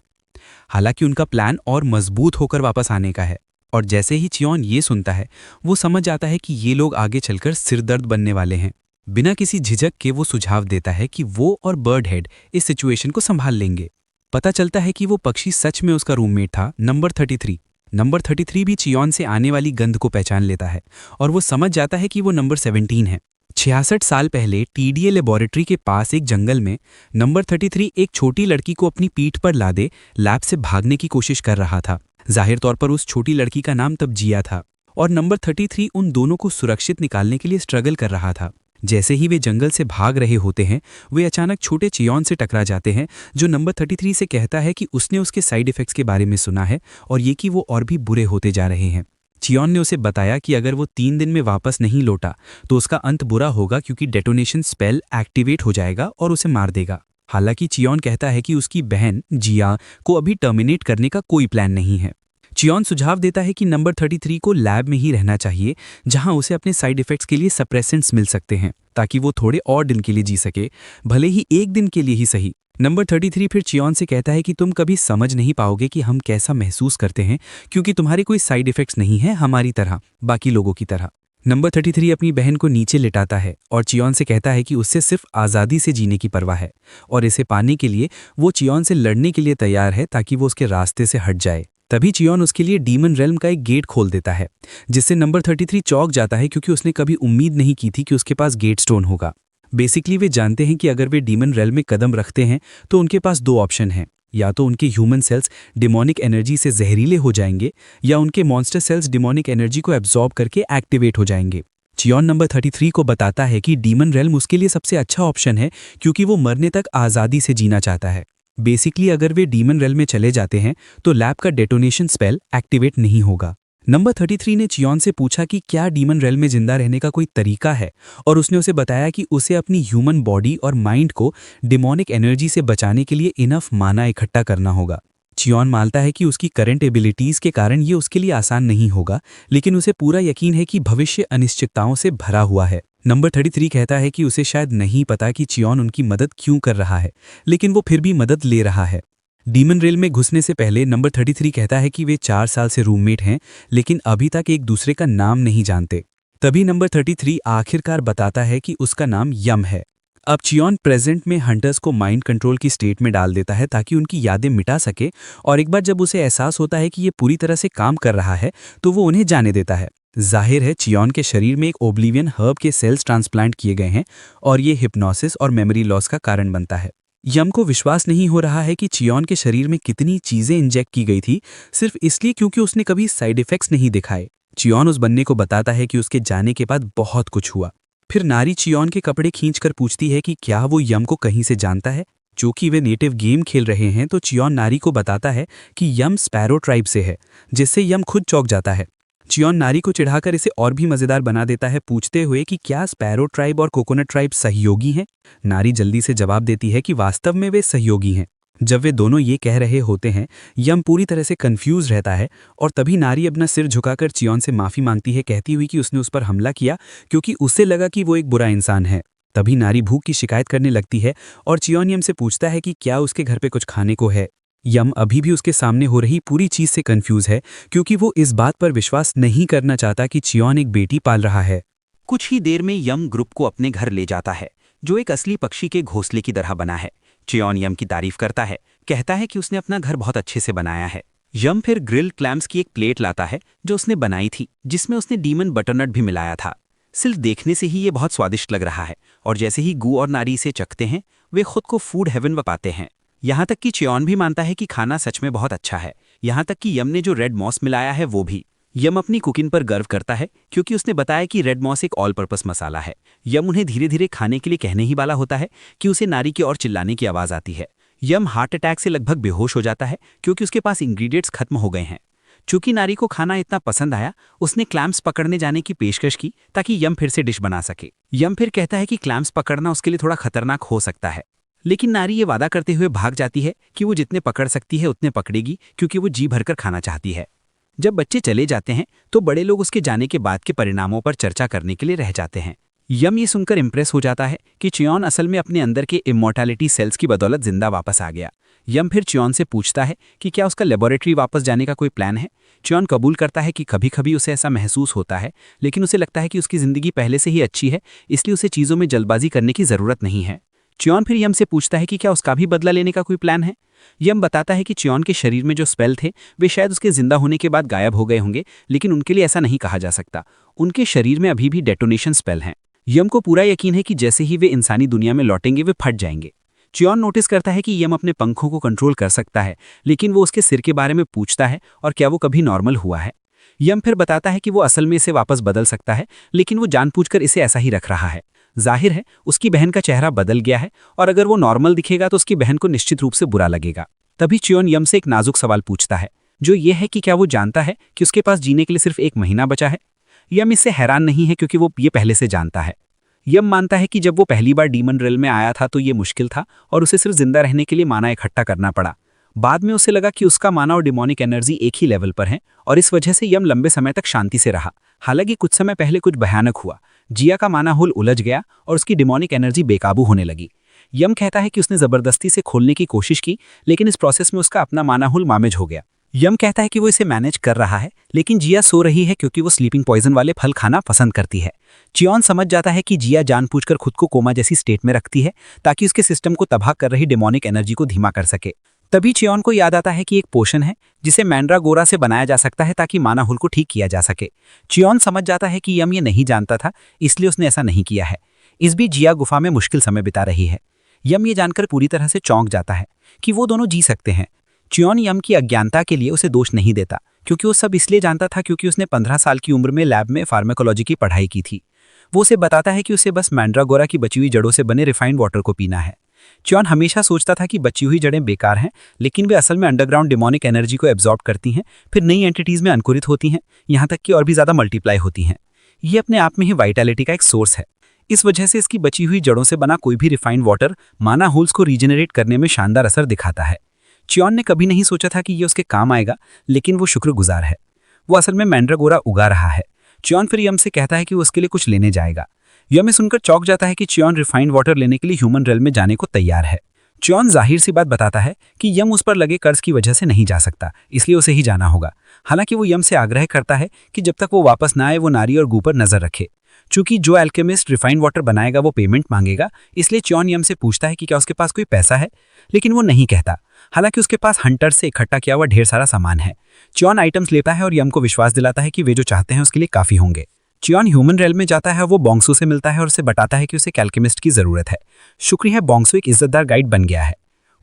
हालांकि उनका प्लान और मजबूत होकर वापस आने का है, और जैसे ही चियोन ये सुनता है वो समझ जाता है कि ये लोग आगे चलकर सिरदर्द बनने वाले हैं। बिना किसी झिझक के वो सुझाव देता है कि वो और बर्ड हेड इस सिचुएशन को संभाल लेंगे। पता चलता है कि वो पक्षी सच में उसका रूममेट था, नंबर 33। नंबर 33 भी चियोन से आने वाली गंध को पहचान लेता है और वो समझ जाता है कि वो नंबर 17 है। 66 साल पहले टीडीए लेबोरेटरी के पास एक जंगल में नंबर 33 एक छोटी लड़की को अपनी पीठ पर लादे लैब से भागने की कोशिश कर रहा था। जाहिर तौर पर उस छोटी लड़की का नाम तब जिया था और नंबर 33 उन दोनों को सुरक्षित निकालने के लिए स्ट्रगल कर रहा था। जैसे ही वे जंगल से भाग रहे होते हैं वे अचानक छोटे चियोन से टकरा जाते हैं जो नंबर 33 से कहता है कि उसने उसके साइड इफेक्ट्स के बारे में सुना है और ये कि वो और भी बुरे होते जा रहे हैं। चियोन ने उसे बताया कि अगर वो 3 दिन में वापस नहीं लौटा तो उसका अंत बुरा होगा क्योंकि डेटोनेशन स्पेल एक्टिवेट हो जाएगा और उसे मार देगा। हालांकि चियोन कहता है कि उसकी बहन जिया को अभी टर्मिनेट करने का कोई प्लान नहीं है। चियोन सुझाव देता है कि नंबर 33 को लैब में ही रहना चाहिए जहां उसे अपने साइड इफेक्ट्स के लिए सप्रेसेंट्स मिल सकते हैं ताकि वो थोड़े और दिन के लिए जी सके, भले ही एक दिन के लिए ही सही। नंबर 33 फिर चियोन से कहता है कि तुम कभी समझ नहीं पाओगे कि हम कैसा महसूस करते हैं क्योंकि तुम्हारे कोई साइड इफेक्ट्स नहीं है हमारी तरह, बाकी लोगों की तरह। नंबर 33 अपनी बहन को नीचे लिटाता है और चियोन से कहता है कि उससे सिर्फ आज़ादी से जीने की परवाह है और इसे पाने के लिए वो चियोन से लड़ने के लिए तैयार है ताकि वो उसके रास्ते से हट जाए। तभी चियोन उसके लिए डीमन रेल्म का एक गेट खोल देता है जिससे नंबर 33 चौंक जाता है क्योंकि उसने कभी उम्मीद नहीं की थी कि उसके पास गेट स्टोन होगा। बेसिकली वे जानते हैं कि अगर वे डीमन रेल्म में कदम रखते हैं तो उनके पास 2 ऑप्शन हैं, या तो उनके ह्यूमन सेल्स डिमोनिक एनर्जी से जहरीले हो जाएंगे या उनके मॉन्स्टर सेल्स डिमोनिक एनर्जी को एब्जॉर्ब करके एक्टिवेट हो जाएंगे। चियोन नंबर 33 को बताता है कि डीमन रेल्म उसके लिए सबसे अच्छा ऑप्शन है क्योंकि वो मरने तक आज़ादी से जीना चाहता है। बेसिकली अगर वे डीमन रेल्म में चले जाते हैं तो लैब का डेटोनेशन स्पेल एक्टिवेट नहीं होगा। नंबर 33 ने चियोन से पूछा कि क्या डीमन रेल्म में जिंदा रहने का कोई तरीका है और उसने उसे बताया कि उसे अपनी ह्यूमन बॉडी और माइंड को डिमोनिक एनर्जी से बचाने के लिए इनफ माना इकट्ठा करना होगा। चियोन मानता है कि उसकी करंट एबिलिटीज के कारण ये उसके लिए आसान नहीं होगा, लेकिन उसे पूरा यकीन है कि भविष्य अनिश्चितताओं से भरा हुआ है। नंबर 33 कहता है कि उसे शायद नहीं पता कि चियोन उनकी मदद क्यों कर रहा है, लेकिन वो फिर भी मदद ले रहा है। डीमन रेल में घुसने से पहले नंबर 33 कहता है कि वे 4 साल से रूममेट हैं, लेकिन अभी तक एक दूसरे का नाम नहीं जानते। तभी नंबर 33 आखिरकार बताता है कि उसका नाम यम है। अब चियोन प्रेजेंट में हंटर्स को माइंड कंट्रोल की स्टेट में डाल देता है ताकि उनकी यादें मिटा सके, और एक बार जब उसे एहसास होता है कि ये पूरी तरह से काम कर रहा है तो वो उन्हें जाने देता है। जाहिर है चियोन के शरीर में एक ओब्लिवियन हर्ब के सेल्स ट्रांसप्लांट किए गए हैं और ये हिप्नोसिस और मेमोरी लॉस का कारण बनता है। यम को विश्वास नहीं हो रहा है कि चियोन के शरीर में कितनी चीजें इंजेक्ट की गई थी सिर्फ इसलिए क्योंकि उसने कभी साइड इफेक्ट्स नहीं दिखाए। चियोन उस बन्ने को बताता है कि उसके जाने के बाद बहुत कुछ हुआ। फिर नारी चियोन के कपड़े खींचकर पूछती है कि क्या वो यम को कहीं से जानता है। चूंकि वे नेटिव गेम खेल रहे हैं तो चियोन नारी को बताता है कि यम स्पैरो ट्राइब से है, जिससे यम खुद चौंक जाता है। चियोन नारी को चिढ़ाकर इसे और भी मजेदार बना देता है, पूछते हुए कि क्या स्पैरो ट्राइब और कोकोनट ट्राइब सहयोगी हैं। नारी जल्दी से जवाब देती है कि वास्तव में वे सहयोगी हैं। जब वे दोनों ये कह रहे होते हैं, यम पूरी तरह से कंफ्यूज रहता है और तभी नारी अपना सिर झुकाकर चियोन से माफी मांगती है, कहती हुई कि उसने उस पर हमला किया क्योंकि उसे लगा कि वो एक बुरा इंसान है। तभी नारी भूख की शिकायत करने लगती है और चियोन यम से पूछता है कि क्या उसके घर पे कुछ खाने को है। यम अभी भी उसके सामने हो रही पूरी चीज से कंफ्यूज है क्योंकि वो इस बात पर विश्वास नहीं करना चाहता कि चियोन एक बेटी पाल रहा है। कुछ ही देर में यम ग्रुप को अपने घर ले जाता है, जो एक असली पक्षी के घोंसले की तरह बना है। चियोन यम की तारीफ करता है, कहता है कि उसने अपना घर बहुत अच्छे से बनाया है। यम फिर ग्रिल्ड क्लैम्स की एक प्लेट लाता है जो उसने बनाई थी, जिसमें उसने डीमन बटरनट भी मिलाया था। सिर्फ देखने से ही ये बहुत स्वादिष्ट लग रहा है और जैसे ही गू और नारी इसे चखते हैं, वे खुद को फूड हेवन पाते हैं। यहाँ तक कि चियोन भी मानता है कि खाना सच में बहुत अच्छा है। यहाँ तक कि यम ने जो रेड मॉस मिलाया है वो भी। यम अपनी कुकिंग पर गर्व करता है क्योंकि उसने बताया कि रेड मॉस एक ऑल पर्पस मसाला है। यम उन्हें धीरे धीरे खाने के लिए कहने ही वाला होता है कि उसे नारी की ओर चिल्लाने की आवाज़ आती है। यम हार्ट अटैक से लगभग बेहोश हो जाता है क्योंकि उसके पास इंग्रीडिएंट्स खत्म हो गए हैं। चूंकि नारी को खाना इतना पसंद आया, उसने क्लैम्स पकड़ने जाने की पेशकश की ताकि यम फिर से डिश बना सके। यम फिर कहता है कि क्लैम्स पकड़ना उसके लिए थोड़ा खतरनाक हो सकता है, लेकिन नारी ये वादा करते हुए भाग जाती है कि वो जितने पकड़ सकती है उतने पकड़ेगी क्योंकि वो जी भरकर खाना चाहती है। जब बच्चे चले जाते हैं तो बड़े लोग उसके जाने के बाद के परिणामों पर चर्चा करने के लिए रह जाते हैं। यम ये सुनकर इम्प्रेस हो जाता है कि चियोन असल में अपने अंदर के इमॉर्टैलिटी सेल्स की बदौलत जिंदा वापस आ गया। यम फिर चियोन से पूछता है कि क्या उसका लेबोरेटरी वापस जाने का कोई प्लान है। चियोन कबूल करता है कि कभी कभी उसे ऐसा महसूस होता है, लेकिन उसे लगता है कि उसकी ज़िंदगी पहले से ही अच्छी है, इसलिए उसे चीज़ों में जल्दबाजी करने की ज़रूरत नहीं है। चियोन फिर यम से पूछता है कि क्या उसका भी बदला लेने का कोई प्लान है। यम बताता है कि चियोन के शरीर में जो स्पेल थे वे शायद उसके जिंदा होने के बाद गायब हो गए होंगे, लेकिन उनके लिए ऐसा नहीं कहा जा सकता। उनके शरीर में अभी भी डेटोनेशन स्पेल हैं। यम को पूरा यकीन है कि जैसे ही वे इंसानी दुनिया में लौटेंगे वे फट जाएंगे। चियोन नोटिस करता है कि यम अपने पंखों को कंट्रोल कर सकता है, लेकिन वो उसके सिर के बारे में पूछता है और क्या वो कभी नॉर्मल हुआ है। यम फिर बताता है कि वो असल में इसे वापस बदल सकता है, लेकिन वो जानबूझकर इसे ऐसा ही रख रहा है। जाहिर है उसकी बहन का चेहरा बदल गया है और अगर वो नॉर्मल दिखेगा तो उसकी बहन को निश्चित रूप से बुरा लगेगा। तभी चियोन यम से एक नाजुक सवाल पूछता है, जो ये है कि क्या वो जानता है कि उसके पास जीने के लिए सिर्फ 1 महीना बचा है। यम इससे हैरान नहीं है क्योंकि वो ये पहले से जानता है। यम मानता है कि जब वो पहली बार डीमन रेल में आया था तो ये मुश्किल था और उसे सिर्फ जिंदा रहने के लिए माना इकट्ठा करना पड़ा। बाद में उसे लगा कि उसका माना और डिमोनिक एनर्जी एक ही लेवल पर है और इस वजह से यम लंबे समय तक शांति से रहा। हालांकि कुछ समय पहले कुछ भयानक हुआ। जिया का माना होल उलझ गया और उसकी डिमोनिक एनर्जी बेकाबू होने लगी। यम कहता है कि उसने जबरदस्ती से खोलने की कोशिश की, लेकिन इस प्रोसेस में उसका अपना माना होल मैनेज हो गया। यम कहता है कि वो इसे मैनेज कर रहा है, लेकिन जिया सो रही है क्योंकि वो स्लीपिंग पॉइजन वाले फल खाना पसंद करती है। चियोन समझ जाता है कि जिया जानबूझकर खुद को कोमा जैसी स्टेट में रखती है ताकि उसके सिस्टम को तबाह कर रही डिमोनिक एनर्जी को धीमा कर सके। तभी चियोन को याद आता है कि एक पोशन है जिसे मैंड्रागोरा से बनाया जा सकता है ताकि माना होल को ठीक किया जा सके। चियोन समझ जाता है कि यम ये नहीं जानता था, इसलिए उसने ऐसा नहीं किया है। इस बीच जिया गुफा में मुश्किल समय बिता रही है। यम ये जानकर पूरी तरह से चौंक जाता है कि वो दोनों जी सकते हैं। चियोन यम की अज्ञानता के लिए उसे दोष नहीं देता क्योंकि वो सब इसलिए जानता था क्योंकि उसने 15 साल की उम्र में लैब में फार्माकोलॉजी की पढ़ाई की थी। वो उसे बताता है कि उसे बस मैंड्रागोरा की बची हुई जड़ों से बने रिफाइंड वाटर को पीना है। चियोन हमेशा सोचता था कि बची हुई जड़ें बेकार हैं, लेकिन वे असल में अंडरग्राउंड डिमोनिक एनर्जी को एब्जॉर्ब करती हैं, फिर नई एंटिटीज में अंकुरित होती हैं, यहाँ तक कि और भी ज़्यादा मल्टीप्लाई होती हैं। ये अपने आप में ही वाइटैलिटी का एक सोर्स है। इस वजह से इसकी बची हुई जड़ों से बना कोई भी रिफाइंड वाटर माना होल्स को रीजनरेट करने में शानदार असर दिखाता है। चियोन ने कभी नहीं सोचा था कि ये उसके काम आएगा, लेकिन वो शुक्रगुजार है। वो असल में मैंड्रागोरा उगा रहा है। चियोन फिर यम से कहता है कि वो उसके लिए कुछ लेने जाएगा। यम सुनकर चौंक जाता है कि चियोन रिफाइंड वाटर लेने के लिए ह्यूमन रेल में जाने को तैयार है। चियोन जाहिर सी बात बताता है कि यम उस पर लगे कर्ज की वजह से नहीं जा सकता, इसलिए उसे ही जाना होगा। हालांकि वो यम से आग्रह करता है कि जब तक वो वापस ना आए वो नारी और गू पर नजर रखे। चूंकि जो एल्केमिस्ट रिफाइंड वाटर बनाएगा वो पेमेंट मांगेगा, इसलिए चियोन यम से पूछता है कि क्या उसके पास कोई पैसा है, लेकिन वो नहीं कहता। हालांकि उसके पास हंटर से इकट्ठा किया हुआ ढेर सारा सामान है। चियोन आइटम्स लेता है और यम को विश्वास दिलाता है कि वे जो चाहते हैं उसके लिए काफी होंगे। चियोन ह्यूमन रेल में जाता है, वो बोंगसू से मिलता है और उसे बताता है कि उसे एल्केमिस्ट की जरूरत है। शुक्र है बोंगसू एक इज्जतदार गाइड बन गया है।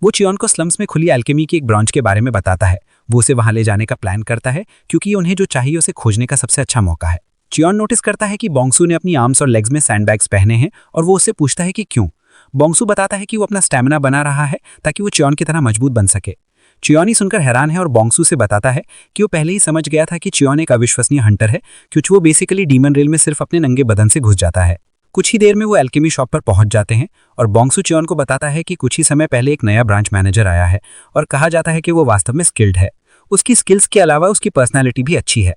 वो चियोन को स्लम्स में खुली एल्केमी की एक ब्रांच के बारे में बताता है। वो उसे वहां ले जाने का प्लान करता है क्योंकि उन्हें जो चाहिए उसे खोजने का सबसे अच्छा मौका है। चियोन नोटिस करता है कि बोंगसू ने अपनी आर्म्स और लेग्स में सैंडबैग्स पहने हैं और वो उससे पूछता है कि क्यों। बोंगसू बताता है कि वो अपना स्टैमिना बना रहा है ताकि वो चियोन की तरह मजबूत बन सके। चियोन ही सुनकर हैरान है और बोंगसू से बताता है कि वो पहले ही समझ गया था कि चियोन एक अविश्वसनीय हंटर है, क्योंकि वो बेसिकली डीमन रेल में सिर्फ अपने नंगे बदन से घुस जाता है। कुछ ही देर में वो एल्केमी शॉप पर पहुंच जाते हैं और बोंगसू चियोन को बताता है कि कुछ ही समय पहले एक नया ब्रांच मैनेजर आया है और कहा जाता है कि वो वास्तव में स्किल्ड है। उसकी स्किल्स के अलावा उसकी पर्सनैलिटी भी अच्छी है।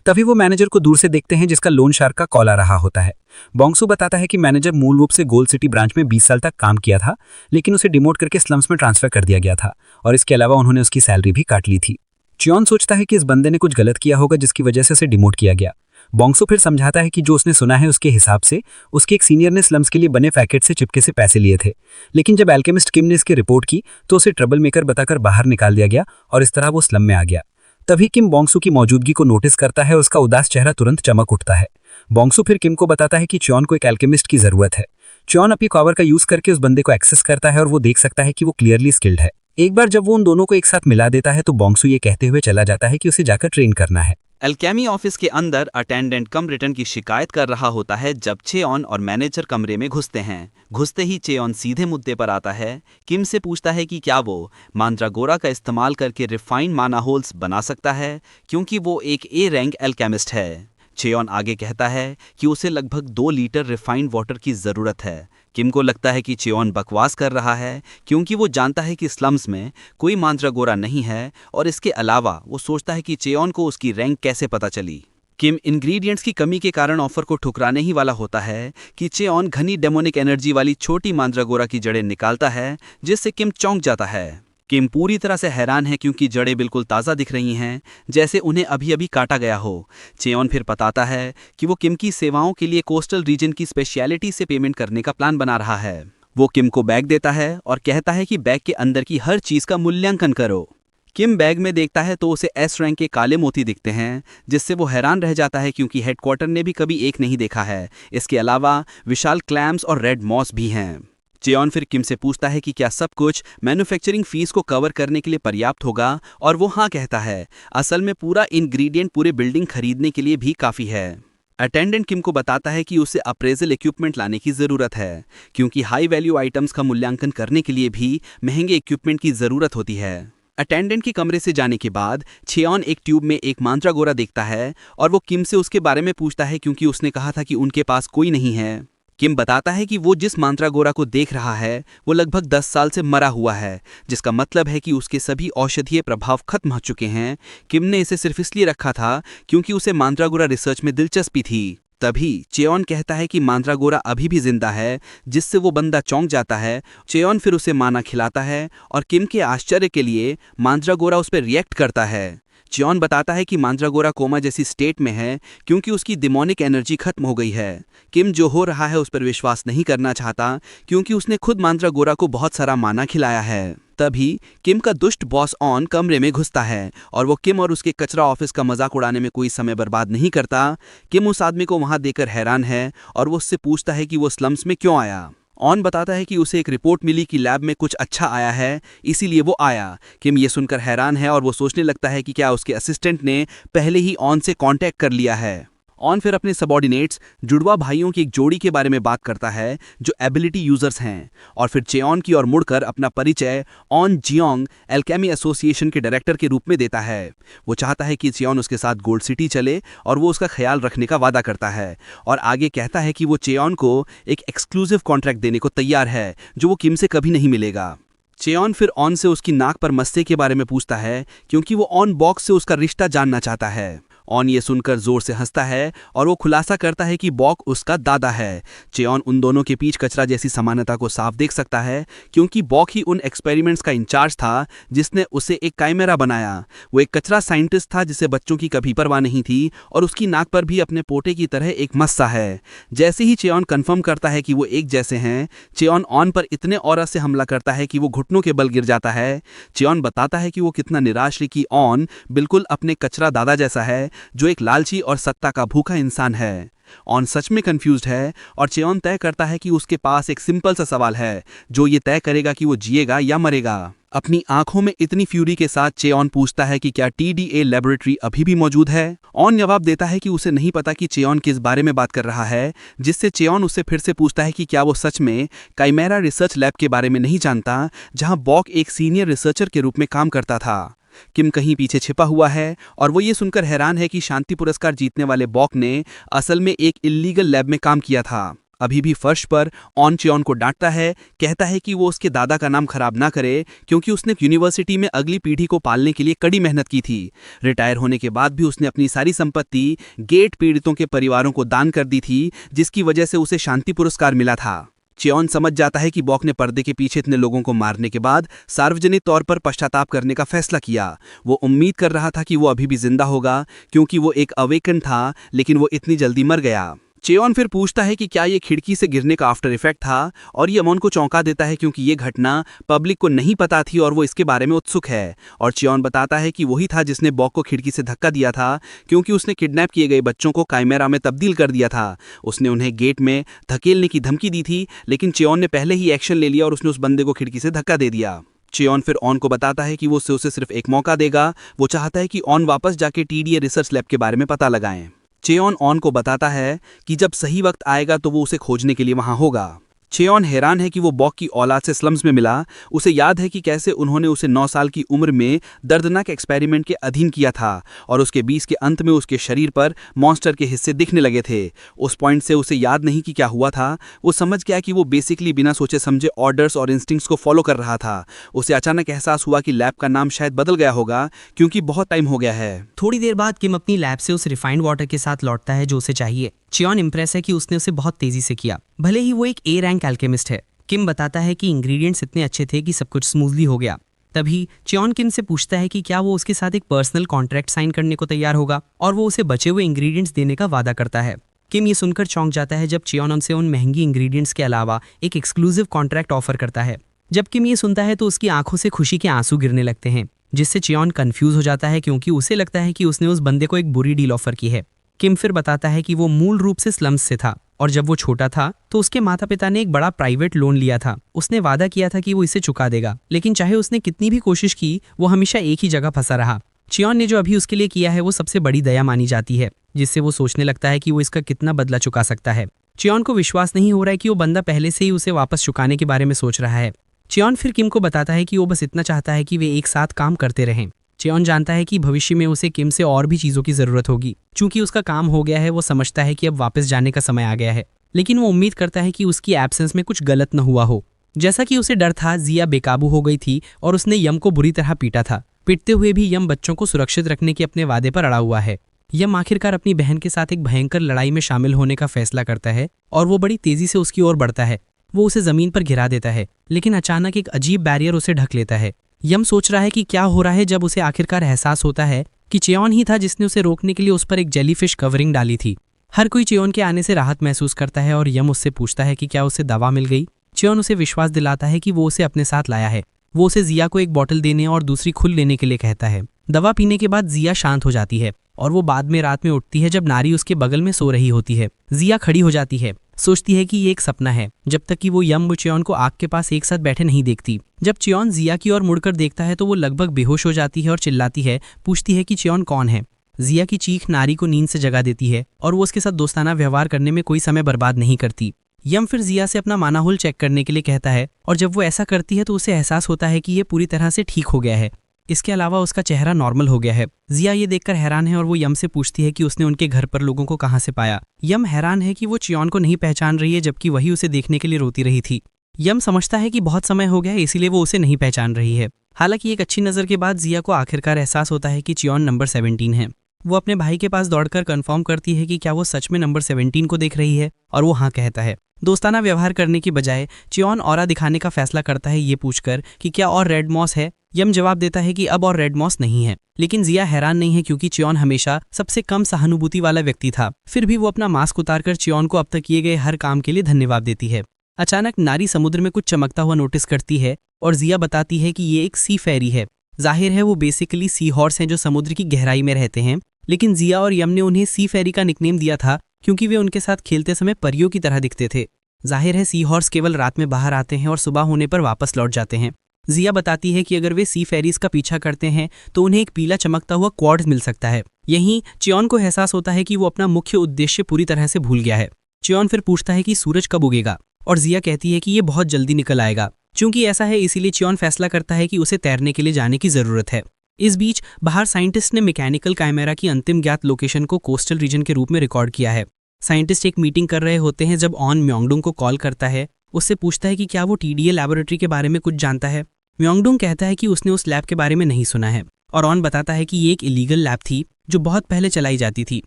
तभी वो मैनेजर को दूर से देखते हैं जिसका लोन शार्क का कॉल आ रहा होता है। बोंगसू बताता है कि मैनेजर मूल रूप से गोल्ड सिटी ब्रांच में 20 साल तक काम किया था, लेकिन उसे डिमोट करके स्लम्स में ट्रांसफर कर दिया गया था और इसके अलावा उन्होंने उसकी सैलरी भी काट ली थी। चियोन सोचता है कि इस बंदे ने कुछ गलत किया होगा जिसकी वजह से उसे डिमोट किया गया। बोंगसू फिर समझाता है कि जो उसने सुना है उसके हिसाब से उसके एक सीनियर ने स्लम्स के लिए बने पैकेट से चिपके से पैसे लिए थे, लेकिन जब एल्केमिस्ट किम ने इसकी रिपोर्ट की तो उसे ट्रबल मेकर बताकर बाहर निकाल दिया गया और इस तरह वो स्लम में आ गया। तभी किम बोंगसू की मौजूदगी को नोटिस करता है और उसका उदास चेहरा तुरंत चमक उठता है। बोंगसू फिर किम को बताता है कि चियोन को एक एल्केमिस्ट की जरूरत है। चियोन अपनी पावर का यूज करके उस बंदे को एक्सेस करता है और वो देख सकता है कि वो क्लियरली स्किल्ड है। एक बार जब वो उन दोनों को एक साथ मिला देता है तो बोंगसू ये कहते हुए चला जाता है कि उसे जाकर ट्रेन करना है। एल्केमी ऑफिस के अंदर अटेंडेंट कम रिटर्न की शिकायत कर रहा होता है जब चेओन और मैनेजर कमरे में घुसते हैं। घुसते ही चेओन सीधे मुद्दे पर आता है। किम से पूछता है कि क्या वो मांद्रागोरा का इस्तेमाल करके रिफाइंड माना होल्स बना सकता है, क्योंकि वो एक ए रैंक एल्केमिस्ट है। चेओन आगे कहता है कि उसे लगभग 2 लीटर रिफाइंड वाटर की ज़रूरत है। किम को लगता है कि चेओन बकवास कर रहा है, क्योंकि वो जानता है कि स्लम्स में कोई मांद्रागोरा नहीं है और इसके अलावा वो सोचता है कि चेओन को उसकी रैंक कैसे पता चली। किम इंग्रेडिएंट्स की कमी के कारण ऑफर को ठुकराने ही वाला होता है कि चेओन घनी डेमोनिक एनर्जी वाली छोटी मांद्रागोरा की जड़ें निकालता है, जिससे किम चौंक जाता है। किम पूरी तरह से हैरान है क्योंकि जड़ें बिल्कुल ताज़ा दिख रही हैं, जैसे उन्हें अभी अभी काटा गया हो। चेओन फिर बताता है कि वो किम की सेवाओं के लिए कोस्टल रीजन की स्पेशलिटी से पेमेंट करने का प्लान बना रहा है। वो किम को बैग देता है और कहता है कि बैग के अंदर की हर चीज़ का मूल्यांकन करो। किम बैग में देखता है तो उसे एस रैंक के काले मोती दिखते हैं, जिससे वो हैरान रह जाता है क्योंकि हेडक्वार्टर ने भी कभी एक नहीं देखा है। इसके अलावा विशाल क्लैम्स और रेड मॉस भी हैं। चेओन फिर किम से पूछता है कि क्या सब कुछ मैन्युफैक्चरिंग फीस को कवर करने के लिए पर्याप्त होगा, और वो हाँ कहता है। असल में पूरा इंग्रेडिएंट पूरे बिल्डिंग खरीदने के लिए भी काफ़ी है। अटेंडेंट किम को बताता है कि उसे अप्रेजल इक्विपमेंट लाने की ज़रूरत है, क्योंकि हाई वैल्यू आइटम्स का मूल्यांकन करने के लिए भी महंगे इक्विपमेंट की ज़रूरत होती है। अटेंडेंट के कमरे से जाने के बाद चेओन एक ट्यूब में एक मांद्रागोरा देखता है और वो किम से उसके बारे में पूछता है, क्योंकि उसने कहा था कि उनके पास कोई नहीं है। किम बताता है कि वो जिस मांद्रागोरा को देख रहा है वो लगभग 10 साल से मरा हुआ है, जिसका मतलब है कि उसके सभी औषधीय प्रभाव खत्म हो चुके हैं। किम ने इसे सिर्फ इसलिए रखा था क्योंकि उसे मांद्रागोरा रिसर्च में दिलचस्पी थी। तभी चेओन कहता है कि मांद्रागोरा अभी भी जिंदा है, जिससे वो बंदा चौंक जाता है। चेओन फिर उसे माना खिलाता है और किम के आश्चर्य के लिए मांद्रागोरा उस पर रिएक्ट करता है। चेओन बताता है कि मांद्रागोरा कोमा जैसी स्टेट में है क्योंकि उसकी डिमोनिक एनर्जी खत्म हो गई है। किम जो हो रहा है उस पर विश्वास नहीं करना चाहता, क्योंकि उसने खुद मांद्रागोरा को बहुत सारा माना खिलाया है। तभी किम का दुष्ट बॉस ऑन कमरे में घुसता है और वो किम और उसके कचरा ऑफिस का मजाक उड़ाने में कोई समय बर्बाद नहीं करता। किम उस आदमी को वहां देखकर हैरान है और वो उससे पूछता है कि वो स्लम्स में क्यों आया। ऑन बताता है कि उसे एक रिपोर्ट मिली कि लैब में कुछ अच्छा आया है, इसीलिए वो आया। किम ये सुनकर हैरान है और वो सोचने लगता है कि क्या उसके असिस्टेंट ने पहले ही ऑन से कांटेक्ट कर लिया है। ऑन फिर अपने सबॉर्डिनेट्स जुड़वा भाइयों की एक जोड़ी के बारे में बात करता है जो एबिलिटी यूजर्स हैं, और फिर चेओन की ओर मुड़कर अपना परिचय ऑन जियोंग एल्केमी एसोसिएशन के डायरेक्टर के रूप में देता है। वो चाहता है कि चेओन उसके साथ गोल्ड सिटी चले और वो उसका ख्याल रखने का वादा करता है, और आगे कहता है कि वो चेओन को एक एक्सक्लूसिव कॉन्ट्रैक्ट देने को तैयार है जो वो किम से कभी नहीं मिलेगा। चेओन फिर ऑन से उसकी नाक पर मस्से के बारे में पूछता है, क्योंकि वो ऑन बॉक्स से उसका रिश्ता जानना चाहता है। ऑन ये सुनकर जोर से हंसता है और वो खुलासा करता है कि बॉक उसका दादा है। चेओन उन दोनों के बीच कचरा जैसी समानता को साफ देख सकता है, क्योंकि बॉक ही उन एक्सपेरिमेंट्स का इंचार्ज था जिसने उसे एक काइमेरा बनाया। वो एक कचरा साइंटिस्ट था जिसे बच्चों की कभी परवाह नहीं थी, और उसकी नाक पर भी अपने पोटे की तरह एक मस्सा है। जैसे ही चेओन कन्फर्म करता है कि वो एक जैसे हैं, चेओन ऑन पर इतने औरा से हमला करता है कि वो घुटनों के बल गिर जाता है। चेओन बताता है कि वो कितना निराश है कि ऑन बिल्कुल अपने कचरा दादा जैसा है, जो एक लालची और सत्ता का भूखा इंसान है। ऑन सच में कंफ्यूज्ड है और चेओन तय करता है कि उसके पास एक सिंपल सा सवाल है जो ये तय करेगा कि वो जिएगा या मरेगा। अपनी आंखों में इतनी फ्यूरी के साथ चेओन पूछता है कि क्या TDA लेबोरेटरी अभी भी मौजूद है। ऑन जवाब देता है कि उसे नहीं पता कि चेओन किस बारे में बात कर रहा है, जिससे चेओन उससे फिर से पूछता है कि क्या वो सच में काइमेरा रिसर्च लैब के बारे में नहीं जानता, जहां बॉक एक सीनियर रिसर्चर के रूप में काम करता था। किम कहीं पीछे छिपा हुआ है और वो ये सुनकर हैरान है कि शांति पुरस्कार जीतने वाले बॉक ने असल में एक इल्लीगल लैब में काम किया था। अभी भी फर्श पर ऑन चेओन को डांटता है, कहता है कि वो उसके दादा का नाम खराब ना करे क्योंकि उसने यूनिवर्सिटी में अगली पीढ़ी को पालने के लिए कड़ी मेहनत की थी। रिटायर होने के बाद भी उसने अपनी सारी संपत्ति गेट पीड़ितों के परिवारों को दान कर दी थी, जिसकी वजह से उसे शांति पुरस्कार मिला था। चेओन समझ जाता है कि बॉक ने पर्दे के पीछे इतने लोगों को मारने के बाद सार्वजनिक तौर पर पश्चाताप करने का फैसला किया। वो उम्मीद कर रहा था कि वो अभी भी जिंदा होगा क्योंकि वो एक अवेकन था, लेकिन वो इतनी जल्दी मर गया। चेओन फिर पूछता है कि क्या ये खिड़की से गिरने का आफ्टर इफेक्ट था, और ये अमोन को चौंका देता है क्योंकि ये घटना पब्लिक को नहीं पता थी और वो इसके बारे में उत्सुक है। और चेओन बताता है कि वही था जिसने बॉक को खिड़की से धक्का दिया था क्योंकि उसने किडनैप किए गए बच्चों को काइमेरा में तब्दील कर दिया था। उसने उन्हें गेट में धकेलने की धमकी दी थी, लेकिन चेओन ने पहले ही एक्शन ले लिया और उसने उस बंदे को खिड़की से धक्का दे दिया। चेओन फिर ऑन को बताता है कि वो उसे सिर्फ एक मौका देगा। वो चाहता है कि ऑन वापस जाके TDA रिसर्च लैब के बारे में पता लगाएं। चेओन ऑन को बताता है कि जब सही वक्त आएगा तो वो उसे खोजने के लिए वहां होगा। चेओन हैरान है कि वो बॉक की औलाद से स्लम्स में मिला। उसे याद है कि कैसे उन्होंने उसे 9 साल की उम्र में दर्दनाक एक्सपेरिमेंट के अधीन किया था और उसके 20 के अंत में उसके शरीर पर मॉन्स्टर के हिस्से दिखने लगे थे। उस पॉइंट से उसे याद नहीं कि क्या हुआ था। वो समझ गया कि वो बेसिकली बिना सोचे समझे ऑर्डर्स और इंस्टिंक्ट्स को फॉलो कर रहा था। उसे अचानक एहसास हुआ कि लैब का नाम शायद बदल गया होगा क्योंकि बहुत टाइम हो गया है। थोड़ी देर बाद किम अपनी लैब से उस रिफाइंड वाटर के साथ लौटता है जो उसे चाहिए। चेओन इम्प्रेस है कि उसने उसे बहुत तेजी से किया, भले ही वो एक A रैंक एल्केमिस्ट है। किम बताता है कि इंग्रेडिएंट्स इतने अच्छे थे कि सब कुछ स्मूथली हो गया। तभी चेओन किम से पूछता है कि क्या वो उसके साथ एक पर्सनल कॉन्ट्रैक्ट साइन करने को तैयार होगा, और वो उसे बचे हुए इंग्रेडिएंट्स देने का वादा करता है। किम ये सुनकर चौंक जाता है जब चेओन उनसे उन महंगी इंग्रेडिएंट्स के अलावा एक एक्सक्लूसिव कॉन्ट्रैक्ट ऑफर करता है। जब किम ये सुनता है तो उसकी आंखों से खुशी के आंसू गिरने लगते हैं, जिससे चेओन कंफ्यूज हो जाता है क्योंकि उसे लगता है कि उसने उस बंदे को एक बुरी डील ऑफर की है। किम फिर बताता है कि वो मूल रूप से स्लम्स से था और जब वो छोटा था तो उसके माता पिता ने एक बड़ा प्राइवेट लोन लिया था। उसने वादा किया था कि वो इसे चुका देगा, लेकिन चाहे उसने कितनी भी कोशिश की वो हमेशा एक ही जगह फंसा रहा। चेओन ने जो अभी उसके लिए किया है वो सबसे बड़ी दया मानी जाती है, जिससे वो सोचने लगता है कि वो इसका कितना बदला चुका सकता है। चेओन को विश्वास नहीं हो रहा है कि वो बंदा पहले से ही उसे वापस चुकाने के बारे में सोच रहा है। चेओन फिर किम को बताता है कि वो बस इतना चाहता है कि वे एक साथ काम करते रहें। चेओन जानता है कि भविष्य में उसे किम से और भी चीज़ों की ज़रूरत होगी। चूंकि उसका काम हो गया है वो समझता है कि अब वापस जाने का समय आ गया है, लेकिन वो उम्मीद करता है कि उसकी एब्सेंस में कुछ गलत न हुआ हो। जैसा कि उसे डर था, जिया बेकाबू हो गई थी और उसने यम को बुरी तरह पीटा था। पीटते हुए भी यम बच्चों को सुरक्षित रखने के अपने वादे पर अड़ा हुआ है। यम आखिरकार अपनी बहन के साथ एक भयंकर लड़ाई में शामिल होने का फैसला करता है और वो बड़ी तेजी से उसकी ओर बढ़ता है। वो उसे जमीन पर गिरा देता है, लेकिन अचानक एक अजीब बैरियर उसे ढक लेता है। यम सोच रहा है कि क्या हो रहा है जब उसे आखिरकार एहसास होता है कि चेओन ही था जिसने उसे रोकने के लिए उस पर एक जेलीफिश कवरिंग डाली थी। हर कोई चेओन के आने से राहत महसूस करता है और यम उससे पूछता है कि क्या उसे दवा मिल गई। चेओन उसे विश्वास दिलाता है कि वो उसे अपने साथ लाया है। वो उसे जिया को एक बोतल देने और दूसरी खुल लेने के लिए कहता है। दवा पीने के बाद जिया शांत हो जाती है और वो बाद में रात में उठती है जब नारी उसके बगल में सो रही होती है। जिया खड़ी हो जाती है, सोचती है कि ये एक सपना है, जब तक कि वो यम व चेओन को आग के पास एक साथ बैठे नहीं देखती। जब चेओन जिया की ओर मुड़कर देखता है तो वो लगभग बेहोश हो जाती है और चिल्लाती है, पूछती है कि चेओन कौन है। जिया की चीख नारी को नींद से जगा देती है और वो उसके साथ दोस्ताना व्यवहार करने में कोई समय बर्बाद नहीं करती। यम फिर जिया से अपना मानाहुल चेक करने के लिए कहता है और जब वो ऐसा करती है तो उसे एहसास होता है कि ये पूरी तरह से ठीक हो गया है। इसके अलावा उसका चेहरा नॉर्मल हो गया है। जिया ये देखकर हैरान है और वो यम से पूछती है कि उसने उनके घर पर लोगों को कहाँ से पाया। यम हैरान है कि वो चेओन को नहीं पहचान रही है जबकि वही उसे देखने के लिए रोती रही थी। यम समझता है कि बहुत समय हो गया है इसीलिए वो उसे नहीं पहचान रही है। हालांकि एक अच्छी नज़र के बाद जिया को आखिरकार एहसास होता है कि चेओन नंबर 17 है। वो अपने भाई के पास दौड़कर कंफर्म करती है कि क्या वो सच में नंबर 17 को देख रही है और वो हाँ कहता है। दोस्ताना व्यवहार करने की बजाय चेओन ऑरा दिखाने का फैसला करता है ये पूछकर कि क्या और रेड मॉस है। यम जवाब देता है कि अब और रेड मॉस नहीं है, लेकिन जिया हैरान नहीं है क्योंकि चेओन हमेशा सबसे कम सहानुभूति वाला व्यक्ति था। फिर भी वो अपना मास्क उतारकर चेओन को अब तक किए गए हर काम के लिए धन्यवाद देती है। अचानक नारी समुद्र में कुछ चमकता हुआ नोटिस करती है और जिया बताती है कि ये एक सी फेरी है। जाहिर है वो बेसिकली सी हॉर्स हैं जो समुद्र की गहराई में रहते हैं, लेकिन जिया और यम ने उन्हें सी फेरी का निकनेम दिया था क्योंकि वे उनके साथ खेलते समय परियों की तरह दिखते थे। जाहिर है सी हॉर्स केवल रात में बाहर आते हैं और सुबह होने पर वापस लौट जाते हैं। जिया बताती है कि अगर वे सी फेरीज का पीछा करते हैं तो उन्हें एक पीला चमकता हुआ क्वार्ट्ज मिल सकता है। यहीं च्योन को एहसास होता है कि वो अपना मुख्य उद्देश्य पूरी तरह से भूल गया है। च्योन फिर पूछता है कि सूरज कब उगेगा और जिया कहती है कि ये बहुत जल्दी निकल आएगा। चूंकि ऐसा है इसीलिए च्योन फैसला करता है कि उसे तैरने के लिए जाने की जरूरत है। इस बीच बाहर साइंटिस्ट ने मैकेनिकल काइमेरा की अंतिम ज्ञात लोकेशन को कोस्टल रीजन के रूप में रिकॉर्ड किया है। साइंटिस्ट एक मीटिंग कर रहे होते हैं जब ऑन म्योंगडुंग को कॉल करता है। उससे पूछता है कि क्या वो टीडीए लैबोरेटरी के बारे में कुछ जानता है। म्योंगडुंग कहता है कि उसने उस लैब के बारे में नहीं सुना है और ऑन बताता है कि ये एक इलीगल लैब थी जो बहुत पहले चलाई जाती थी।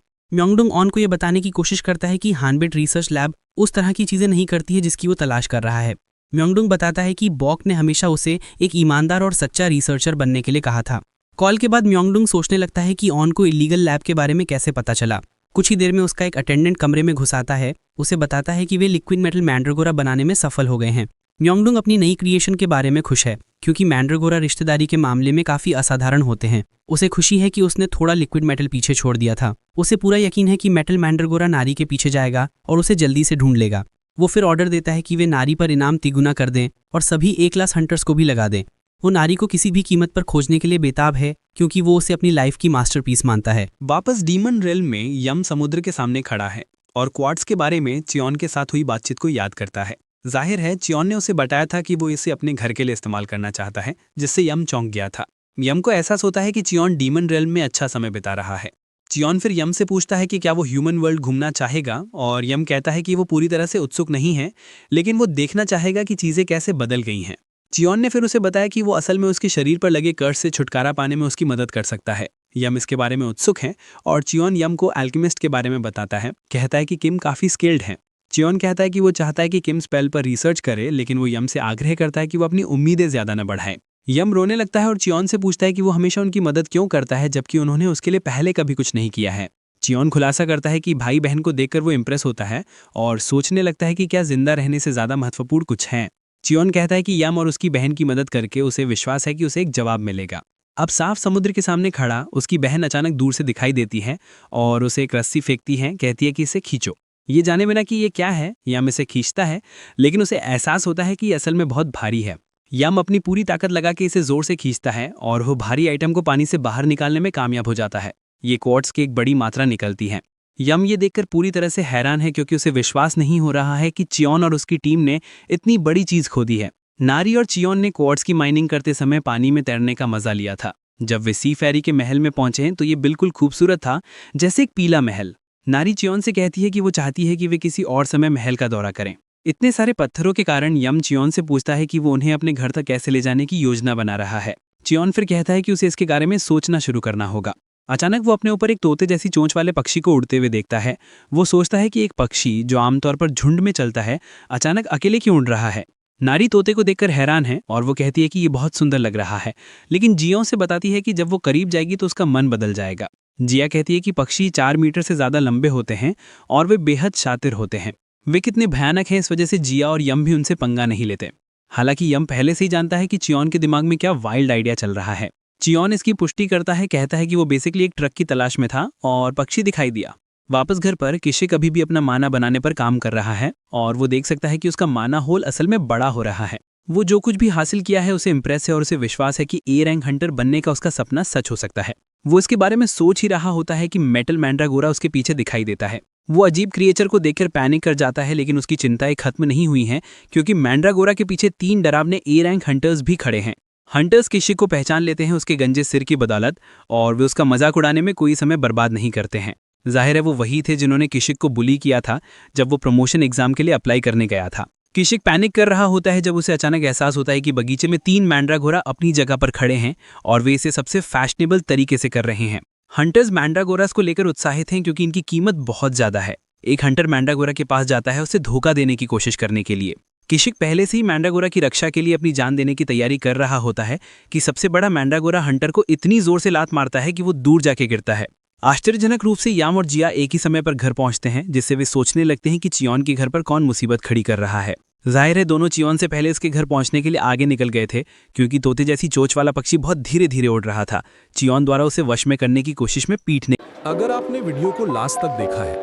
म्योंगडुंग ऑन को ये बताने की कोशिश करता है कि हानबिट रिसर्च लैब उस तरह की चीजें नहीं करती है जिसकी वो तलाश कर रहा है। म्योंगडुंग बताता है कि बॉक ने हमेशा उसे एक ईमानदार और सच्चा रिसर्चर बनने के लिए कहा था। कॉल के बाद म्योंगडुंग सोचने लगता है कि ऑन को इलीगल लैब के बारे में कैसे पता चला। कुछ ही देर में उसका एक अटेंडेंट कमरे में घुस आता है। उसे बताता है कि वे लिक्विड मेटल मैंड्रागोरा बनाने में सफल हो गए हैं। म्योंगडुंग अपनी नई क्रिएशन के बारे में खुश है क्योंकि मैंड्रागोरा रिश्तेदारी के मामले में काफी असाधारण होते हैं। उसे खुशी है कि उसने थोड़ा लिक्विड मेटल पीछे छोड़ दिया था। उसे पूरा यकीन है कि मेटल मैंड्रागोरा नारी के पीछे जाएगा और उसे जल्दी से ढूंढ लेगा। वो फिर ऑर्डर देता है कि वे नारी पर इनाम तिगुना कर दें और सभी A क्लास हंटर्स को भी लगा दें। वो नारी को किसी भी कीमत पर खोजने के लिए बेताब है क्योंकि वो उसे अपनी लाइफ की मास्टरपीस मानता है। वापस डीमन रेल्म में यम समुद्र के सामने खड़ा है और क्वार्ट्ज के बारे में च्योन के साथ हुई बातचीत को याद करता है। जाहिर है च्योन ने उसे बताया था कि वो इसे अपने घर के लिए इस्तेमाल करना चाहता है, जिससे यम चौंक गया था। यम को एहसास होता है कि च्योन डीमन रेल्म में अच्छा समय बिता रहा है। च्योन फिर यम से पूछता है कि क्या वो ह्यूमन वर्ल्ड घूमना चाहेगा और यम कहता है कि वो पूरी तरह से उत्सुक नहीं है, लेकिन वो देखना चाहेगा कि चीज़ें कैसे बदल गई हैं। च्योन ने फिर उसे बताया कि वो असल में उसके शरीर पर लगे कर्ज से छुटकारा पाने में उसकी मदद कर सकता है। यम इसके बारे में उत्सुक है और च्योन यम को एल्केमिस्ट के बारे में बताता है। कहता है कि किम काफ़ी स्किल्ड है। च्योन कहता है कि वो चाहता है कि किम स्पेल पर रिसर्च करे, लेकिन वो यम से आग्रह करता है कि वो अपनी उम्मीदें ज़्यादा न बढ़ाए। यम रोने लगता है और च्योन से पूछता है कि वो हमेशा उनकी मदद क्यों करता है जबकि उन्होंने उसके लिए पहले कभी कुछ नहीं किया है। च्योन खुलासा करता है कि भाई बहन को देखकर वो इम्प्रेस होता है और सोचने लगता है कि क्या जिंदा रहने से ज़्यादा महत्वपूर्ण कुछ है। च्योन कहता है कि यम और उसकी बहन की मदद करके उसे विश्वास है कि उसे एक जवाब मिलेगा। अब साफ समुद्र के सामने खड़ा उसकी बहन अचानक दूर से दिखाई देती है और उसे एक रस्सी फेंकती है। कहती है कि इसे खींचो। ये जाने बिना कि ये क्या है, यम इसे खींचता है, लेकिन उसे एहसास होता है कि ये असल में बहुत भारी है। यम अपनी पूरी ताकत लगा के इसे जोर से खींचता है और वो भारी आइटम को पानी से बाहर निकालने में कामयाब हो जाता है। ये क्वार्ट्ज की एक बड़ी मात्रा निकलती है। यम ये देखकर पूरी तरह से हैरान है क्योंकि उसे विश्वास नहीं हो रहा है कि च्योन और उसकी टीम ने इतनी बड़ी चीज खोदी है। नारी और च्योन ने क्वार्ट्ज की माइनिंग करते समय पानी में तैरने का मजा लिया था। जब वे सी फेरी के महल में पहुंचे तो ये बिल्कुल खूबसूरत था, जैसे एक पीला महल। नारी च्योन से कहती है कि वो चाहती है कि वे किसी और समय महल का दौरा करें। इतने सारे पत्थरों के कारण यम च्योन से पूछता है कि वो उन्हें अपने घर तक कैसे ले जाने की योजना बना रहा है। च्योन फिर कहता है कि उसे इसके बारे में सोचना शुरू करना होगा। अचानक वो अपने ऊपर एक तोते जैसी चोंच वाले पक्षी को उड़ते हुए देखता है। वो सोचता है कि एक पक्षी जो आमतौर पर झुंड में चलता है अचानक अकेले क्यों उड़ रहा है। नारी तोते को देखकर हैरान है और वो कहती है कि ये बहुत सुंदर लग रहा है, लेकिन जिया से बताती है कि जब वो करीब जाएगी तो उसका मन बदल जाएगा। जिया कहती है कि पक्षी 4 मीटर से ज़्यादा लंबे होते हैं और वे बेहद शातिर होते हैं। वे कितने भयानक हैं, इस वजह से जिया और यम भी उनसे पंगा नहीं लेते। हालांकि यम पहले से ही जानता है कि च्योन के दिमाग में क्या वाइल्ड आइडिया चल रहा है। च्योन इसकी पुष्टि करता है, कहता है कि वो बेसिकली एक ट्रक की तलाश में था और पक्षी दिखाई दिया। वापस घर पर किशिक अभी भी अपना माना बनाने पर काम कर रहा है और वो देख सकता है कि उसका माना होल असल में बड़ा हो रहा है। वो जो कुछ भी हासिल किया है उसे इम्प्रेस है और उसे विश्वास है कि A रैंक हंटर बनने का उसका सपना सच हो सकता है। वो इसके बारे में सोच ही रहा होता है कि मेटल मैंड्रागोरा उसके पीछे दिखाई देता है। वो अजीब क्रिएचर को देखकर पैनिक कर जाता है, लेकिन उसकी चिंताएं खत्म नहीं हुई हैं क्योंकि मैंड्रागोरा के पीछे 3 डरावने A रैंक हंटर्स भी खड़े हैं। हंटर्स किशिक को पहचान लेते हैं उसके गंजे सिर की बदौलत और वे उसका मजाक उड़ाने में कोई समय बर्बाद नहीं करते हैं। जाहिर है वो वही थे जिन्होंने किशिक को बुली किया था जब वो प्रमोशन एग्जाम के लिए अप्लाई करने गया था। किशिक पैनिक कर रहा होता है जब उसे अचानक एहसास होता है कि बगीचे में 3 मैंड्रागोरा अपनी जगह पर खड़े हैं और वे इसे सबसे फैशनेबल तरीके से कर रहे हैं। हंटर्स मैंड्रागोरास को लेकर उत्साहित हैं क्योंकि इनकी कीमत बहुत ज्यादा है। एक हंटर मैंड्रागोरा के पास जाता है उसे धोखा देने की कोशिश करने के लिए। किशिक पहले से ही मैंड्रागोरा की रक्षा के लिए अपनी जान देने की तैयारी कर रहा होता है कि सबसे बड़ा मैंड्रागोरा हंटर को इतनी जोर से लात मारता है कि वो दूर जाके गिरता है। आश्चर्यजनक रूप से याम और जिया एक ही समय पर घर पहुंचते हैं, जिससे वे सोचने लगते हैं कि च्योन के घर पर कौन मुसीबत खड़ी कर रहा है। जाहिर है दोनों च्योन से पहले इसके घर पहुंचने के लिए आगे निकल गए थे क्योंकि तोते जैसी चोंच वाला पक्षी बहुत धीरे धीरे उड़ रहा था। च्योन द्वारा उसे वश में करने की कोशिश में पीटने। अगर आपने वीडियो को लास्ट तक देखा है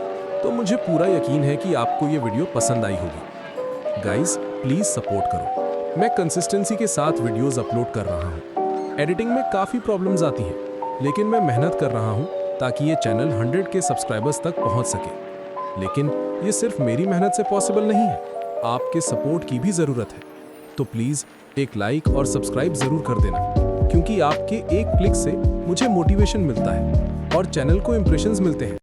तो मुझे पूरा यकीन है कि आपको ये वीडियो पसंद आई होगी। गाइस, प्लीज सपोर्ट करो। मैं कंसिस्टेंसी के साथ वीडियोस अपलोड कर रहा हूँ। एडिटिंग में काफ़ी प्रॉब्लम्स आती हैं, लेकिन मैं मेहनत कर रहा हूँ ताकि ये चैनल 100 के सब्सक्राइबर्स तक पहुँच सके। लेकिन ये सिर्फ मेरी मेहनत से पॉसिबल नहीं है, आपके सपोर्ट की भी ज़रूरत है। तो प्लीज़ एक लाइक और सब्सक्राइब ज़रूर कर देना, क्योंकि आपके एक क्लिक से मुझे मोटिवेशन मिलता है और चैनल को इंप्रेशंस मिलते हैं।